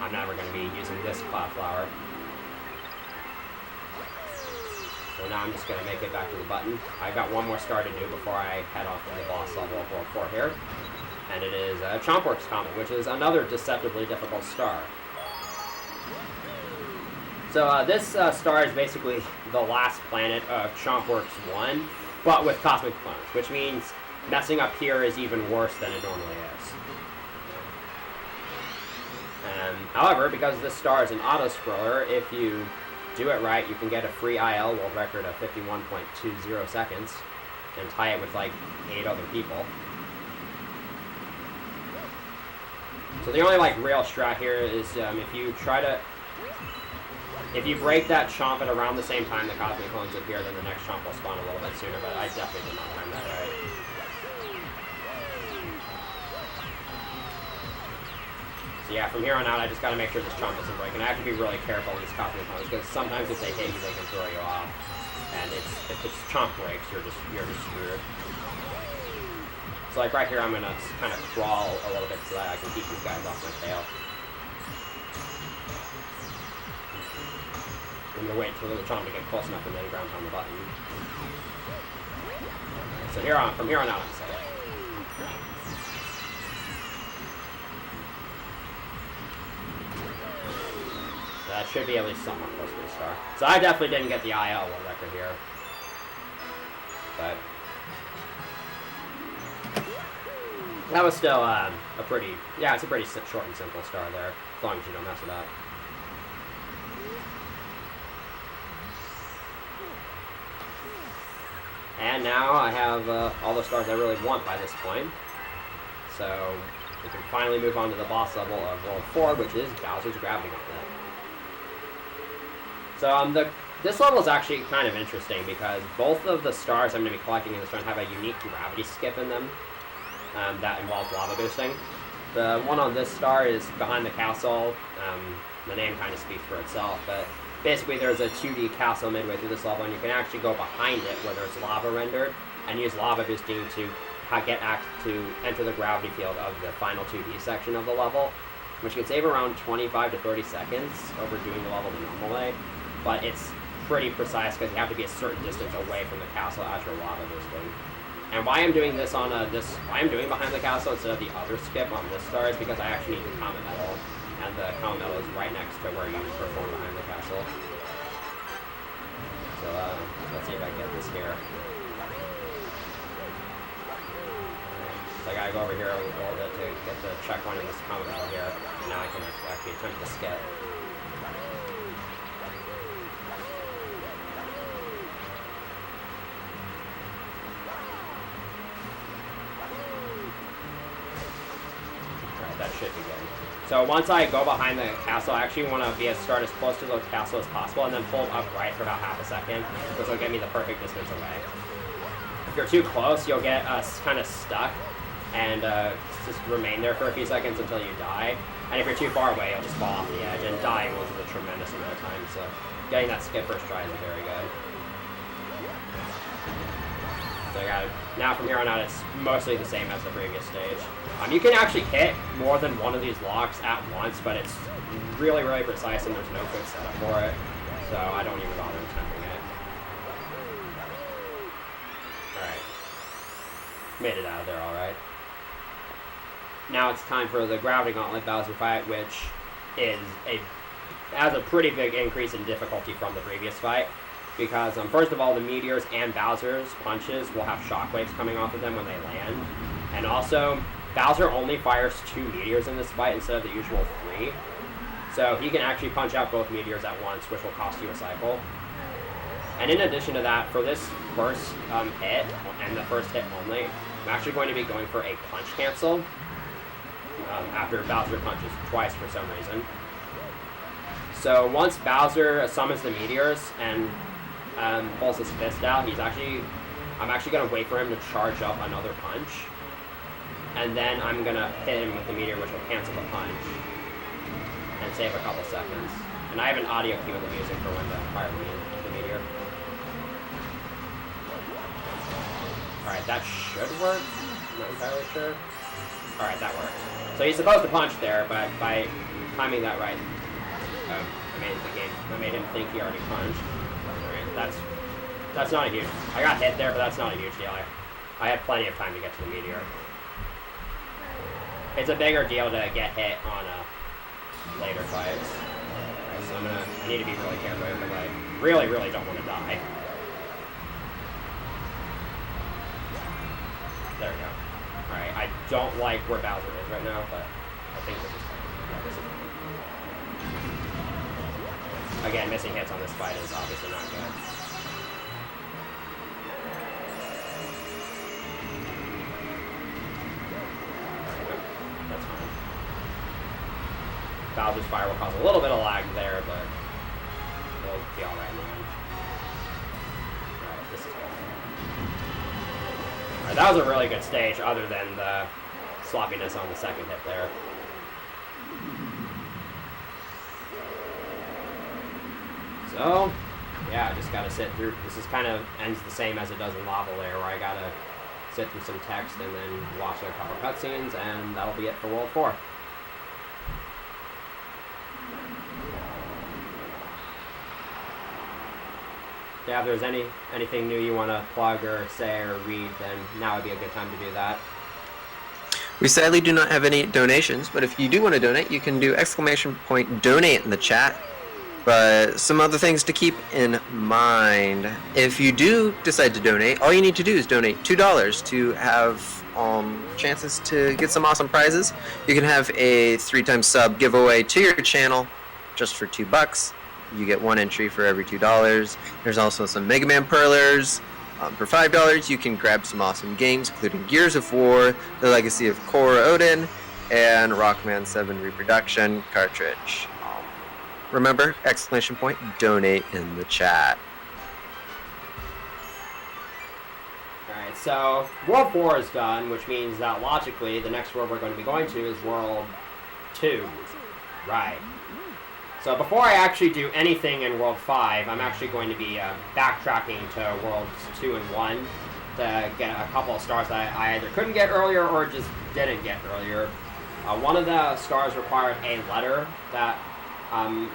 I'm never going to be using this Cloud Flower. So now I'm just going to make it back to the button. I've got one more star to do before I head off to the boss level of World 4 here. And it is Chompworks Comet, which is another deceptively difficult star. So this star is basically the last planet of Chompworks 1, but with cosmic clones, which means messing up here is even worse than it normally is. However, because this star is an auto-scroller, if you do it right, you can get a free IL world record of 51.20 seconds. and tie it with like 8 other people. So the only like real strat here is if you break that chomp at around the same time the cosmic clones appear, then the next chomp will spawn a little bit sooner, but I definitely did not time that right. So yeah, from here on out, I just gotta make sure this chomp doesn't break, and I have to be really careful with these cosmic clones, because sometimes if they hit you, they can throw you off. And if this chomp breaks, you're just screwed. So like right here, I'm gonna kind of crawl a little bit so that I can keep these guys off my tail. I'm gonna wait until the chomp to get close enough and then ground pound the button. So from here on out, I'm safe. That should be at least somewhat close to the star. So I definitely didn't get the IL world record here. But that was still it's a pretty short and simple star there, as long as you don't mess it up. And now I have all the stars I really want by this point. So we can finally move on to the boss level of World 4, which is Bowser's Gravity Gauntlet. So this level is actually kind of interesting because both of the stars I'm going to be collecting in this run have a unique gravity skip in them that involves lava boosting. The one on this star is behind the castle. The name kind of speaks for itself, but basically there's a 2D castle midway through this level, and you can actually go behind it where there's lava rendered and use lava boosting to enter the gravity field of the final 2D section of the level, which can save around 25 to 30 seconds over doing the level the normal way, but it's pretty precise because you have to be a certain distance away from the castle as you're lava boosting. And why I'm doing this on why I'm doing behind the castle instead of the other skip on this star is because I actually need the comet medal, and the comet medal is right next to where you perform behind the castle. So let's see if I can get this here. So I gotta go over here a little bit to get the checkpoint in this comet medal here, and now I can actually attempt the skip. That should be good. So once I go behind the castle, I actually want to start as close to the castle as possible and then hold upright for about half a second, which will get me the perfect distance away. If you're too close, you'll get kind of stuck and just remain there for a few seconds until you die. And if you're too far away, you'll just fall off the edge, and dying will take a tremendous amount of time, so getting that skip first try is very good. So now from here on out, it's mostly the same as the previous stage. You can actually hit more than one of these locks at once, but it's really, really precise and there's no good setup for it. So I don't even bother attempting it. Alright. Made it out of there alright. Now it's time for the Gravity Gauntlet Bowser fight, which has a pretty big increase in difficulty from the previous fight. Because, first of all, the meteors and Bowser's punches will have shockwaves coming off of them when they land. And also, Bowser only fires 2 meteors in this fight instead of the usual 3. So he can actually punch out both meteors at once, which will cost you a cycle. And in addition to that, for this first hit, and the first hit only, I'm actually going to be going for a punch cancel after Bowser punches twice for some reason. So once Bowser summons the meteors and pulls his fist out, I'm actually going to wait for him to charge up another punch. And then I'm going to hit him with the meteor, which will cancel the punch and save a couple seconds. And I have an audio cue in the music for when to fire the meteor. Alright, that should work. I'm not entirely sure. Alright, that worked. So he's supposed to punch there, but by timing that right, I made him think he already punched. Alright, that's not a huge... I got hit there, but that's not a huge deal. I had plenty of time to get to the meteor. It's a bigger deal to get hit on later fights. Alright, so I need to be really careful here because I really, really don't want to die. There we go. Alright, I don't like where Bowser is right now, but I think this is fine. Yeah, this is fine. Again, missing hits on this fight is obviously not good. Bowser's Fire will cause a little bit of lag there, but we'll be alright in the end. Alright, this is good. Alright, that was a really good stage, other than the sloppiness on the second hit there. So, yeah, I just gotta sit through. This is kind of ends the same as it does in Lava Lair, where I gotta sit through some text and then watch a couple cutscenes, and that'll be it for World 4. Yeah, if there's anything new you want to plug or say or read, then now would be a good time to do that. We sadly do not have any donations, but if you do want to donate, you can do !donate in the chat. But some other things to keep in mind. If you do decide to donate, all you need to do is donate $2 to have chances to get some awesome prizes. You can have a 3-time sub giveaway to your channel just for $2. You get 1 entry for every $2. There's also some Mega Man Perlers. For $5, you can grab some awesome games, including Gears of War, The Legacy of Korra Odin, and Rockman 7 Reproduction cartridge. Remember, !donate in the chat. Alright, so World 4 is done, which means that logically the next world we're going to be going to is World 2. Right. So before I actually do anything in World 5, I'm actually going to be backtracking to Worlds 2 and 1 to get a couple of stars that I either couldn't get earlier or just didn't get earlier. One of the stars required a letter that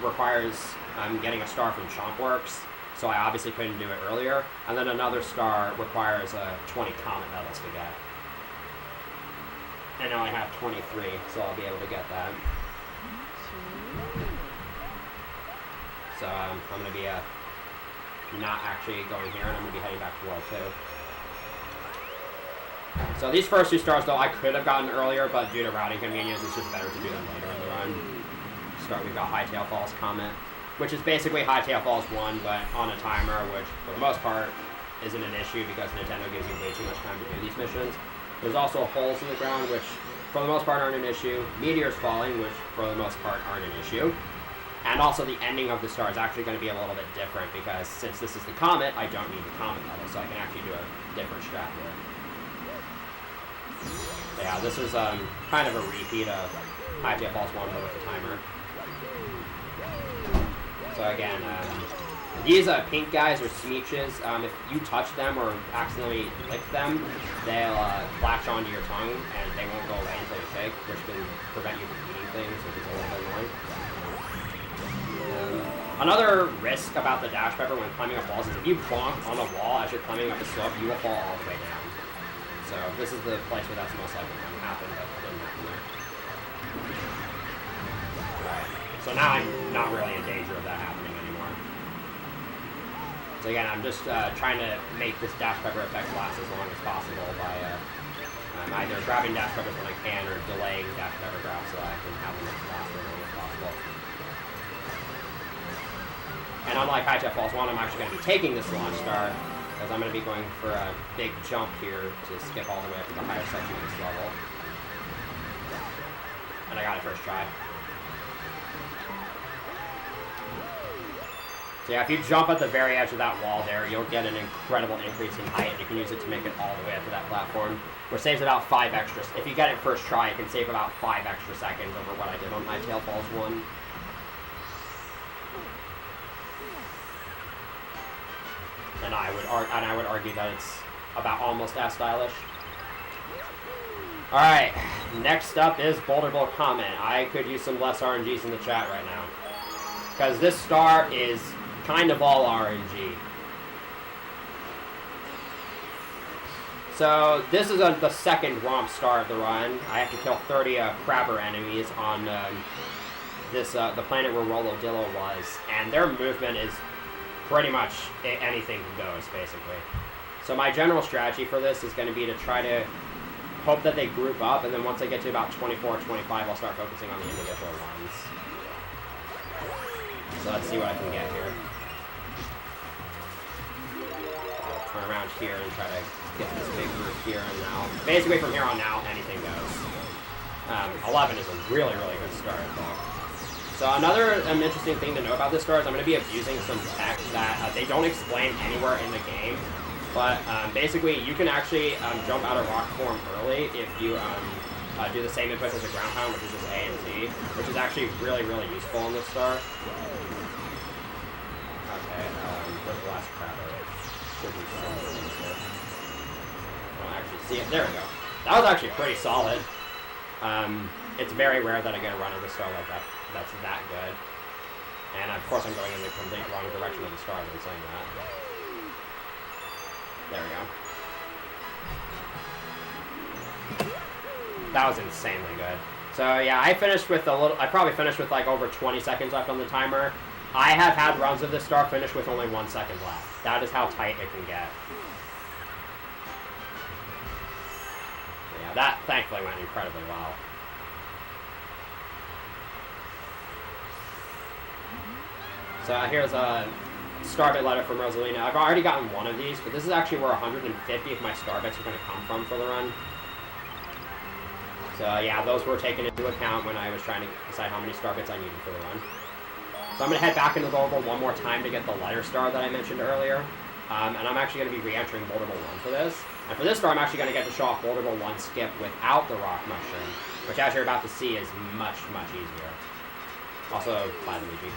requires getting a star from Chompworks, so I obviously couldn't do it earlier. And then another star requires 20 comet medals to get. And now I have 23, so I'll be able to get that. So I'm going to be not actually going here, and I'm going to be heading back to World 2. So these first 2 stars, though, I could have gotten earlier, but due to routing convenience, it's just better to do them later in the run. We've got Hightail Falls Comet, which is basically Hightail Falls 1, but on a timer, which for the most part isn't an issue because Nintendo gives you way too much time to do these missions. There's also holes in the ground, which for the most part aren't an issue. Meteors falling, which for the most part aren't an issue. And also the ending of the star is actually going to be a little bit different because since this is the Comet, I don't need the Comet level, so I can actually do a different strat here. So yeah, this is kind of a repeat of Hightail Falls 1, but with the timer. So again, these pink guys are Smeeches. If you touch them or accidentally lick them, they'll latch onto your tongue and they won't go away until you shake, which can prevent you from eating things, which is a little bit annoying. Another risk about the Dash Pepper when climbing up walls is if you bonk on a wall as you're climbing up a slope, you will fall all the way down. So this is the place where that's most likely going to happen, but it didn't happen there. Right. So now I'm not really in danger of that happening anymore. So again, I'm just trying to make this Dash Pepper effect last as long as possible by either grabbing Dash Peppers when I can or delaying Dash Pepper grabs so I can have them last as long as possible. And unlike Hightail Falls 1, I'm actually going to be taking this launch star because I'm going to be going for a big jump here to skip all the way up to the higher section of this level. And I got it first try. So yeah, if you jump at the very edge of that wall there, you'll get an incredible increase in height, and you can use it to make it all the way up to that platform, which saves about 5 extra. If you get it first try, you can save about 5 extra seconds over what I did on Hightail Falls 1. And I would argue that it's about almost as stylish. Alright, next up is Boulder Bowl Comet. I could use some less RNGs in the chat right now. Because this star is kind of all RNG. So this is the second romp star of the run. I have to kill 30 crabber enemies on the planet where Rolodillo was. And their movement is pretty much anything goes, basically. So my general strategy for this is going to be to try to hope that they group up, and then once I get to about 24 or 25, I'll start focusing on the individual ones. So let's see what I can get here. I'll turn around here and try to get this big group here and now. Basically, from here on out, anything goes. 11 is a really, really good start, though. So another interesting thing to know about this star is I'm going to be abusing some tech that they don't explain anywhere in the game. But basically, you can actually jump out of rock form early if you do the same inputs as a ground pound, which is just A and Z, which is actually really, really useful on this star. Okay, where's the last crab? Should be somewhere in here. I don't actually see it. There we go. That was actually pretty solid. It's very rare that I get a run of the star like that. That's that good. And of course, I'm going in the complete wrong direction of the star when saying that. There we go. That was insanely good. So yeah, I probably finished with like over 20 seconds left on the timer. I have had runs of this star finish with only 1 second left. That is how tight it can get. Yeah, that thankfully went incredibly well. So here's a Starbit letter from Rosalina. I've already gotten one of these, but this is actually where 150 of my Starbits are going to come from for the run. So yeah, those were taken into account when I was trying to decide how many Starbits I needed for the run. So I'm going to head back into the Boulderable one more time to get the letter star that I mentioned earlier. And I'm actually going to be re-entering Boulderable 1 for this. And for this star, I'm actually going to get to show off Boulderable 1 skip without the rock mushroom, which as you're about to see is much, much easier. Also, by Luigi.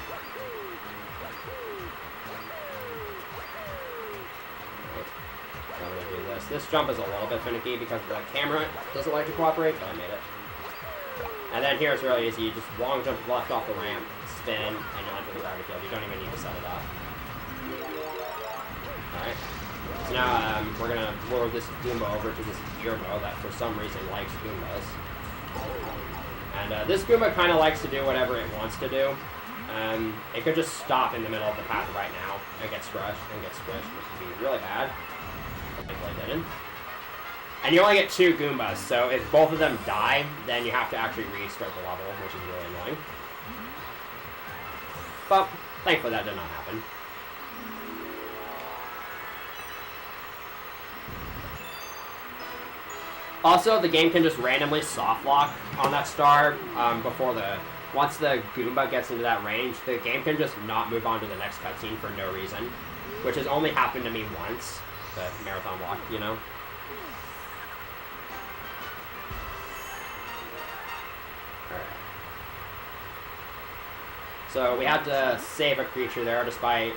I'm going to do this. This jump is a little bit finicky because the camera doesn't like to cooperate, but I made it. And then here it's really easy. You just long jump left off the ramp, spin, and you'll enter the gravity field. You don't even need to set it up. Alright. So now we're going to lure this Goomba over to this Gearbo that for some reason likes Goombas. And this Goomba kind of likes to do whatever it wants to do. It could just stop in the middle of the path right now and get squished, which would be really bad. Thankfully I didn't. And you only get 2 Goombas, so if both of them die, then you have to actually restart the level, which is really annoying. But thankfully that did not happen. Also, the game can just randomly soft lock on that star once the Goomba gets into that range, the game can just not move on to the next cutscene for no reason, which has only happened to me once. The marathon walk, you know. Alright. So we had to save a creature there, despite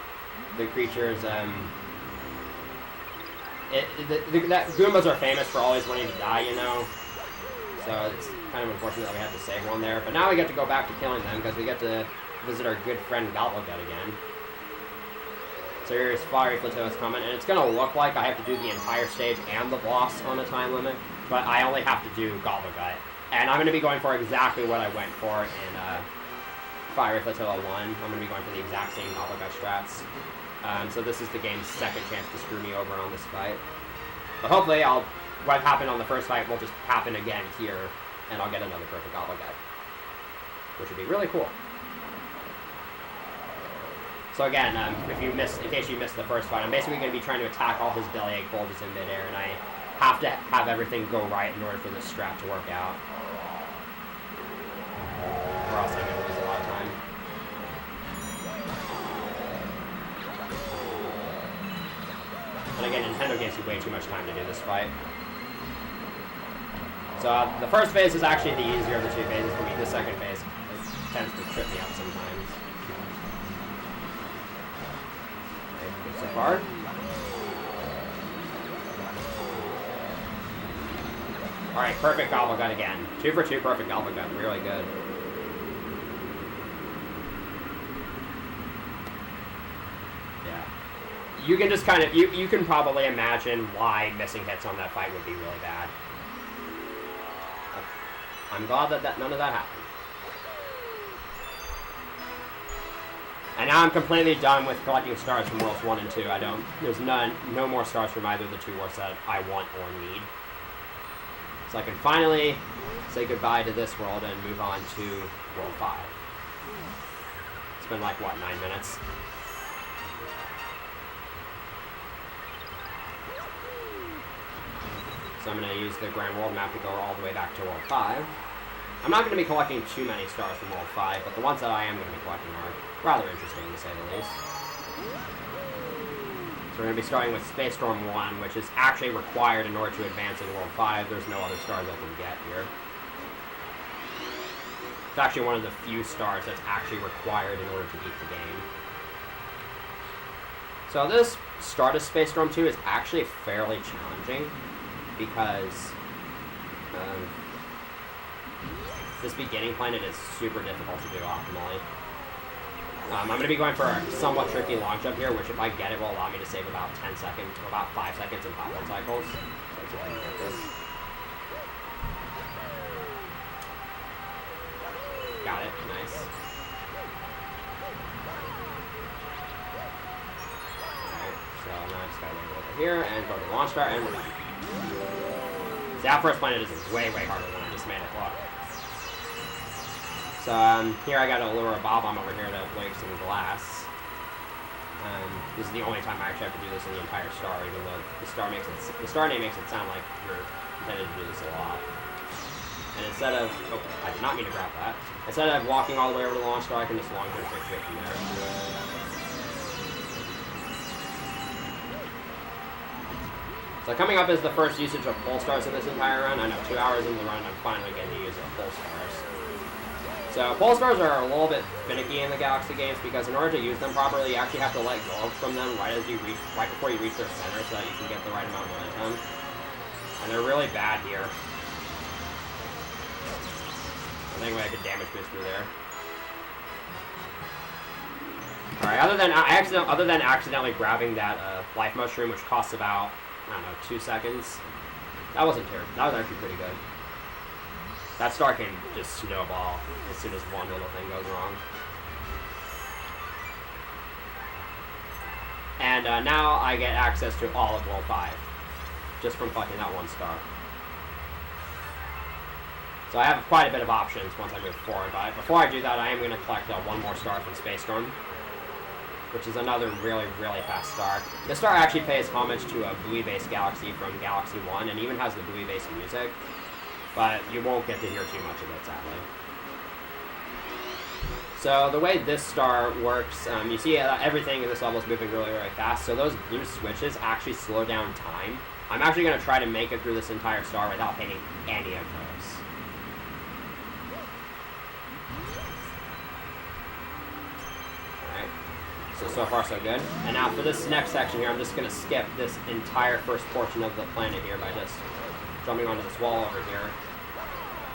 the creature's, Goombas are famous for always wanting to die, you know. So it's kind of unfortunate that we had to save one there. But now we get to go back to killing them, because we get to visit our good friend Gobblegut again. So here's Fiery Flatoa's comment, and it's going to look like I have to do the entire stage and the boss on a time limit, but I only have to do Gobblegut. And I'm going to be going for exactly what I went for in Fiery Flatoa 1. I'm going to be going for the exact same Gobblegut strats. So this is the game's second chance to screw me over on this fight. But hopefully what happened on the first fight will just happen again here, and I'll get another perfect Gobblegut, which would be really cool. So again, in case you missed the first fight, I'm basically going to be trying to attack all his bellyache bulges in midair, and I have to have everything go right in order for this strat to work out. Or else I'm going to lose a lot of time. And again, Nintendo gives you way too much time to do this fight. So the first phase is actually the easier of the 2 phases for me. The second phase tends to trip me up sometimes. So far. Alright, perfect Gobblegut again. 2 for 2 perfect Gobblegut. Really good. Yeah. You can just kind of, you can probably imagine why missing hits on that fight would be really bad. I'm glad that none of that happened. And now I'm completely done with collecting stars from Worlds 1 and 2. There's no more stars from either of the 2 worlds that I want or need. So I can finally say goodbye to this world and move on to World 5. It's been like, what, 9 minutes? So I'm going to use the Grand World map to go all the way back to World 5. I'm not going to be collecting too many stars from World 5, but the ones that I am going to be collecting are rather interesting, to say the least. So we're going to be starting with Space Storm 1, which is actually required in order to advance in World 5. There's no other stars I can get here. It's actually one of the few stars that's actually required in order to beat the game. So this start of Space Storm 2 is actually fairly challenging because this beginning planet is super difficult to do optimally. I'm going to be going for a somewhat tricky long jump here, which if I get it will allow me to save about 10 seconds, or about 5 seconds in pop-up cycles. So let's see if I can get this. Got it, nice. Alright, so now I just gotta land over here and go to the launch star, and we're done. See, that first planet is way, way harder than I just made it look. So here I got to lure a bob-omb over here to break some glass. This is the only time I actually have to do this in the entire star, even though the star name makes it sound like you're intended to do this a lot. And instead of, oh, I did not mean to grab that. Instead of walking all the way over to the launch star, I can just launch it straight from there. So coming up is the first usage of pole stars in this entire run. I know 2 hours into the run, I'm finally getting to use pole stars. So pole stars are a little bit finicky in the Galaxy games because in order to use them properly, you actually have to let go from them right before you reach their center, so that you can get the right amount of momentum. And they're really bad here. I think we had a good damage boost through there. All right. Other than accidentally grabbing that life mushroom, which costs about, I don't know, 2 seconds, that wasn't terrible. That was actually pretty good. That star can just snowball as soon as one little thing goes wrong. And now I get access to all of World 5, just from collecting that one star. So I have quite a bit of options once I move forward, but before I do that, I am going to collect one more star from Space Storm, which is another really, really fast star. This star actually pays homage to a buoy-based galaxy from Galaxy 1, and even has the buoy-based music. But you won't get to hear too much of it, sadly. So the way this star works, you see everything in this level is moving really, really fast, so those blue switches actually slow down time. I'm actually going to try to make it through this entire star without hitting any of those. Alright, so far so good. And now for this next section here, I'm just going to skip this entire first portion of the planet here by just jumping onto this wall over here,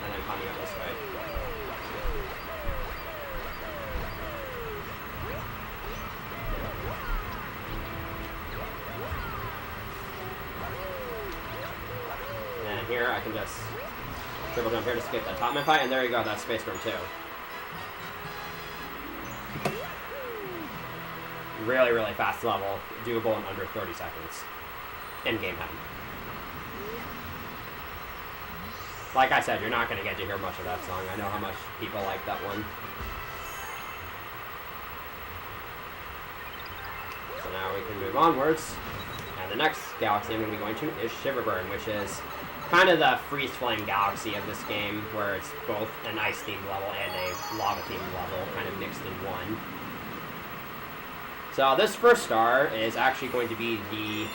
and then coming up this way. And then here I can just triple jump here to skip that top mid fight, and there you go, that's Space Storm 2. Really, really fast level, doable in under 30 seconds. In game time. Like I said, you're not going to get to hear much of that song. I know how much people like that one. So now we can move onwards. And the next galaxy I'm going to be going to is Shiverburn, which is kind of the freeze-flame galaxy of this game, where it's both an ice-themed level and a lava-themed level, kind of mixed in one. So this first star is actually going to be the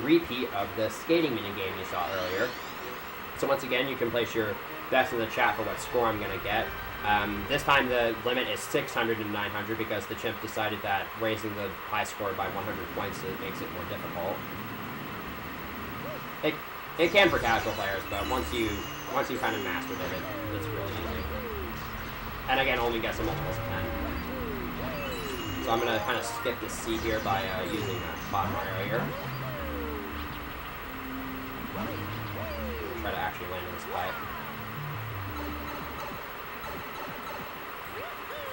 repeat of the skating minigame you saw earlier. So once again, you can place your bets in the chat for what score I'm going to get. This time the limit is 600 and 900 because the chimp decided that raising the high score by 100 points makes it more difficult. It can for casual players, but once you kind of mastered it, it's really easy. And again, only gets a multiples of 10. So I'm going to kind of skip this C here by using bottom area here. Try to actually land in this pipe.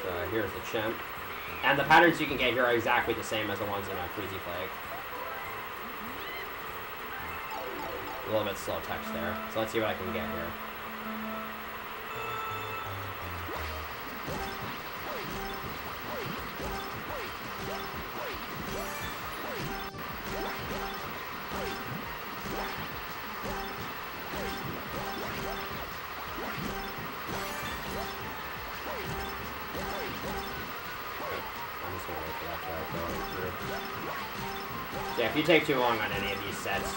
So here's the chimp. And the patterns you can get here are exactly the same as the ones in a Freezy Flag. A little bit slow text there. So let's see what I can get here. So if you take too long on any of these sets,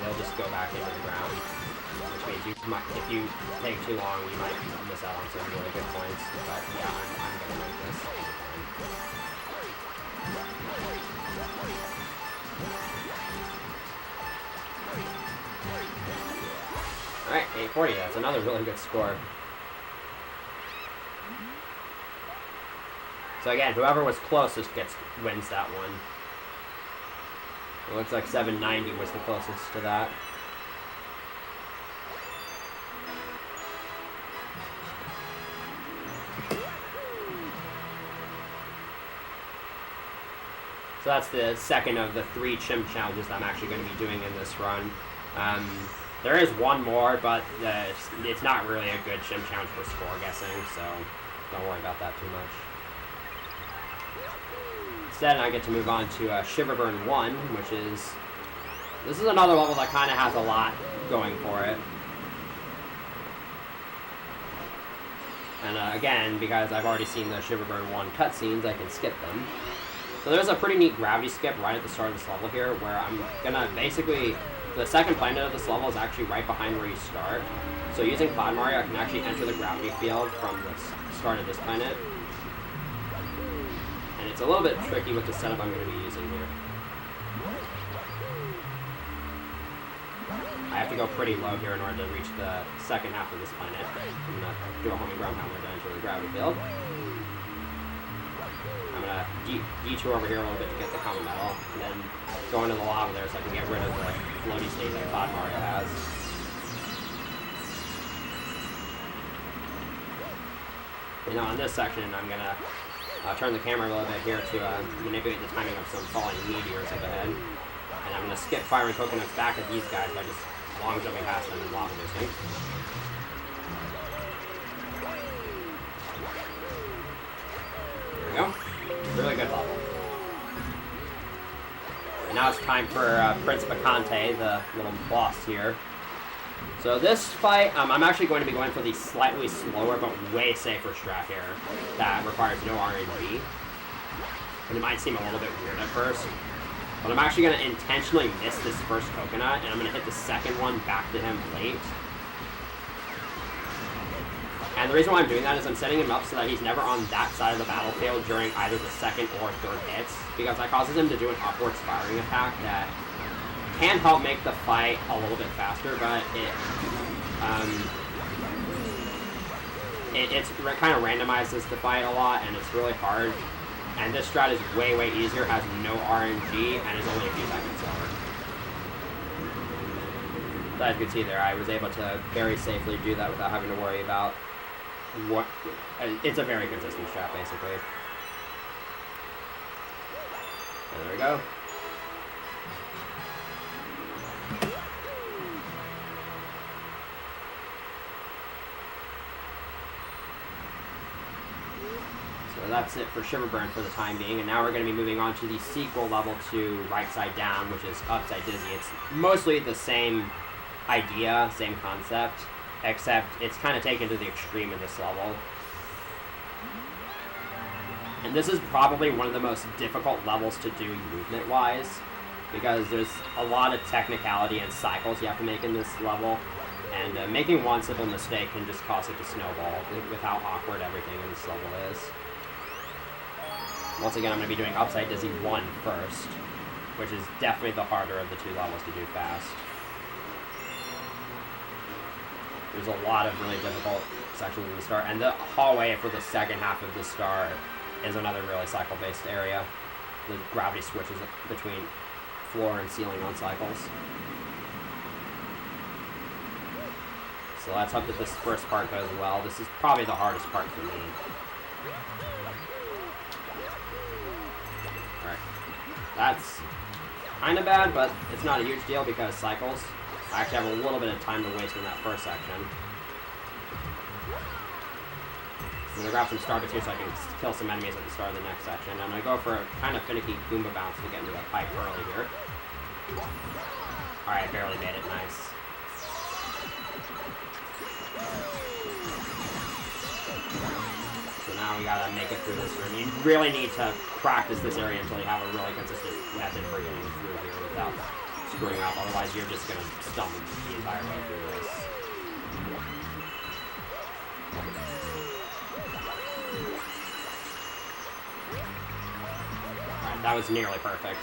they'll just go back into the ground. Which means if you take too long, you might miss out on some really good points. But yeah, I'm gonna make this. Alright, 840, that's another really good score. So again, whoever was closest wins that one. It looks like 790 was the closest to that. So that's the second of the 3 chimp challenges that I'm actually going to be doing in this run. There is one more, but it's not really a good chimp challenge for score guessing, so don't worry about that too much. Instead, I get to move on to Shiverburn 1, which is... This is another level that kind of has a lot going for it. And again, because I've already seen the Shiverburn 1 cutscenes, I can skip them. So there's a pretty neat gravity skip right at the start of this level here, where I'm gonna basically... The second planet of this level is actually right behind where you start. So using Cloud Mario, I can actually enter the gravity field from the start of this planet. And it's a little bit tricky with the setup I'm going to be using here. I have to go pretty low here in order to reach the second half of this planet. I'm going to do a homing ground hammer to enter the gravity field. I'm going to detour over here a little bit to get the common metal, and then go into the lava there so I can get rid of the floaty state that Cloud Mario has. You know, in this section, I'm going to turn the camera a little bit here to manipulate the timing of some falling meteors up ahead. And I'm going to skip firing coconuts back at these guys by just long jumping past them and lava boosting. There we go. Really good level. And now it's time for Prince Bacante, the little boss here. So this fight, I'm actually going to be going for the slightly slower but way safer strat here that requires no RNG. And it might seem a little bit weird at first, but I'm actually going to intentionally miss this first coconut, and I'm going to hit the second one back to him late. And the reason why I'm doing that is I'm setting him up so that he's never on that side of the battlefield during either the second or third hits, because that causes him to do an upwards firing attack that can help make the fight a little bit faster, but it kind of randomizes the fight a lot, and it's really hard. And this strat is way, way easier, has no RNG, and is only a few seconds slower. So as you can see there, I was able to very safely do that without having to worry about what... It's a very consistent strat, basically. And there we go. So that's it for Shiverburn for the time being, and now we're going to be moving on to the sequel level to Right Side Down, which is Upside Dizzy. It's mostly the same idea, same concept, except it's kind of taken to the extreme in this level. And this is probably one of the most difficult levels to do movement-wise, because there's a lot of technicality and cycles you have to make in this level, and making one simple mistake can just cause it to snowball with how awkward everything in this level is. Once again, I'm going to be doing Upside Dizzy 1 first, which is definitely the harder of the two levels to do fast. There's a lot of really difficult sections in the start, and the hallway for the second half of the star is another really cycle-based area. The gravity switches between floor and ceiling on cycles. So let's hope that this first part goes well. This is probably the hardest part for me. Alright. That's kind of bad, but it's not a huge deal because cycles. I actually have a little bit of time to waste in that first section. I'm going to grab some star bits here so I can kill some enemies at the start of the next section. I'm going to go for a kind of finicky Goomba bounce to get into the pipe early here. Alright, barely made it. Nice. So now we gotta make it through this room. You really need to practice this area until you have a really consistent method for getting through here. screwing up, otherwise you're just going to stumble the entire way through this. Alright, that was nearly perfect.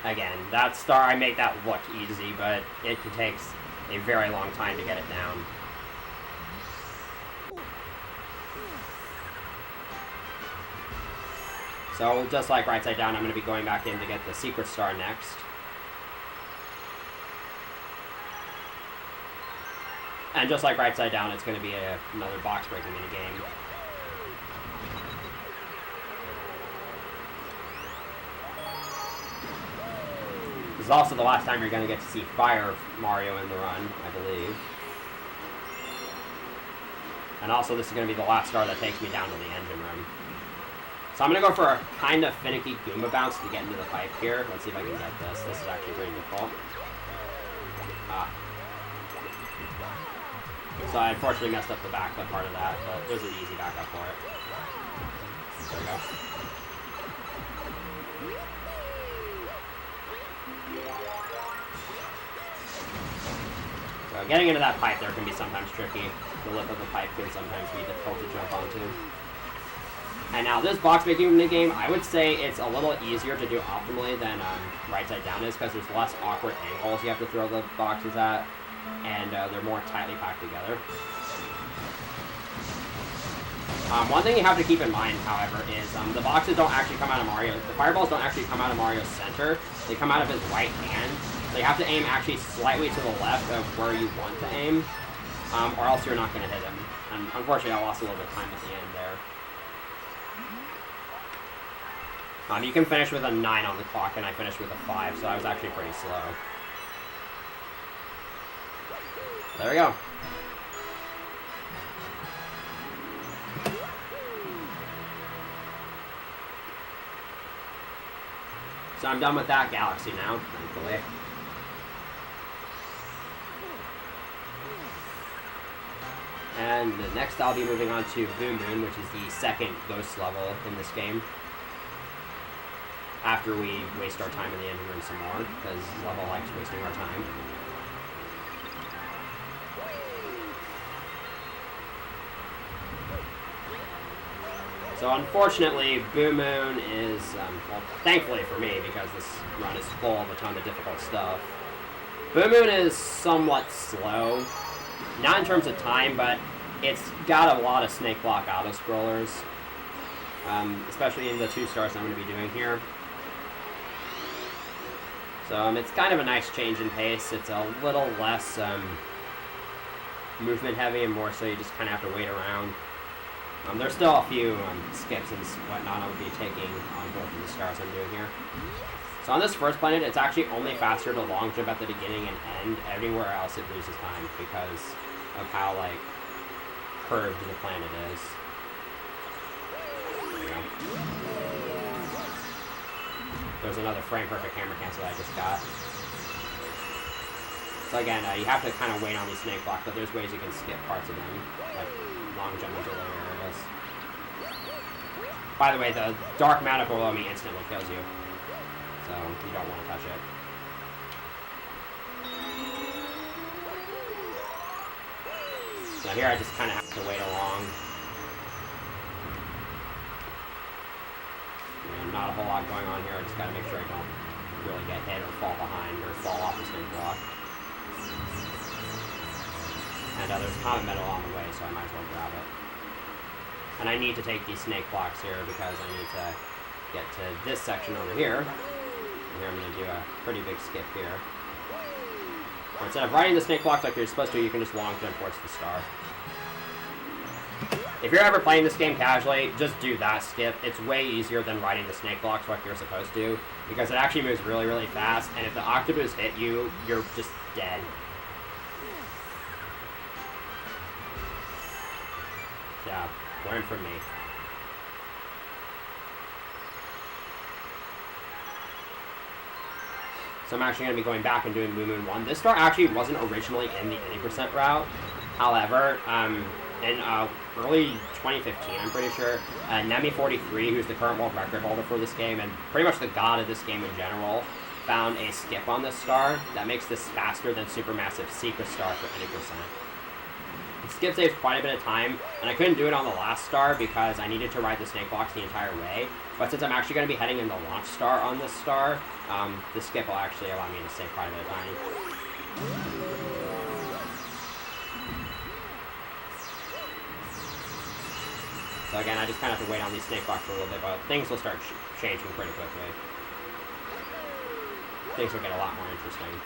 Again, that star, I make that look easy, but it takes a very long time to get it down. So, just like right side down, I'm going to be going back in to get the secret star next. And just like right side down, it's going to be another box breaking minigame. This is also the last time you're going to get to see Fire Mario in the run, I believe. And also, this is going to be the last star that takes me down to the engine room. So I'm going to go for a kind of finicky Goomba bounce to get into the pipe here. Let's see if I can get this. This is actually pretty difficult. So I unfortunately messed up the backflip part of that, but there's an easy backup for it. There we go. So getting into that pipe there can be sometimes tricky. The lip of the pipe can sometimes be difficult to jump onto. And now this box making minigame, I would say it's a little easier to do optimally than right side down is, because there's less awkward angles you have to throw the boxes at, and they're more tightly packed together. One thing you have to keep in mind, however, is the boxes don't actually come out of Mario. The fireballs don't actually come out of Mario's center. They come out of his right hand. So you have to aim actually slightly to the left of where you want to aim, or else you're not going to hit him. And unfortunately, I lost a little bit of time at the end there. You can finish with a 9 on the clock, and I finished with a 5, so I was actually pretty slow. There we go. So I'm done with that galaxy now, thankfully. And next I'll be moving on to Boom Boom, which is the second ghost level in this game. After we waste our time in the engine room some more, because level likes wasting our time. So unfortunately, Boom Moon is, well, thankfully for me, because this run is full of a ton of difficult stuff. Boom Moon is somewhat slow. Not in terms of time, but it's got a lot of snake block auto-scrollers. Especially in the 2 stars I'm going to be doing here. So it's kind of a nice change in pace. It's a little less movement heavy and more so you just kind of have to wait around. There's still a few skips and whatnot I'll be taking on both of the stars I'm doing here. So on this first planet, it's actually only faster to long jump at the beginning and end. Everywhere else it loses time because of how, like, curved the planet is. There we go. There's another frame perfect hammer cancel I just got. So again, you have to kind of wait on these snake blocks, but there's ways you can skip parts of them, like long jump into other areas. By the way, the dark matter below me instantly kills you, so you don't want to touch it. So here I just kind of have to wait along. Not a whole lot going on here. I just got to make sure I don't really get hit or fall behind or fall off the snake block. And there's common metal on the way, so I might as well grab it. And I need to take these snake blocks here because I need to get to this section over here. And here I'm going to do a pretty big skip here. Or instead of riding the snake blocks like you're supposed to, you can just long jump towards the star. If you're ever playing this game casually, just do that skip. It's way easier than riding the snake blocks like you're supposed to, because it actually moves really, really fast, and if the octopus hit you, you're just dead. Yeah, learn from me. So I'm actually going to be going back and doing Moon Moon 1. This star actually wasn't originally in the 80% route. However, in early 2015, I'm pretty sure. Nemi43, who's the current world record holder for this game, and pretty much the god of this game in general, found a skip on this star that makes this faster than Supermassive Secret Star for any percent. The skip saves quite a bit of time, and I couldn't do it on the last star because I needed to ride the snake blocks the entire way. But since I'm actually going to be heading in the launch star on this star, the skip will actually allow me to save quite a bit of time. So again, I just kind of have to wait on these snake blocks for a little bit, but things will start changing pretty quickly. Things will get a lot more interesting.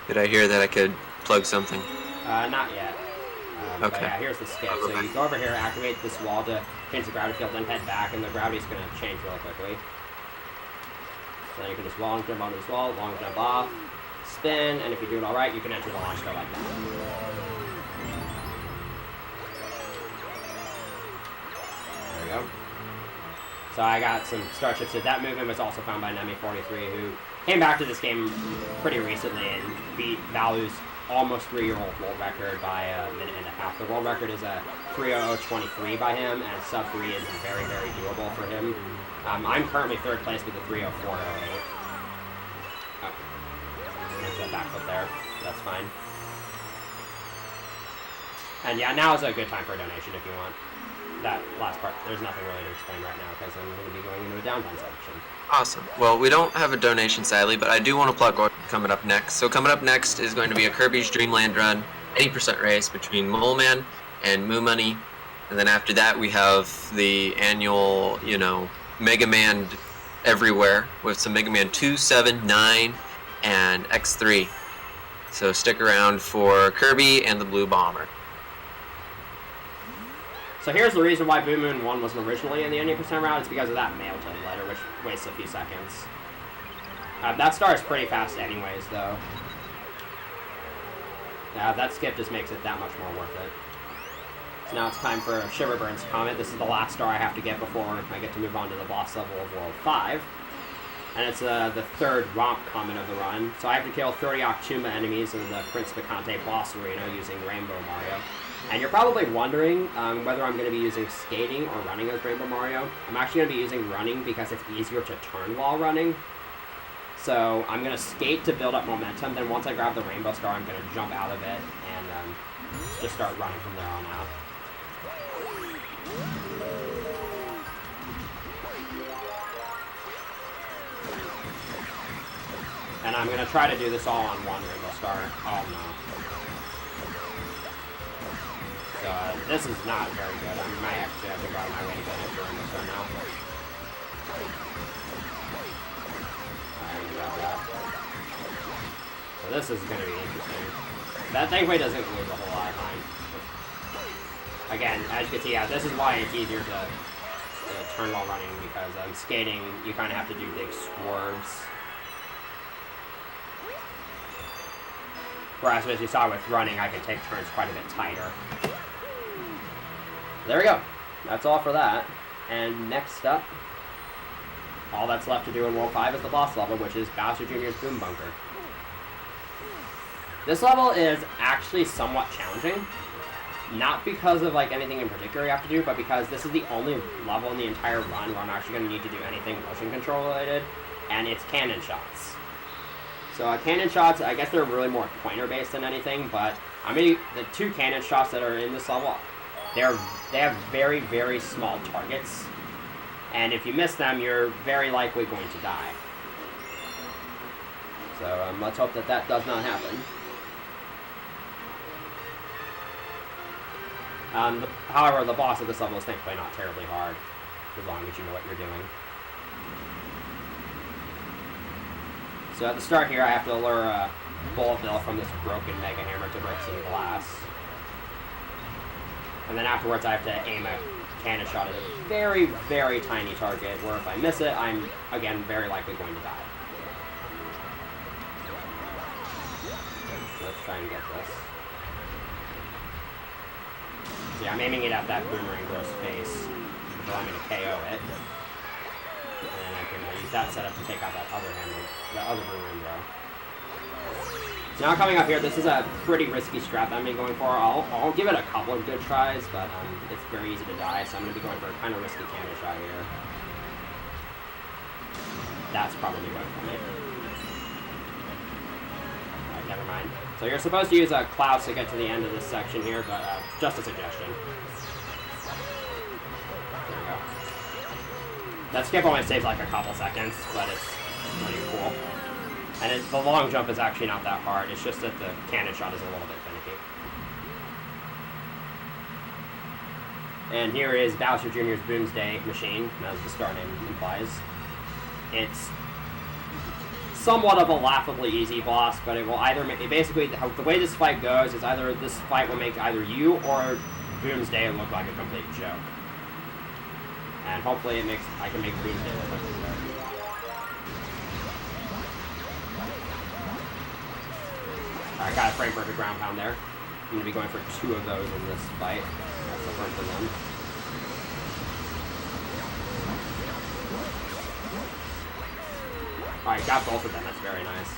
Did I hear that I could plug something? Not yet. But Okay. yeah, here's the skip. So you go over here, activate this wall to change the gravity field, then head back, and the gravity's going to change really quickly. So then you can just long jump onto this wall, long jump off, spin, and if you do it all right, you can enter the launch star like that. There we go. So I got some starships. So that movement was also found by Nemi43, who came back to this game pretty recently and beat Value's almost 3-year-old world record by a minute and a half. The world record is a 3:00:23 by him, and sub 3 is very, very doable for him. I'm currently third place with a 3:04:08. Oh, there's a backflip there. That's fine. And yeah, now is a good time for a donation if you want. That last part, there's nothing really to explain right now because I'm going to be going into a downtime section. Awesome. Well, we don't have a donation, sadly, but I do want to plug what's coming up next. So coming up next is going to be a Kirby's Dream Land Run 80% race between Mole Man and Moo Money. And then after that, we have the annual, Mega Man everywhere with some Mega Man 2, 7, 9, and X3. So stick around for Kirby and the Blue Bomber. So here's the reason why Blue Moon 1 wasn't originally in the 80% round. It's because of that mail tone letter, which wastes a few seconds. That star is pretty fast anyways, though. That skip just makes it that much more worth it. So now it's time for Shiverburn's Comet. This is the last star I have to get before I get to move on to the boss level of World 5. And it's the third Romp Comet of the run. So I have to kill 30 Octuma enemies in the Prince Picante boss arena using Rainbow Mario. And you're probably wondering whether I'm going to be using skating or running as Rainbow Mario. I'm actually going to be using running because it's easier to turn while running. So I'm going to skate to build up momentum. Then once I grab the Rainbow Star, I'm going to jump out of it and just start running from there on out. And I'm going to try to do this all on one Rainbow Star. Oh no. So this is not very good. I might actually have to go out of my way to get it during this run now. Alright, grab that. So this is going to be interesting. That thankfully doesn't lose a whole lot of time. Again, as you can see, this is why it's easier to turn while running, because skating, you kind of have to do big swerves. Whereas, as you saw with running, I can take turns quite a bit tighter. There we go. That's all for that. And next up, all that's left to do in World 5 is the boss level, which is Bowser Jr.'s Boom Bunker. This level is actually somewhat challenging. Not because of anything in particular you have to do, but because this is the only level in the entire run where I'm actually going to need to do anything motion control related, and it's cannon shots. So cannon shots, I guess they're really more pointer based than anything, but the 2 cannon shots that are in this level, they have very, very small targets, and if you miss them, you're very likely going to die. So let's hope that does not happen. However, the boss of this level is thankfully not terribly hard, as long as you know what you're doing. So at the start here, I have to lure a Bullet Bill from this broken Mega Hammer to break some glass. And then afterwards, I have to aim a cannon shot at a very, very tiny target, where if I miss it, I'm, again, very likely going to die. Let's try and get this. So yeah, I'm aiming it at that Boomerang Bro's face, which will allow me to KO it. And then I can use that setup to take out that other hammer, the other Boomerang Bro. So now coming up here, this is a pretty risky strat that I'm going to be going for. I'll give it a couple of good tries, but it's very easy to die, so I'm going to be going for a kind of risky cannon shot here. That's probably going for me. Alright, never mind. So you're supposed to use clouds to get to the end of this section here, but just a suggestion. There we go. That skip only saves like a couple seconds, but it's pretty cool. And the long jump is actually not that hard, it's just that the cannon shot is a little bit finicky. And here is Bowser Jr.'s Boomsday Machine, as the star name implies. It's somewhat of a laughably easy boss, but it will either make, basically, the way this fight goes is either this fight will make either you or Boomsday look like a complete joke. And hopefully I can make Boomsday look like a joke. Alright, got a frame perfect ground pound there. I'm going to be going for 2 of those in this fight. That's the first of them. Alright, got both of them. That's very nice.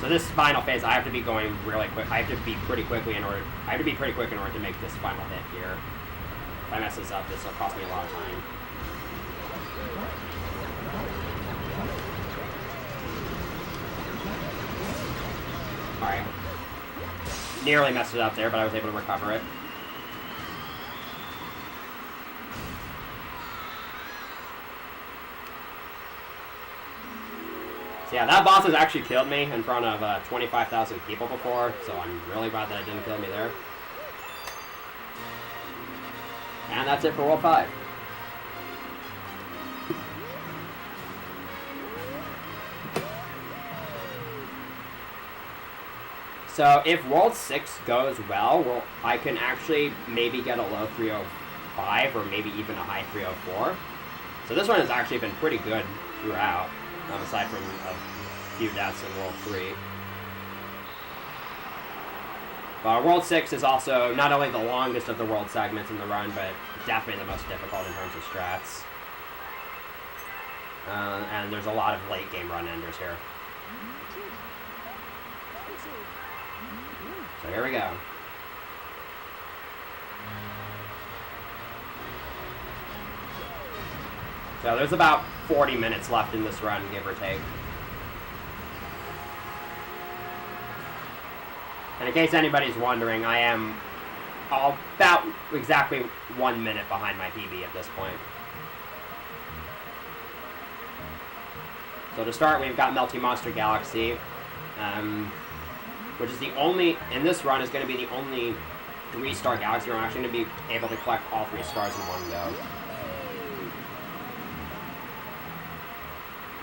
So this final phase, I have to be going really quick. I have to be pretty quick in order to make this final hit here. If I mess this up, this will cost me a lot of time. Alright. Nearly messed it up there, but I was able to recover it. So yeah, that boss has actually killed me in front of 25,000 people before, so I'm really glad that it didn't kill me there. And that's it for World 5. So if World 6 goes well, I can actually maybe get a low 305 or maybe even a high 304. So this one has actually been pretty good throughout, aside from a few deaths in World 3. But World 6 is also not only the longest of the world segments in the run, but definitely the most difficult in terms of strats. And there's a lot of late game run enders here. So here we go. So there's about 40 minutes left in this run, give or take. And in case anybody's wondering, I am about exactly 1 minute behind my PB at this point. So to start, we've got Melty Monster Galaxy, which is the only, in this run, is going to be the only 3-star galaxy where I'm actually going to be able to collect all 3 stars in one go.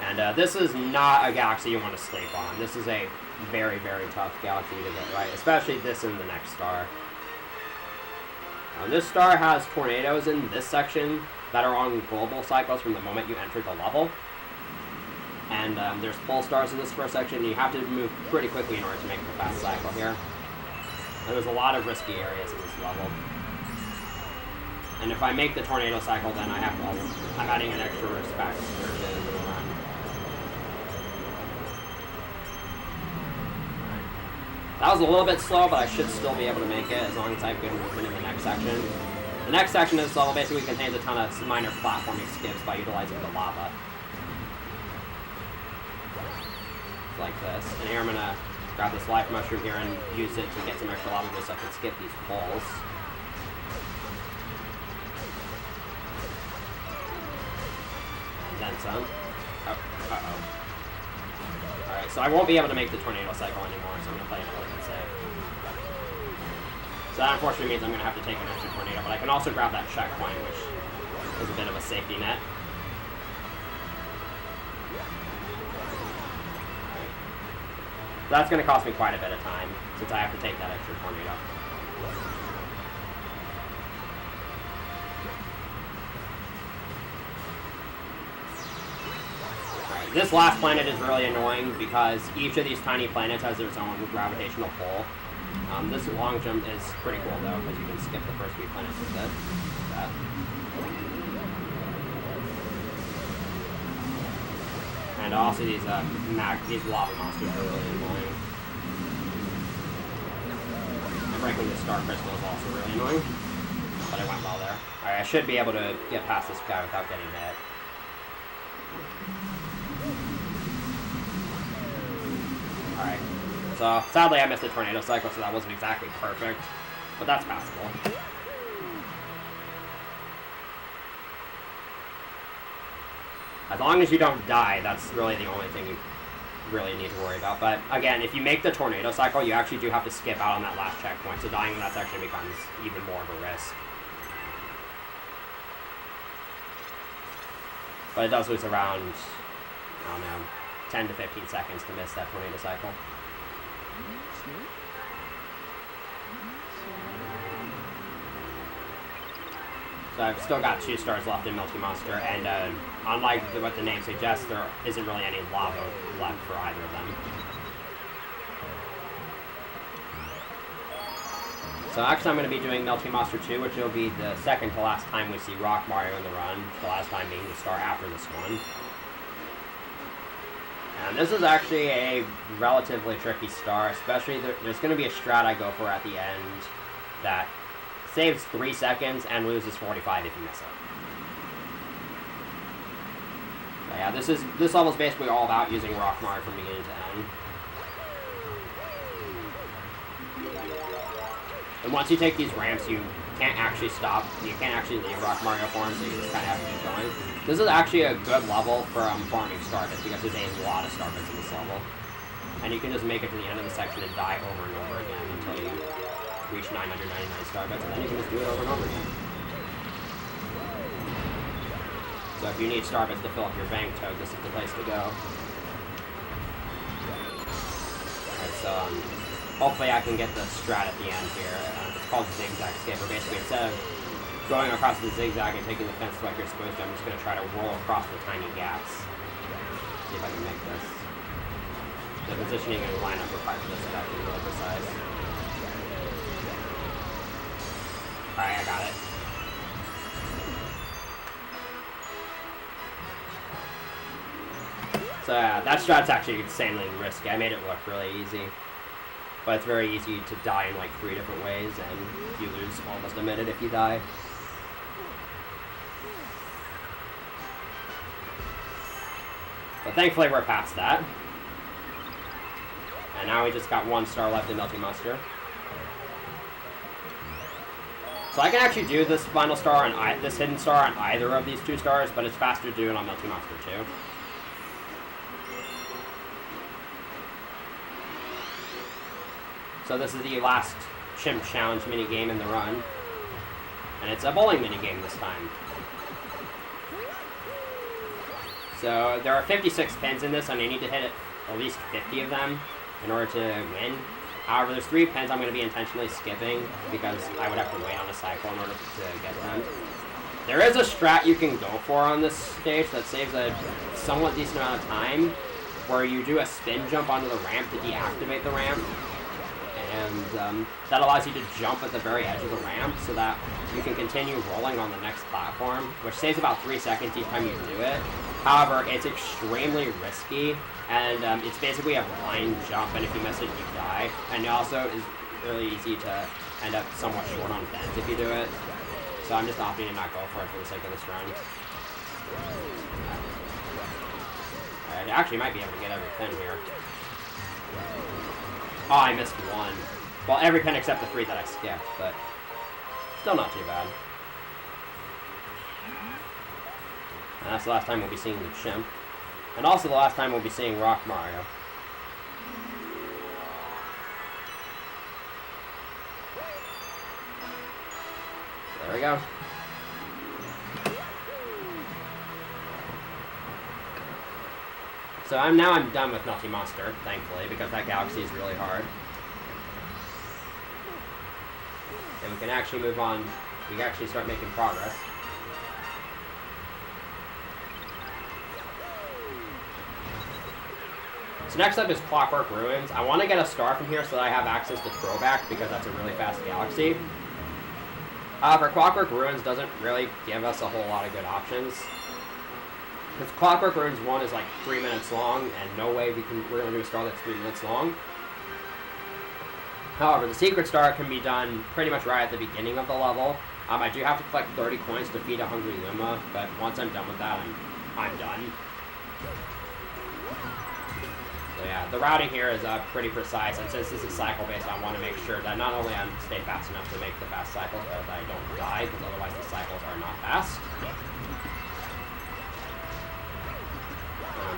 And this is not a galaxy you want to sleep on. This is a very, very tough galaxy to get right, especially this in the next star. This star has tornadoes in this section that are on global cycles from the moment you enter the level. And there's full stars in this first section, and you have to move pretty quickly in order to make the fast cycle here. And there's a lot of risky areas in this level. And if I make the tornado cycle, then I'm adding an extra respect to the run. That was a little bit slow, but I should still be able to make it as long as I have good movement in the next section. The next section of this level basically contains a ton of minor platforming skips by utilizing the lava. Like this. And here I'm going to grab this life mushroom here and use it to get some extra lava boost so I can skip these poles. And then some. Oh, uh-oh. Alright, so I won't be able to make the tornado cycle anymore, so I'm going to play it a little bit safe. So that unfortunately means I'm going to have to take an extra tornado, but I can also grab that checkpoint, which is a bit of a safety net. That's going to cost me quite a bit of time, since I have to take that extra tornado. Alright, this last planet is really annoying because each of these tiny planets has its own gravitational pull. This long jump is pretty cool though, because you can skip the first few planets with it. That. And also these lava monsters are really annoying. breaking the star crystal is also really annoying. But I went well there. Alright, I should be able to get past this guy without getting hit. Alright. So, sadly I missed the tornado cycle, so that wasn't exactly perfect. But that's passable. As long as you don't die, that's really the only thing you really need to worry about. But again, if you make the tornado cycle, you actually do have to skip out on that last checkpoint. So dying, that's actually becomes even more of a risk. But it does lose around, I don't know, 10 to 15 seconds to miss that tornado cycle. So I've still got 2 stars left in Melty Monster, and unlike what the name suggests, there isn't really any lava left for either of them. So actually I'm going to be doing Melty Monster 2, which will be the second to last time we see Rock Mario in the run, the last time being the star after this one. And this is actually a relatively tricky star, especially there's going to be a strat I go for at the end that saves 3 seconds and loses 45 if you miss it. So yeah, this level is basically all about using Rock Mario from beginning to end. And once you take these ramps, you can't actually stop. You can't actually leave Rock Mario form, so you just kind of have to keep going. This is actually a good level for farming starbits because there's a lot of starbits in this level. And you can just make it to the end of the section and die over and over again until you reach 999 starbits, and then you can just do it over and over again. So if you need starbits to fill up your bank, Toad, this is the place to go. Alright, so hopefully I can get the strat at the end here. It's called the Zigzag Skipper. Basically, instead of going across the zigzag and taking the fence like you're supposed to, I'm just going to try to roll across the tiny gaps. See if I can make this. The positioning and lineup required for this is actually really precise. Alright, I got it. So that strat's actually insanely risky. I made it look really easy. But it's very easy to die in like 3 different ways, and you lose almost a minute if you die. But thankfully we're past that. And now we just got 1 star left in Melty Monster. So I can actually do this final star on this hidden star on either of these 2 stars, but it's faster to do it on Melty Monster 2. So this is the last Chimp Challenge minigame in the run. And it's a bowling minigame this time. So there are 56 pins in this, and I need to hit at least 50 of them in order to win. However, there's 3 pins I'm going to be intentionally skipping because I would have to wait on a cycle in order to get them. There is a strat you can go for on this stage that saves a somewhat decent amount of time, where you do a spin jump onto the ramp to deactivate the ramp. And that allows you to jump at the very edge of the ramp so that you can continue rolling on the next platform, which saves about 3 seconds each time you do it. However, it's extremely risky, and it's basically a blind jump, and if you miss it, you die. And it also is really easy to end up somewhat short on bends if you do it. So I'm just opting to not go for it for the sake of this run. I actually might be able to get every pin here. Oh, I missed 1. Well, every pin except the 3 that I skipped, but still not too bad. And that's the last time we'll be seeing the Chimp. And also the last time we'll be seeing Rock Mario. There we go. So I'm done with Melty Monster, thankfully, because that galaxy is really hard. And we can actually move on. We can actually start making progress. So next up is Clockwork Ruins. I want to get a star from here so that I have access to Throwback, because that's a really fast galaxy. However, Clockwork Ruins doesn't really give us a whole lot of good options. Because Clockwork Ruins 1 is like 3 minutes long, and no way we're going to do a star that's 3 minutes long. However, the secret star can be done pretty much right at the beginning of the level. I do have to collect 30 coins to feed a hungry Luma, but once I'm done with that, I'm done. So yeah, the routing here is pretty precise, and since this is cycle-based, I want to make sure that not only I stay fast enough to make the fast cycles, but that I don't die, because otherwise the cycles are not fast.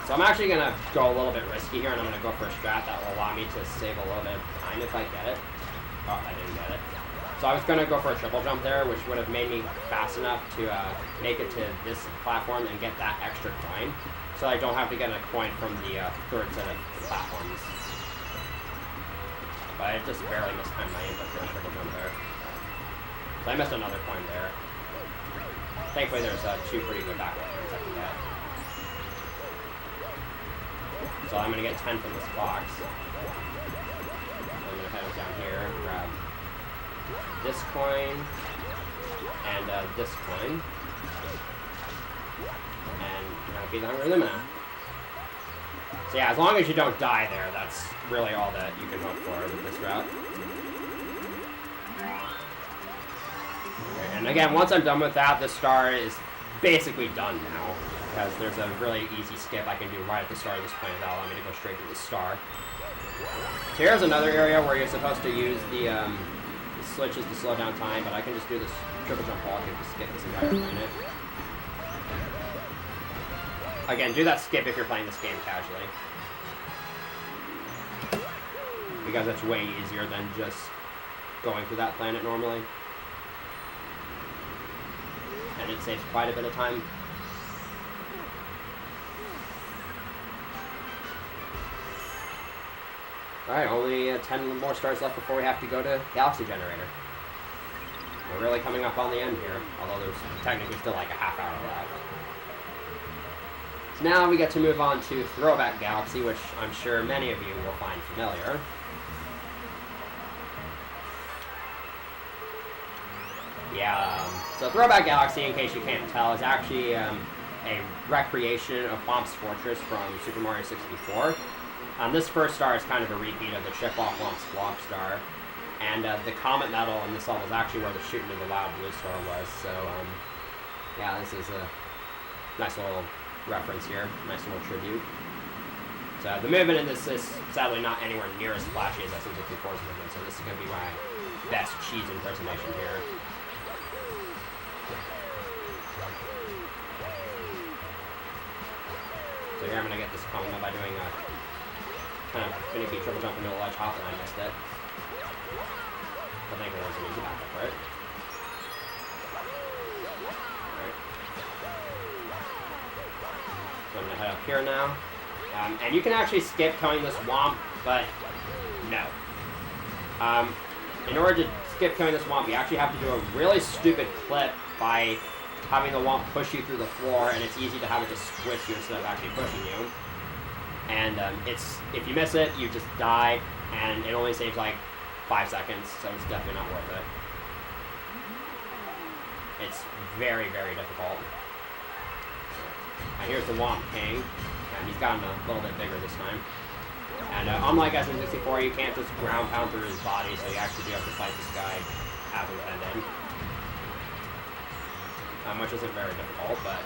So I'm actually going to go a little bit risky here, and I'm going to go for a strat that will allow me to save a little bit of time if I get it. Oh, I didn't get it. So I was going to go for a triple jump there, which would have made me fast enough to make it to this platform and get that extra coin, so I don't have to get a coin from the third set of platforms. But I just barely mistimed my input for a triple jump there. So I missed another coin there. Thankfully there's two pretty good backward coins I can get. So I'm going to get 10 from this box. So I'm going to head down here, grab this coin, and this coin. And now feed the hungry Luma. So yeah, as long as you don't die there, that's really all that you can hope for with this route. Okay, and again, once I'm done with that, the star is basically done now, because there's a really easy skip I can do right at the start of this plane that'll allow me to go straight to the star. So here's another area where you're supposed to use the switches to slow down time, but I can just do this triple jump wall kick to skip this entire planet. Again, do that skip if you're playing this game casually, because it's way easier than just going through that planet normally. And it saves quite a bit of time. Alright, only 10 more stars left before we have to go to Galaxy Generator. We're really coming up on the end here, although there's technically still like a half hour left. So now we get to move on to Throwback Galaxy, which I'm sure many of you will find familiar. Yeah, so Throwback Galaxy, in case you can't tell, is actually a recreation of Whomp's Fortress from Super Mario 64. This first star is kind of a repeat of the chip-off Whomp's Block Star, and the Comet Medal in this level is actually where the shooting of the Wild Blue Star was, so yeah, this is a nice little reference here, nice little tribute. So the movement in this is sadly not anywhere near as flashy as S64's movement, so this is going to be my best cheese impersonation here. So here I'm going to get this coming up by doing a kind of finicky triple jump into a ledge hop, and I missed it. But thankfully there's an easy backup for it. Alright. So I'm going to head up here now. And you can actually skip killing this Whomp, but no. In order to skip killing this Whomp, you actually have to do a really stupid clip by having the Whomp push you through the floor, and it's easy to have it just squish you instead of actually pushing you. And if you miss it, you just die, and it only saves like 5 seconds, so it's definitely not worth it. It's very, very difficult. And here's the Whomp King, and he's gotten a little bit bigger this time. And unlike SM64, you can't just ground pound through his body, so you actually do have to fight this guy as intended. Which isn't very difficult, but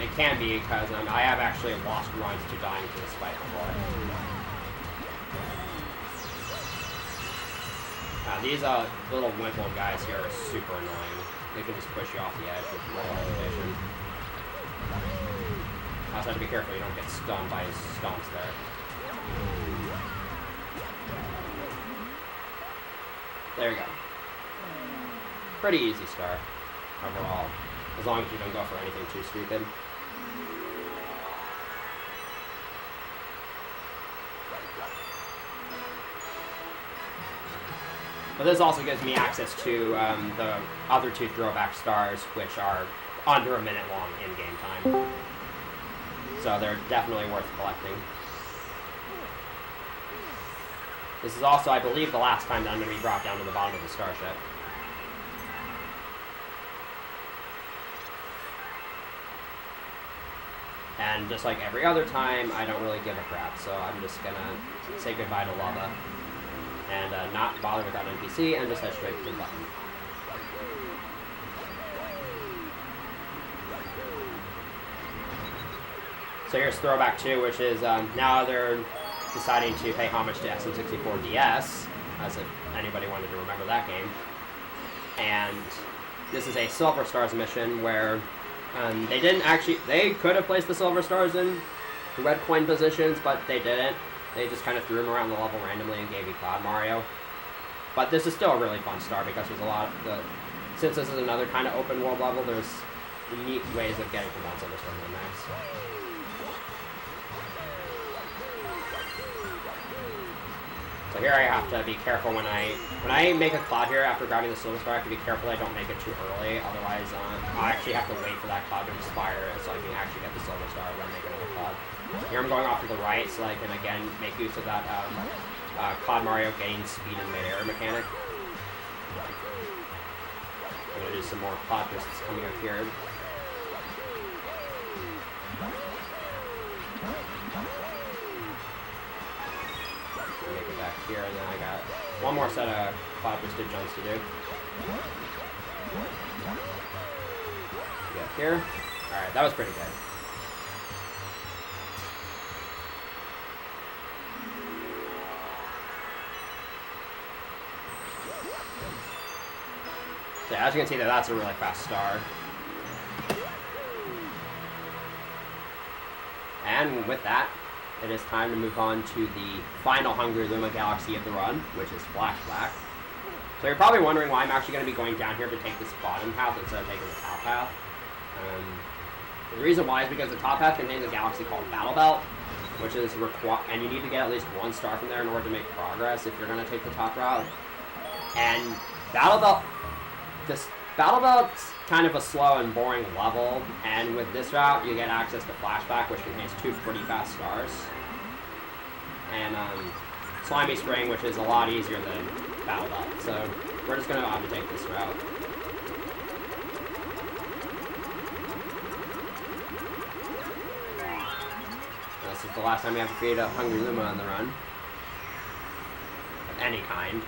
it can be, because I have actually lost runs to dying to this fight before. These little wimple guys here are super annoying. They can just push you off the edge with little hesitation. Also have to be careful you don't get stunned by his stomps there. There you go. Pretty easy star overall, as long as you don't go for anything too stupid. But this also gives me access to the other two throwback stars, which are under a minute long in game time. So they're definitely worth collecting. This is also, I believe, the last time that I'm going to be brought down to the bottom of the starship. And just like every other time, I don't really give a crap, so I'm just gonna say goodbye to lava and not bother with that NPC, and just head straight to the button. So here's Throwback 2, which is now they're deciding to pay homage to SM64DS, as if anybody wanted to remember that game. And this is a Silver Stars mission where they didn't actually, they could have placed the Silver Stars in red coin positions, but they didn't. They just kind of threw them around the level randomly and gave you Cloud Mario. But this is still a really fun star because there's a lot of since this is another kind of open world level, there's neat ways of getting from one Silver Star to the next. So here I have to be careful when I make a cloud here after grabbing the Silver Star. I have to be careful I don't make it too early, otherwise I actually have to wait for that cloud to expire so I can actually get the Silver Star and then make another cloud. Here I'm going off to the right so I can again make use of that Cloud Mario gain speed in midair mechanic. I'm going to do some more cloud bursts coming up here. Make it back here, and then I got one more set of cloud boosted jumps to do. Get here. Alright, that was pretty good. So as you can see, that's a really fast star. And with that, it is time to move on to the final Hungry Luma Galaxy of the run, which is Flashback. So you're probably wondering why I'm actually going to be going down here to take this bottom path instead of taking the top path. The reason why is because the top path contains a galaxy called Battle Belt, which is and you need to get at least one star from there in order to make progress if you're going to take the top route. And Battle Belt's kind of a slow and boring level, and with this route you get access to Flashback, which contains 2 pretty fast stars, and Slimy Spring, which is a lot easier than Battle Belt. So we're just going to opt to take this route. This is the last time we have to create a Hungry Luma on the run, of any kind.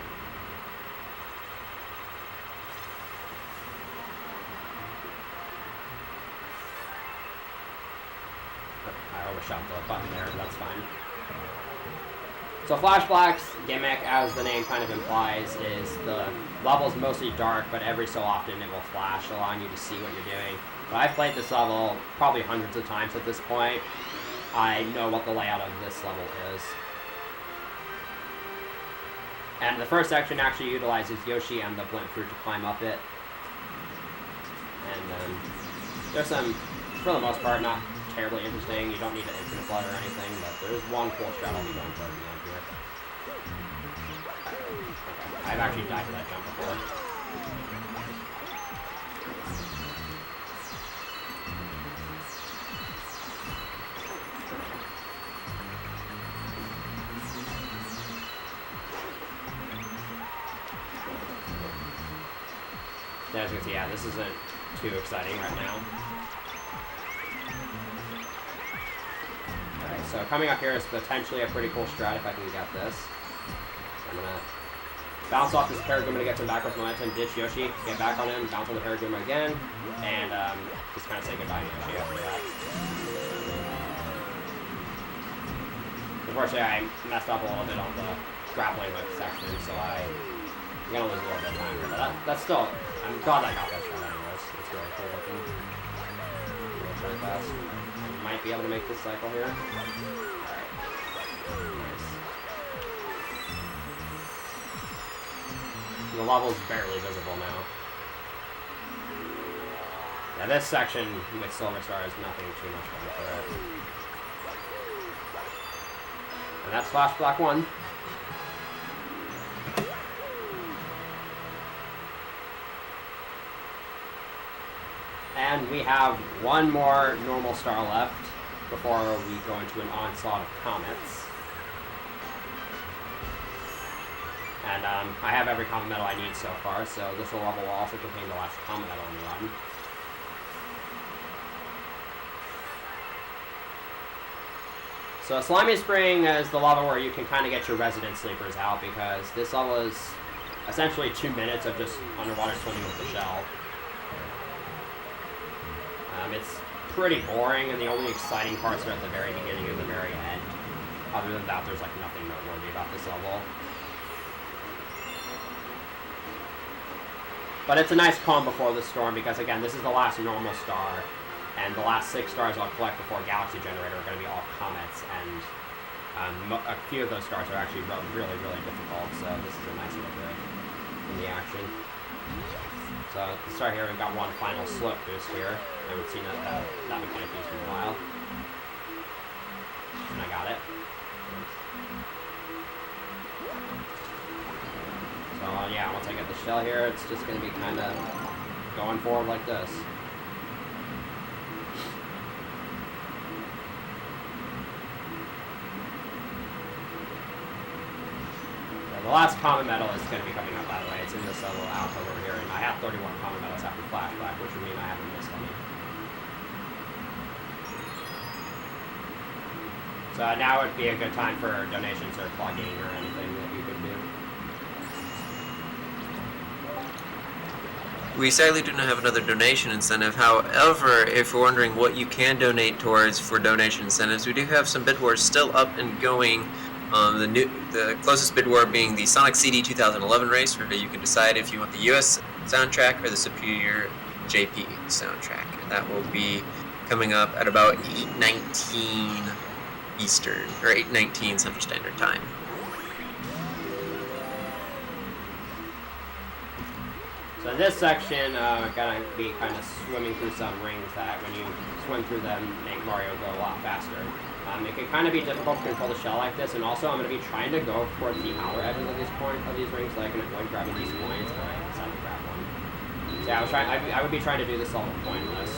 Overshot the button there, but that's fine. So Flashback's gimmick, as the name kind of implies, is the level's mostly dark, but every so often it will flash, allowing you to see what you're doing. But I've played this level probably hundreds of times at this point. I know what the layout of this level is. And the first section actually utilizes Yoshi and the Blimp Fruit to climb up it. And there's some, for the most part, not terribly interesting. You don't need an infinite flood or anything, but there's one cool strat I'll be going for at the end here. Okay. I've actually died to that jump before. As you can see, yeah, this isn't too exciting right now. Alright, so coming up here is potentially a pretty cool strat if I can get this. I'm gonna bounce off this Paraguma to get some backwards momentum, ditch Yoshi, get back on him, bounce on the Paraguma again, and just kind of say goodbye to Yoshi after that. Unfortunately, I messed up a little bit on the grappling hook section, so I'm gonna lose a little bit of time here, but that's still, I'm glad I got that shot anyways. It's really cool looking. Really try fast. I might be able to make this cycle here. Alright. Nice. The level's barely visible now. Yeah, this section with Silver Star is nothing too much fun for it. And that's Flashback 1. And we have one more normal star left before we go into an onslaught of comets. And I have every comet medal I need so far, so this level will also contain the last comet medal in the run. So Slimy Spring is the level where you can kind of get your resident sleepers out, because this level is essentially 2 minutes of just underwater swimming with the shell. It's pretty boring, and the only exciting parts are at the very beginning and the very end. Other than that, there's like nothing noteworthy about this level. But it's a nice calm before the storm, because again, this is the last normal star, and the last 6 stars I'll collect before Galaxy Generator are going to be all comets, and a few of those stars are actually really, really difficult, so this is a nice little break in the action. So to start here, we've got one final slope boost here. I haven't seen that mechanic used in a while. And I got it. So yeah, once I get the shell here, it's just going to be kind of going forward like this. The last common medal is going to be coming up, by the way. It's in this little alcove over here, and I have 31 common medals after flashback, which would mean I haven't missed any. So now would be a good time for donations or plugging or anything that you could do. We sadly do not have another donation incentive. However, if you're wondering what you can donate towards for donation incentives, we do have some bid wars still up and going. The closest bid war being the Sonic CD 2011 race, where you can decide if you want the US soundtrack or the Superior JP soundtrack. And that will be coming up at about 8:19 Eastern, or 8:19 Central Standard Time. So in this section, gotta be kind of swimming through some rings that, when you swim through them, make Mario go a lot faster. It can kind of be difficult to control the shell like this, and also I'm going to be trying to go towards the outer edges of these rings so I can avoid grabbing these coins, but I decided to grab one. So yeah, I would be trying to do this level pointless.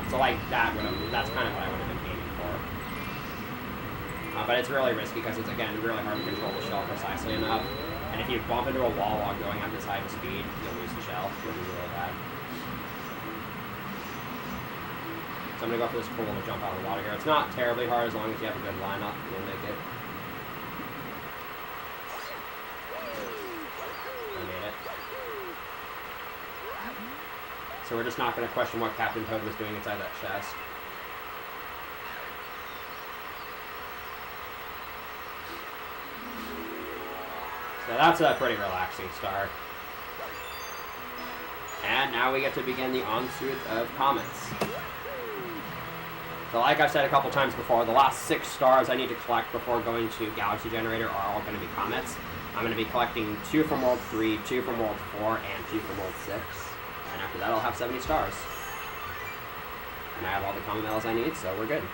So like that's kind of what I would have been aiming for. But it's really risky because it's, again, really hard to control the shell precisely enough. And if you bump into a wall while going at this high of speed, you'll lose the shell, which is really bad. So I'm going to go for this pool to jump out of the water here. It's not terribly hard as long as you have a good lineup. You'll make it. I made it. So we're just not going to question what Captain Toad was doing inside that chest. So that's a pretty relaxing start. And now we get to begin the onslaught of comets. So like I've said a couple times before, the last 6 stars I need to collect before going to Galaxy Generator are all going to be comets. I'm going to be collecting 2 from World 3, 2 from World 4, and 2 from World 6. And after that I'll have 70 stars. And I have all the common medals I need, so we're good.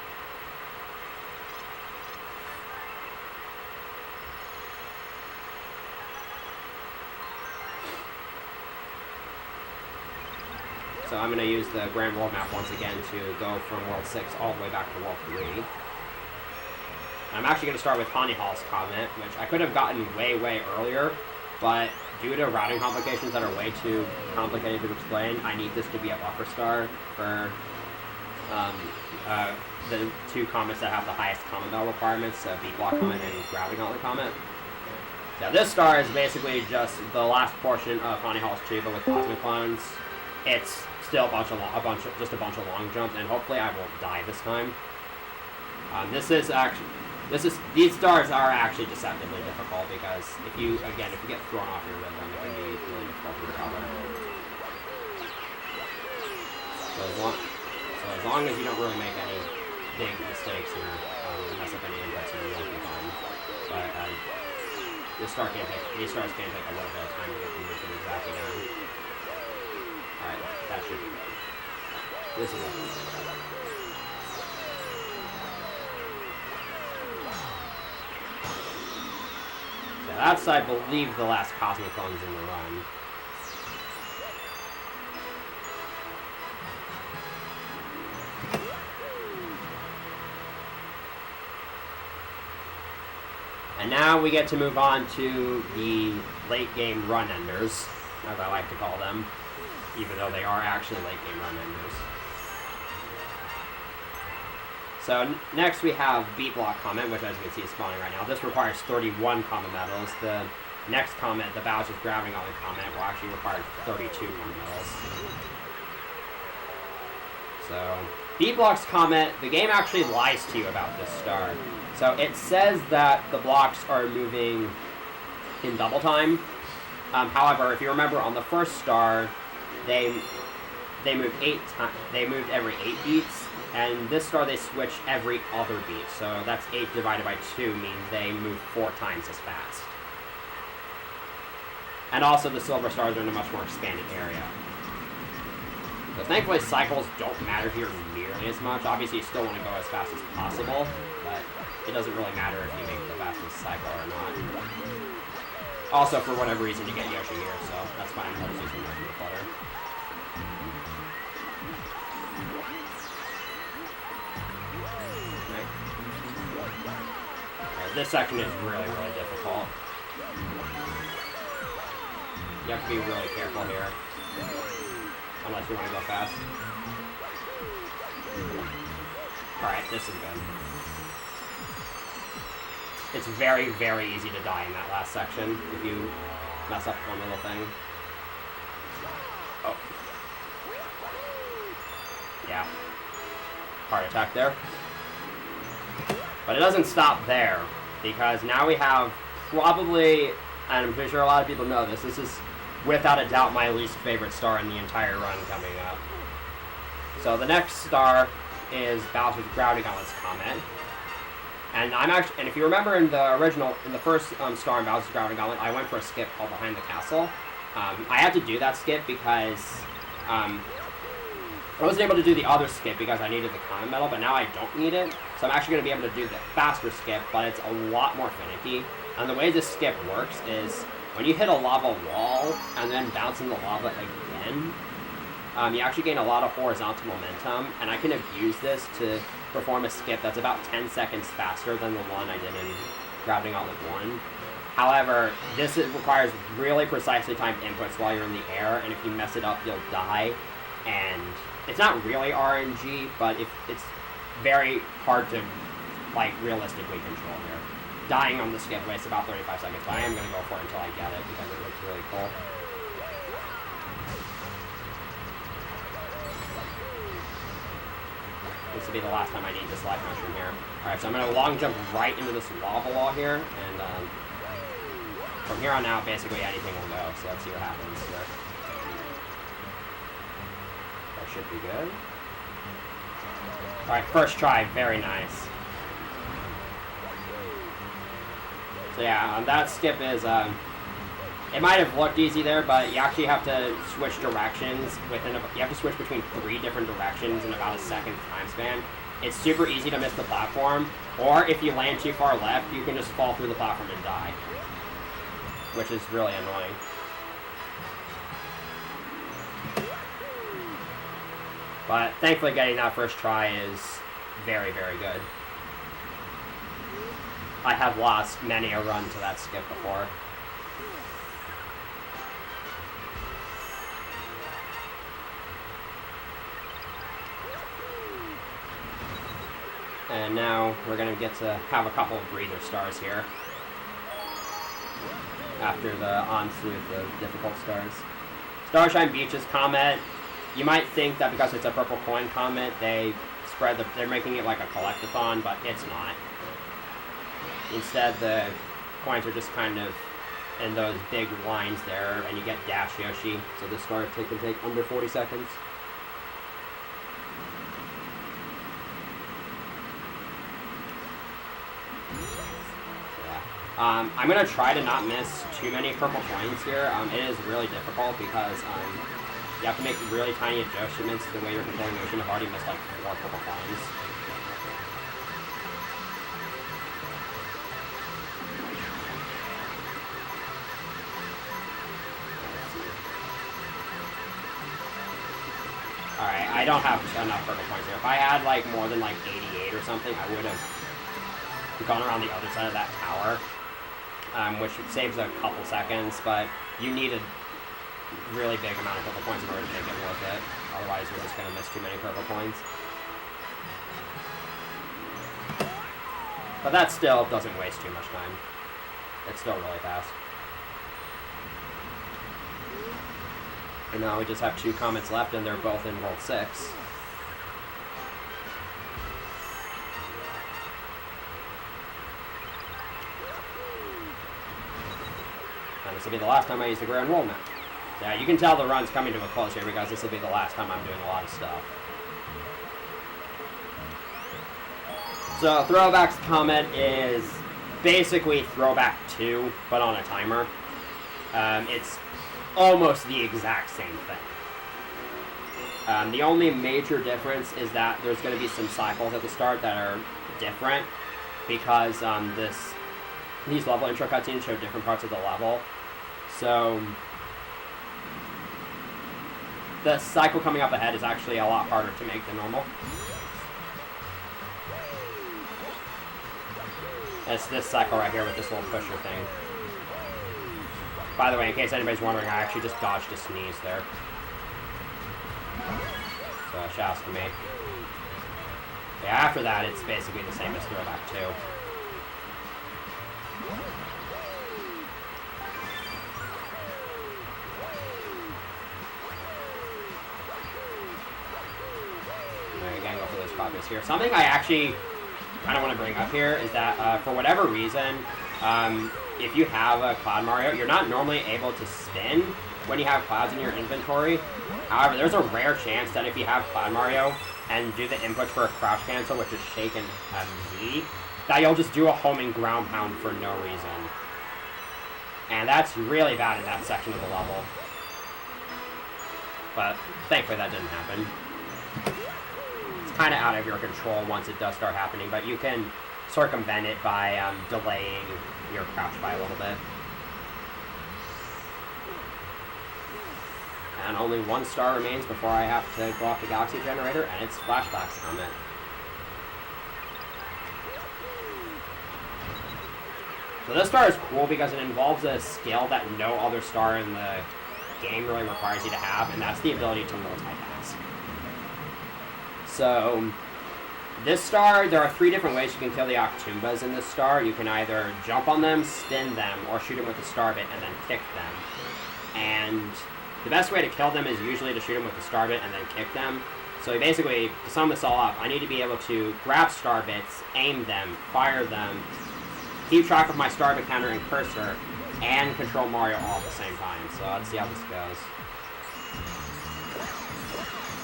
So I'm going to use the Grand World Map once again to go from World 6 all the way back to World 3. I'm actually going to start with Honeyhall's Comet, which I could have gotten way, way earlier, but due to routing complications that are way too complicated to explain, I need this to be a buffer star for the 2 comets that have the highest common medal requirements, Beat Block Comet and Gravity Gauntlet Comet. Now this star is basically just the last portion of Honeyhall's Chiba with Cosmic Clones. It's still just a bunch of long jumps, and hopefully I won't die this time. These stars are actually deceptively difficult because if you get thrown off your rhythm, it can be really difficult to recover. So as long as you don't really make any big mistakes or mess up any inputs, you'll be fine. But these stars can take a little bit of time to get the movement exactly down. Alright, that should be good. This is it. So that's, I believe, the last Cosmic Clones in the run. And now we get to move on to the late game run enders, as I like to call them, even though they are actually late game run enders. So next we have Beat Block Comet, which as you can see is spawning right now. This requires 31 common medals. The next comet, the Bowser's Gravity Comet, will actually require 32 common medals. So, Beat Block's Comet, the game actually lies to you about this star. So it says that the blocks are moving in double time. However, if you remember on the first star, they moved they moved every 8 beats, and this star they switched every other beat. So that's 8 divided by 2 means they move 4 times as fast. And also the silver stars are in a much more expanded area. So thankfully cycles don't matter here nearly as much. Obviously you still want to go as fast as possible, but it doesn't really matter if you make the fastest cycle or not. Also, for whatever reason, you get Yoshi here, so that's fine. I'll just use the Yoshi flutter. Right, this section is really, really difficult. You have to be really careful here. Unless you want to go fast. Alright, this is good. It's very, very easy to die in that last section if you mess up one little thing. Oh. Yeah. Heart attack there. But it doesn't stop there, because now we have probably, and I'm pretty sure a lot of people know this, this is without a doubt my least favorite star in the entire run coming up. So the next star is Bowser's Gravity Gauntlet's Comet. And and if you remember in the first star in Bowser's Gravity Gauntlet, I went for a skip called Behind the Castle. I had to do that skip because I wasn't able to do the other skip because I needed the common medal, but now I don't need it. So I'm actually going to be able to do the faster skip, but it's a lot more finicky. And the way this skip works is when you hit a lava wall and then bounce in the lava again, you actually gain a lot of horizontal momentum, and I can abuse this to perform a skip that's about 10 seconds faster than the one I did in Gravity Gauntlet 1. However, this requires really precisely timed inputs while you're in the air, and if you mess it up, you'll die. And it's not really RNG, but it's very hard to, like, realistically control here. Dying on the skip wastes about 35 seconds, but I am going to go for it until I get it, because it looks really cool. This will be the last time I need this life mushroom here. Alright, so I'm going to long jump right into this lava wall here, and from here on out, basically anything will go, so let's see what happens here. That should be good. Alright, first try, very nice. So yeah, that skip is, it might have looked easy there, but you actually have to switch directions you have to switch between 3 different directions in about a second time span. It's super easy to miss the platform, or if you land too far left, you can just fall through the platform and die, which is really annoying. But thankfully getting that first try is very, very good. I have lost many a run to that skip before. And now we're going to get to have a couple of breather stars here. After the onslaught of difficult stars. Starshine Beach's Comet. You might think that because it's a purple coin comet, they're making it like a collectathon, but it's not. Instead, the coins are just kind of in those big lines there, and you get Dash Yoshi, so this star can take under 40 seconds. Yeah. I'm going to try to not miss too many purple coins here. It is really difficult because you have to make really tiny adjustments to the way you're controlling Yoshi. I've already missed like 4 purple coins. Alright, I don't have enough purple coins here. If I had like more than like 88 or something, I would have gone around the other side of that tower, which saves a couple seconds, but you need a really big amount of purple coins in order to make it worth it. Otherwise, you're just going to miss too many purple coins. But that still doesn't waste too much time. It's still really fast. And now we just have 2 comets left, and they're both in World 6. And this will be the last time I use the Grand World map. So yeah, you can tell the run's coming to a close here because this will be the last time I'm doing a lot of stuff. So Throwback's Comet is basically Throwback 2, but on a timer. It's almost the exact same thing. The only major difference is that there's going to be some cycles at the start that are different because these level intro cutscenes show different parts of the level. So the cycle coming up ahead is actually a lot harder to make than normal. It's this cycle right here with this little pusher thing. By the way, in case anybody's wondering, I actually just dodged a sneeze there. So shouts to me. Yeah, after that, it's basically the same as Throwback 2. Again, go for those copies here. Something I actually kind of want to bring up here is that for whatever reason, if you have a Cloud Mario, you're not normally able to spin when you have clouds in your inventory. However, there's a rare chance that if you have Cloud Mario and do the inputs for a crouch cancel, which is shake and Z, that you'll just do a homing ground pound for no reason. And that's really bad in that section of the level. But thankfully that didn't happen. It's kind of out of your control once it does start happening, but you can circumvent it by delaying your crouch by a little bit. And only 1 star remains before I have to go off the Galaxy Generator, and it's Flashback's Comet. So this star is cool because it involves a skill that no other star in the game really requires you to have, and that's the ability to multitask. So this star, there are 3 different ways you can kill the Octoombas in this star. You can either jump on them, spin them, or shoot them with the star bit and then kick them. And the best way to kill them is usually to shoot them with the star bit and then kick them. So basically, to sum this all up, I need to be able to grab star bits, aim them, fire them, keep track of my star bit counter and cursor, and control Mario all at the same time. So let's see how this goes.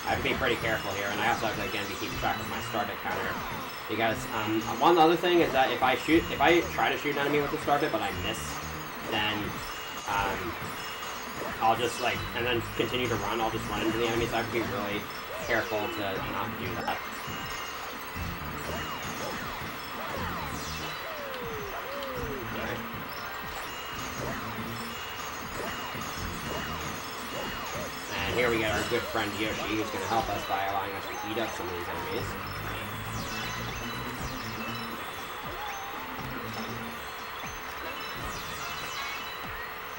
I have to be pretty careful here, and I also have to, again, be keeping track of my star bit counter. Because one other thing is that if I try to shoot an enemy with the star bit, but I miss, then I'll just and then continue to run, I'll just run into the enemy, so I have to be really careful to not do that. Okay. And here we get our good friend Yoshi, who's going to help us by allowing us to eat up some of these enemies.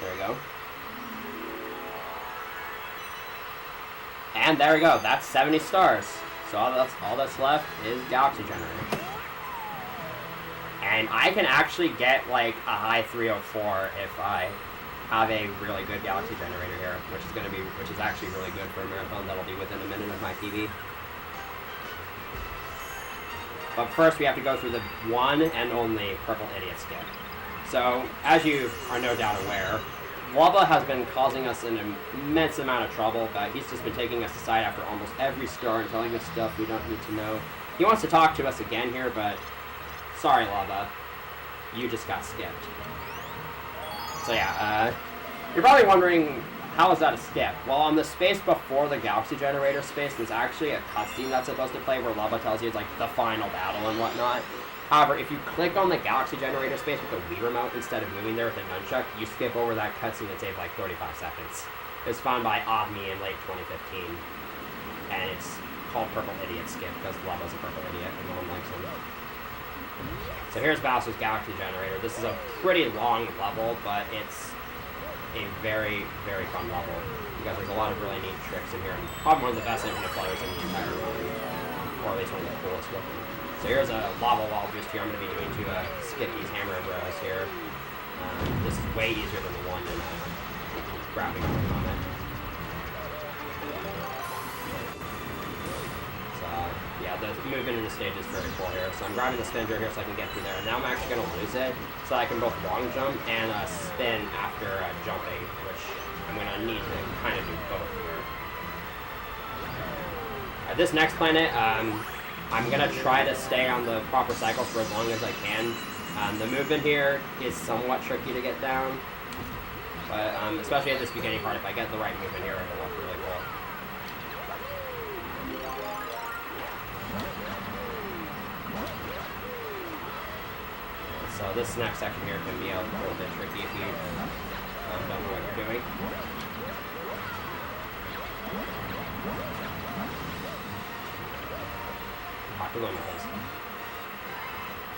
There we go. And there we go, that's 70 stars. So all that's left is Galaxy Generator. And I can actually get like a high 304 if I have a really good Galaxy Generator here, which is actually really good for a marathon. That'll be within a minute of my PB. But first we have to go through the one and only Purple Idiot skip. So, as you are no doubt aware, Lubba has been causing us an immense amount of trouble, but he's just been taking us aside after almost every star and telling us stuff we don't need to know. He wants to talk to us again here, but sorry, Lubba, you just got skipped. So yeah, you're probably wondering, how is that a skip? Well, on the space before the Galaxy Generator space, there's actually a cutscene that's supposed to play where Lubba tells you it's like the final battle and whatnot. However, if you click on the Galaxy Generator space with the Wii remote instead of moving there with a nunchuck, you skip over that cutscene and save like 35 seconds. It was found by Avni in late 2015, and it's called Purple Idiot Skip because Lubba's a purple idiot and no one likes him. So here's Bowser's Galaxy Generator. This is a pretty long level, but it's a very, very fun level because there's a lot of really neat tricks in here, and probably one of the best infinite players in the entire run, or at least one of the coolest looking. So here's a lava wall boost here I'm going to be doing to skip these hammer bros here. This is way easier than the one in grabbing on it. So yeah, the movement in the stage is very cool here. So I'm grabbing the spin here so I can get through there. And now I'm actually going to lose it so I can both long jump and spin after jumping, which I'm going to need to kind of do both here. At this next planet, I'm going to try to stay on the proper cycles for as long as I can. The movement here is somewhat tricky to get down, but especially at this beginning part, if I get the right movement here, it'll look really cool. So this next section here can be a little bit tricky if you don't know what you're doing.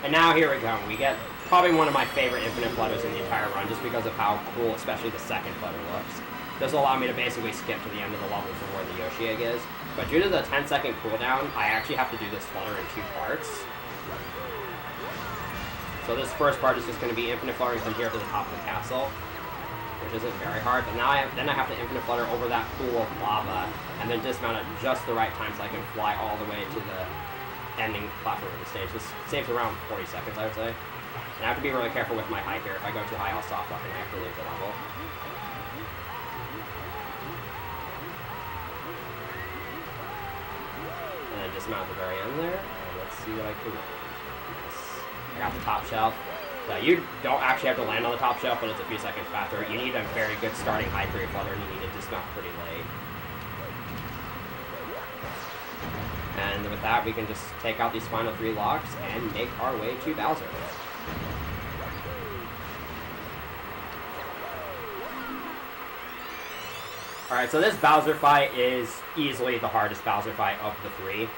And now here we go. We get probably one of my favorite infinite flutters in the entire run just because of how cool, especially the second flutter looks. This will allow me to basically skip to the end of the level for where the Yoshi egg is. But due to the 10-second cooldown, I actually have to do this flutter in 2 parts. So this first part is just going to be infinite fluttering from here to the top of the castle, which isn't very hard. But now I have to infinite flutter over that pool of lava and then dismount at just the right time so I can fly all the way to the ending platform of the stage. This saves around 40 seconds, I would say. And I have to be really careful with my height here. If I go too high, I'll soft lock and I have to leave the level. And then dismount at the very end there. And let's see what I can do. Yes. I got the top shelf. Now, you don't actually have to land on the top shelf, but it's a few seconds faster. You need a very good starting height for your flutter, and you need to dismount pretty late. And with that, we can just take out these final 3 locks and make our way to Bowser. Alright, so this Bowser fight is easily the hardest Bowser fight of the 3.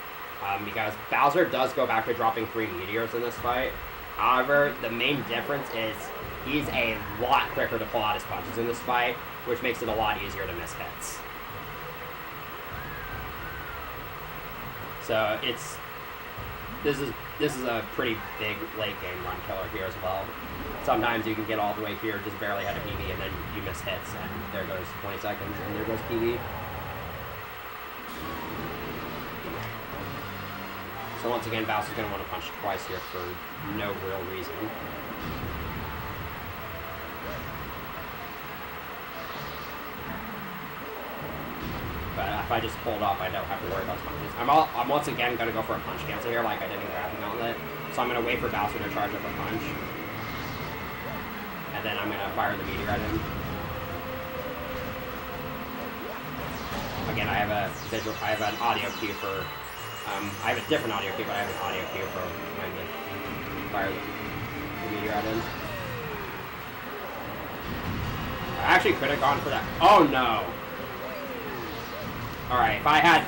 Because Bowser does go back to dropping 3 meteors in this fight. However, the main difference is he's a lot quicker to pull out his punches in this fight, which makes it a lot easier to miss hits. So this is a pretty big late game run killer here as well. Sometimes you can get all the way here, just barely ahead of PB, and then you miss hits, and there goes 20 seconds, and there goes PB. So once again, Bowser's going to want to punch twice here for no real reason. But if I just hold up, I don't have to worry about punches. I'm once again going to go for a punch cancel here like I did in Grabbing Gauntlet. So I'm going to wait for Bowser to charge up a punch. And then I'm going to fire the meteor at him. Again, I have an audio cue for... I have a different audio cue, but I have an audio cue for when to fire the meteor at him. I actually could have gone for that. Oh no! Alright, if I had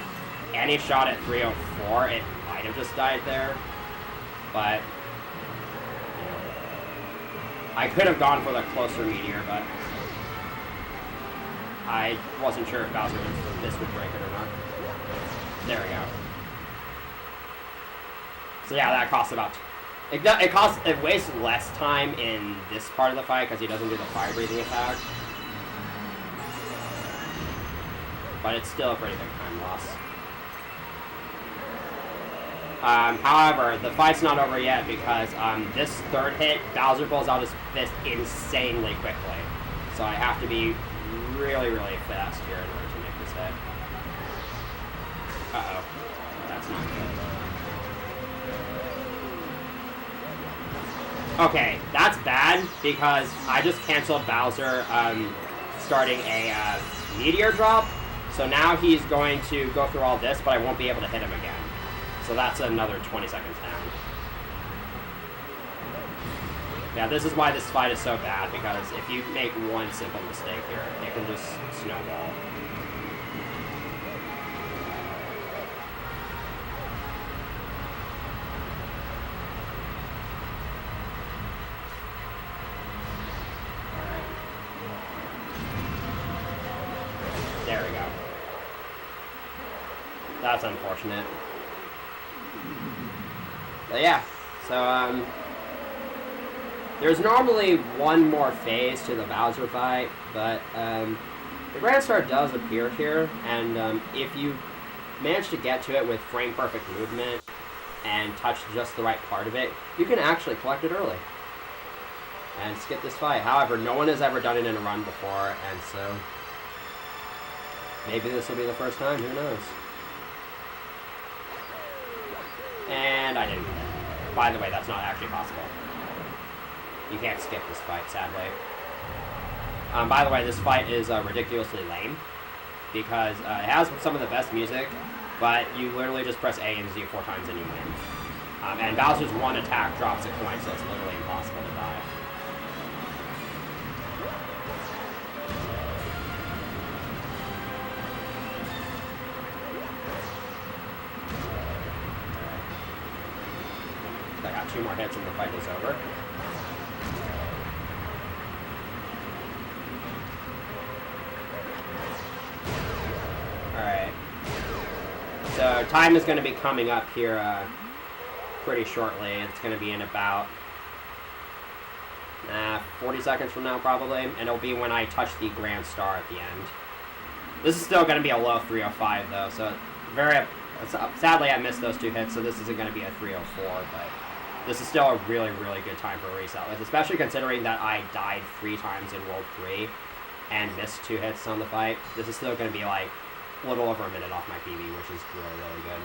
any shot at 304, it might have just died there. But, you know, I could have gone for the closer meteor, but I wasn't sure if Bowser this would break it or not. There we go. So yeah, that costs about... It wastes less time in this part of the fight because he doesn't do the fire breathing attack. But it's still a pretty big time loss. However, the fight's not over yet because this third hit, Bowser pulls out his fist insanely quickly. So I have to be really, really fast here in order to make this hit. Uh-oh. That's not good. Okay, that's bad because I just canceled Bowser starting a meteor drop. So now he's going to go through all this, but I won't be able to hit him again. So that's another 20 seconds down. Yeah, this is why this fight is so bad, because if you make one simple mistake here, it can just snowball. There we go. That's unfortunate. But yeah, so there's normally one more phase to the Bowser fight, but the Grand Star does appear here, and if you manage to get to it with frame-perfect movement and touch just the right part of it, you can actually collect it early and skip this fight. However, no one has ever done it in a run before, and so maybe this will be the first time, who knows. And I didn't. By the way, that's not actually possible. You can't skip this fight, sadly. By the way, this fight is ridiculously lame, because it has some of the best music, but you literally just press A and Z 4 times and you win. And Bowser's one attack drops a coin, so it's literally impossible to die. I got 2 more hits and the fight is over. Alright. So time is going to be coming up here pretty shortly. It's going to be in about 40 seconds from now probably, and it'll be when I touch the Grand Star at the end. This is still going to be a low 305 though, so sadly I missed those 2 hits, so this isn't going to be a 304, but this is still a really, really good time for a reset, especially considering that I died 3 times in World 3 and missed 2 hits on the fight. This is still going to be like a little over a minute off my PB, which is really, really good.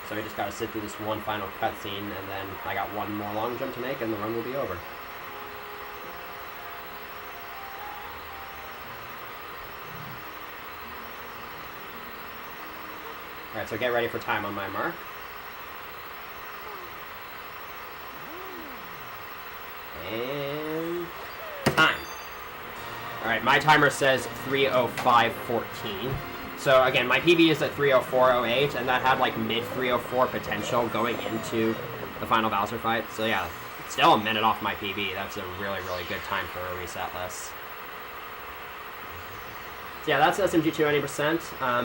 So we just got to sit through this one final cutscene, and then I got one more long jump to make, and the run will be over. Alright, so get ready for time on my mark. And time. Alright, my timer says 3:05:14. So again, my PB is at 3:04:08, and that had like mid 3:04 potential going into the final Bowser fight. So yeah, still a minute off my PB. That's a really, really good time for a reset list. So yeah, that's SMG2 any%.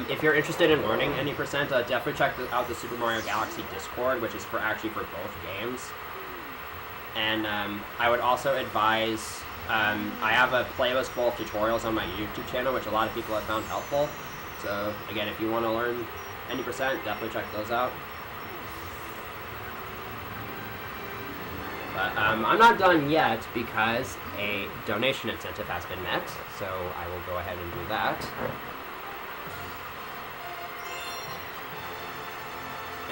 If you're interested in learning any%, definitely check out the Super Mario Galaxy Discord, which is actually for both games. And I would also advise, I have a playlist full of tutorials on my YouTube channel, which a lot of people have found helpful. So again, if you want to learn any%, definitely check those out. But I'm not done yet because a donation incentive has been met, so I will go ahead and do that.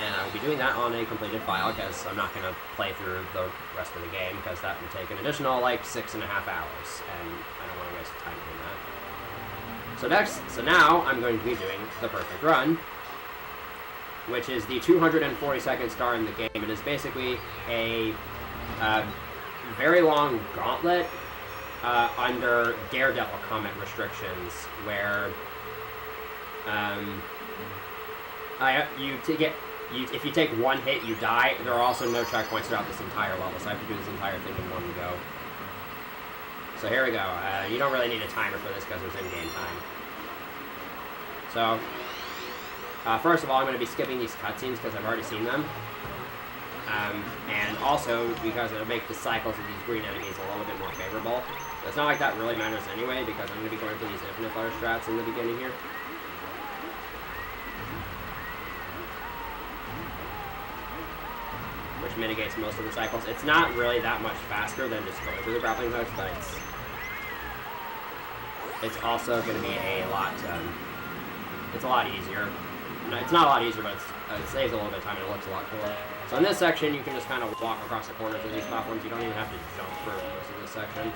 And I will be doing that on a completed file, because I'm not going to play through the rest of the game, because that would take an additional, like, 6.5 hours, and I don't want to waste time doing that. So now I'm going to be doing the perfect run, which is the 242nd star in the game. It is basically a very long gauntlet under Daredevil comment restrictions, where if you take one hit, you die. There are also no checkpoints throughout this entire level, so I have to do this entire thing in one go. So here we go. You don't really need a timer for this because there's in-game time. So, first of all, I'm going to be skipping these cutscenes because I've already seen them. And also because it'll make the cycles of these green enemies a little bit more favorable. It's not like that really matters anyway, because I'm going to be going for these infinite fire strats in the beginning here. Which mitigates most of the cycles. It's not really that much faster than just going through the grappling hooks, but it's also going to be a lot, it's a lot easier. No, it's not a lot easier, but it saves a little bit of time and it looks a lot cooler. So in this section, you can just kind of walk across the corners of these platforms. You don't even have to jump for most of this section.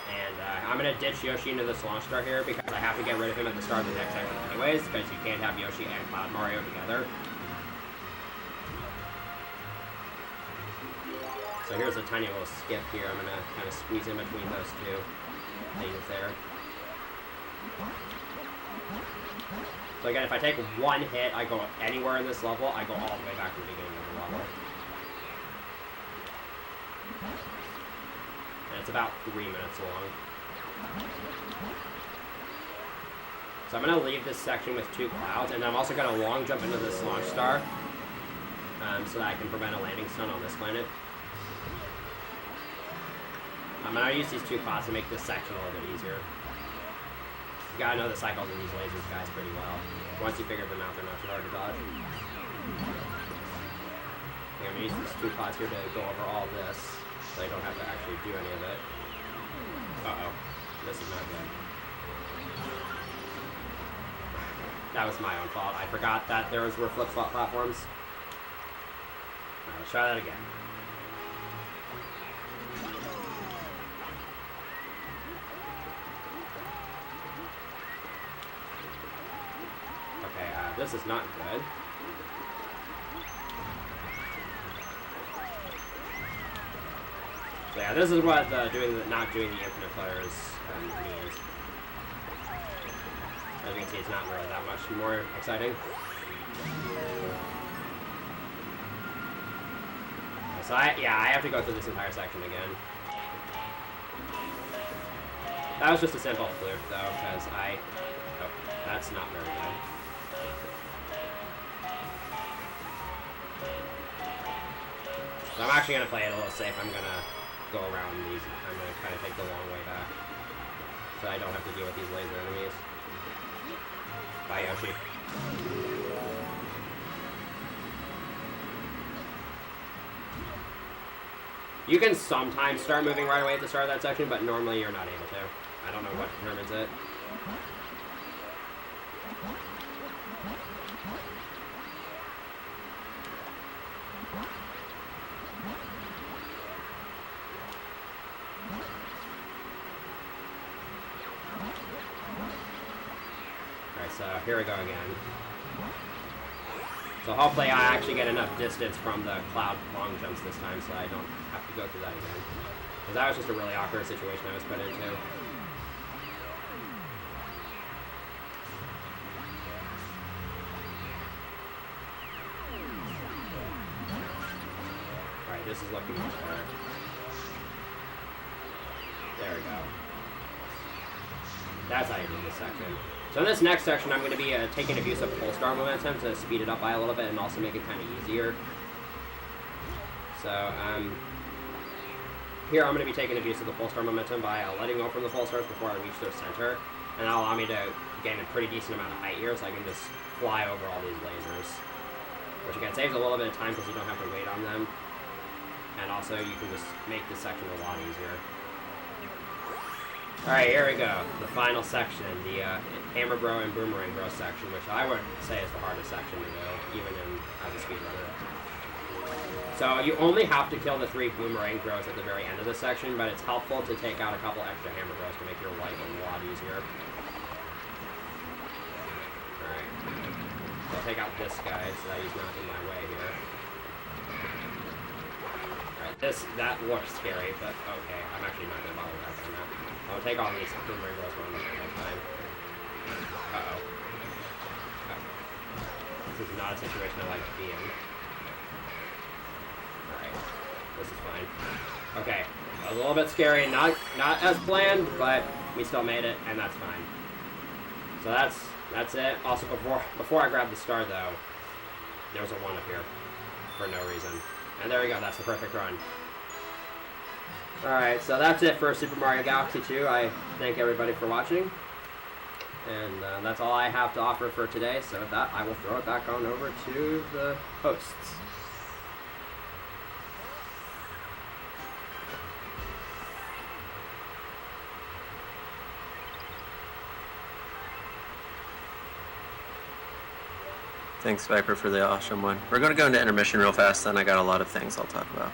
And I'm going to ditch Yoshi into this launch star here because I have to get rid of him at the start of the next section anyways, because you can't have Yoshi and Cloud Mario together. So here's a tiny little skip here. I'm going to kind of squeeze in between those two things there. So again, if I take one hit, I go anywhere in this level, I go all the way back to the beginning of the level. and it's about 3 minutes long. So I'm going to leave this section with 2 clouds, and I'm also going to long jump into this launch star so that I can prevent a landing stun on this planet. I'm going to use these 2 clouds to make this section a little bit easier. You gotta know the cycles of these lasers guys pretty well. Once you figure them out, they're not too hard to dodge. I'm gonna use these 2 clouds here to go over all this, so I don't have to actually do any of it. Uh-oh. This is not good. That was my own fault. I forgot that there were flip-flop platforms. Alright, let's try that again. Okay, this is not good. So yeah, this is what not doing the infinite flares means. As you can see, it's not really that much more exciting. So I have to go through this entire section again. That was just a simple fluke though, because oh, that's not very good. So I'm actually going to play it a little safe. I'm going to go around these. I'm going to kind of take the long way back. So I don't have to deal with these laser enemies. Bye, Yoshi. You can sometimes start moving right away at the start of that section, but normally you're not able to. I don't know what determines it. So here we go again. So hopefully I actually get enough distance from the cloud long jumps this time so I don't have to go through that again. Because that was just a really awkward situation I was put into. Alright, this is looking much better. There we go. That's how you do this section. So in this next section, I'm going to be taking abuse of pole star momentum to speed it up by a little bit and also make it kind of easier. So here I'm going to be taking abuse of the pole star momentum by letting go from the pole stars before I reach their center. And that'll allow me to gain a pretty decent amount of height here, so I can just fly over all these lasers. Which again saves a little bit of time because you don't have to wait on them. And also you can just make this section a lot easier. Alright, here we go. The final section, the Hammer Bro and Boomerang Bro section, which I would say is the hardest section to do, even as a speedrunner. So you only have to kill the 3 Boomerang Bros at the very end of the section, but it's helpful to take out a couple extra Hammer Bros to make your life a lot easier. Alright. So I'll take out this guy so that he's not in my way here. Alright, that looks scary, but okay, I'm actually not going to bother with that right now. I'll take all these Boomerang Bros one at a time. Uh-oh. This is not a situation I like to be in. Alright. This is fine. Okay. That was a little bit scary. Not as planned, but we still made it, and that's fine. So that's it. Also, before I grab the star, though, there's a 1 up here. For no reason. And there we go. That's the perfect run. Alright, so that's it for Super Mario Galaxy 2. I thank everybody for watching. And that's all I have to offer for today. So with that, I will throw it back on over to the hosts. Thanks, Viper, for the awesome one. We're going to go into intermission real fast, then I got a lot of things I'll talk about.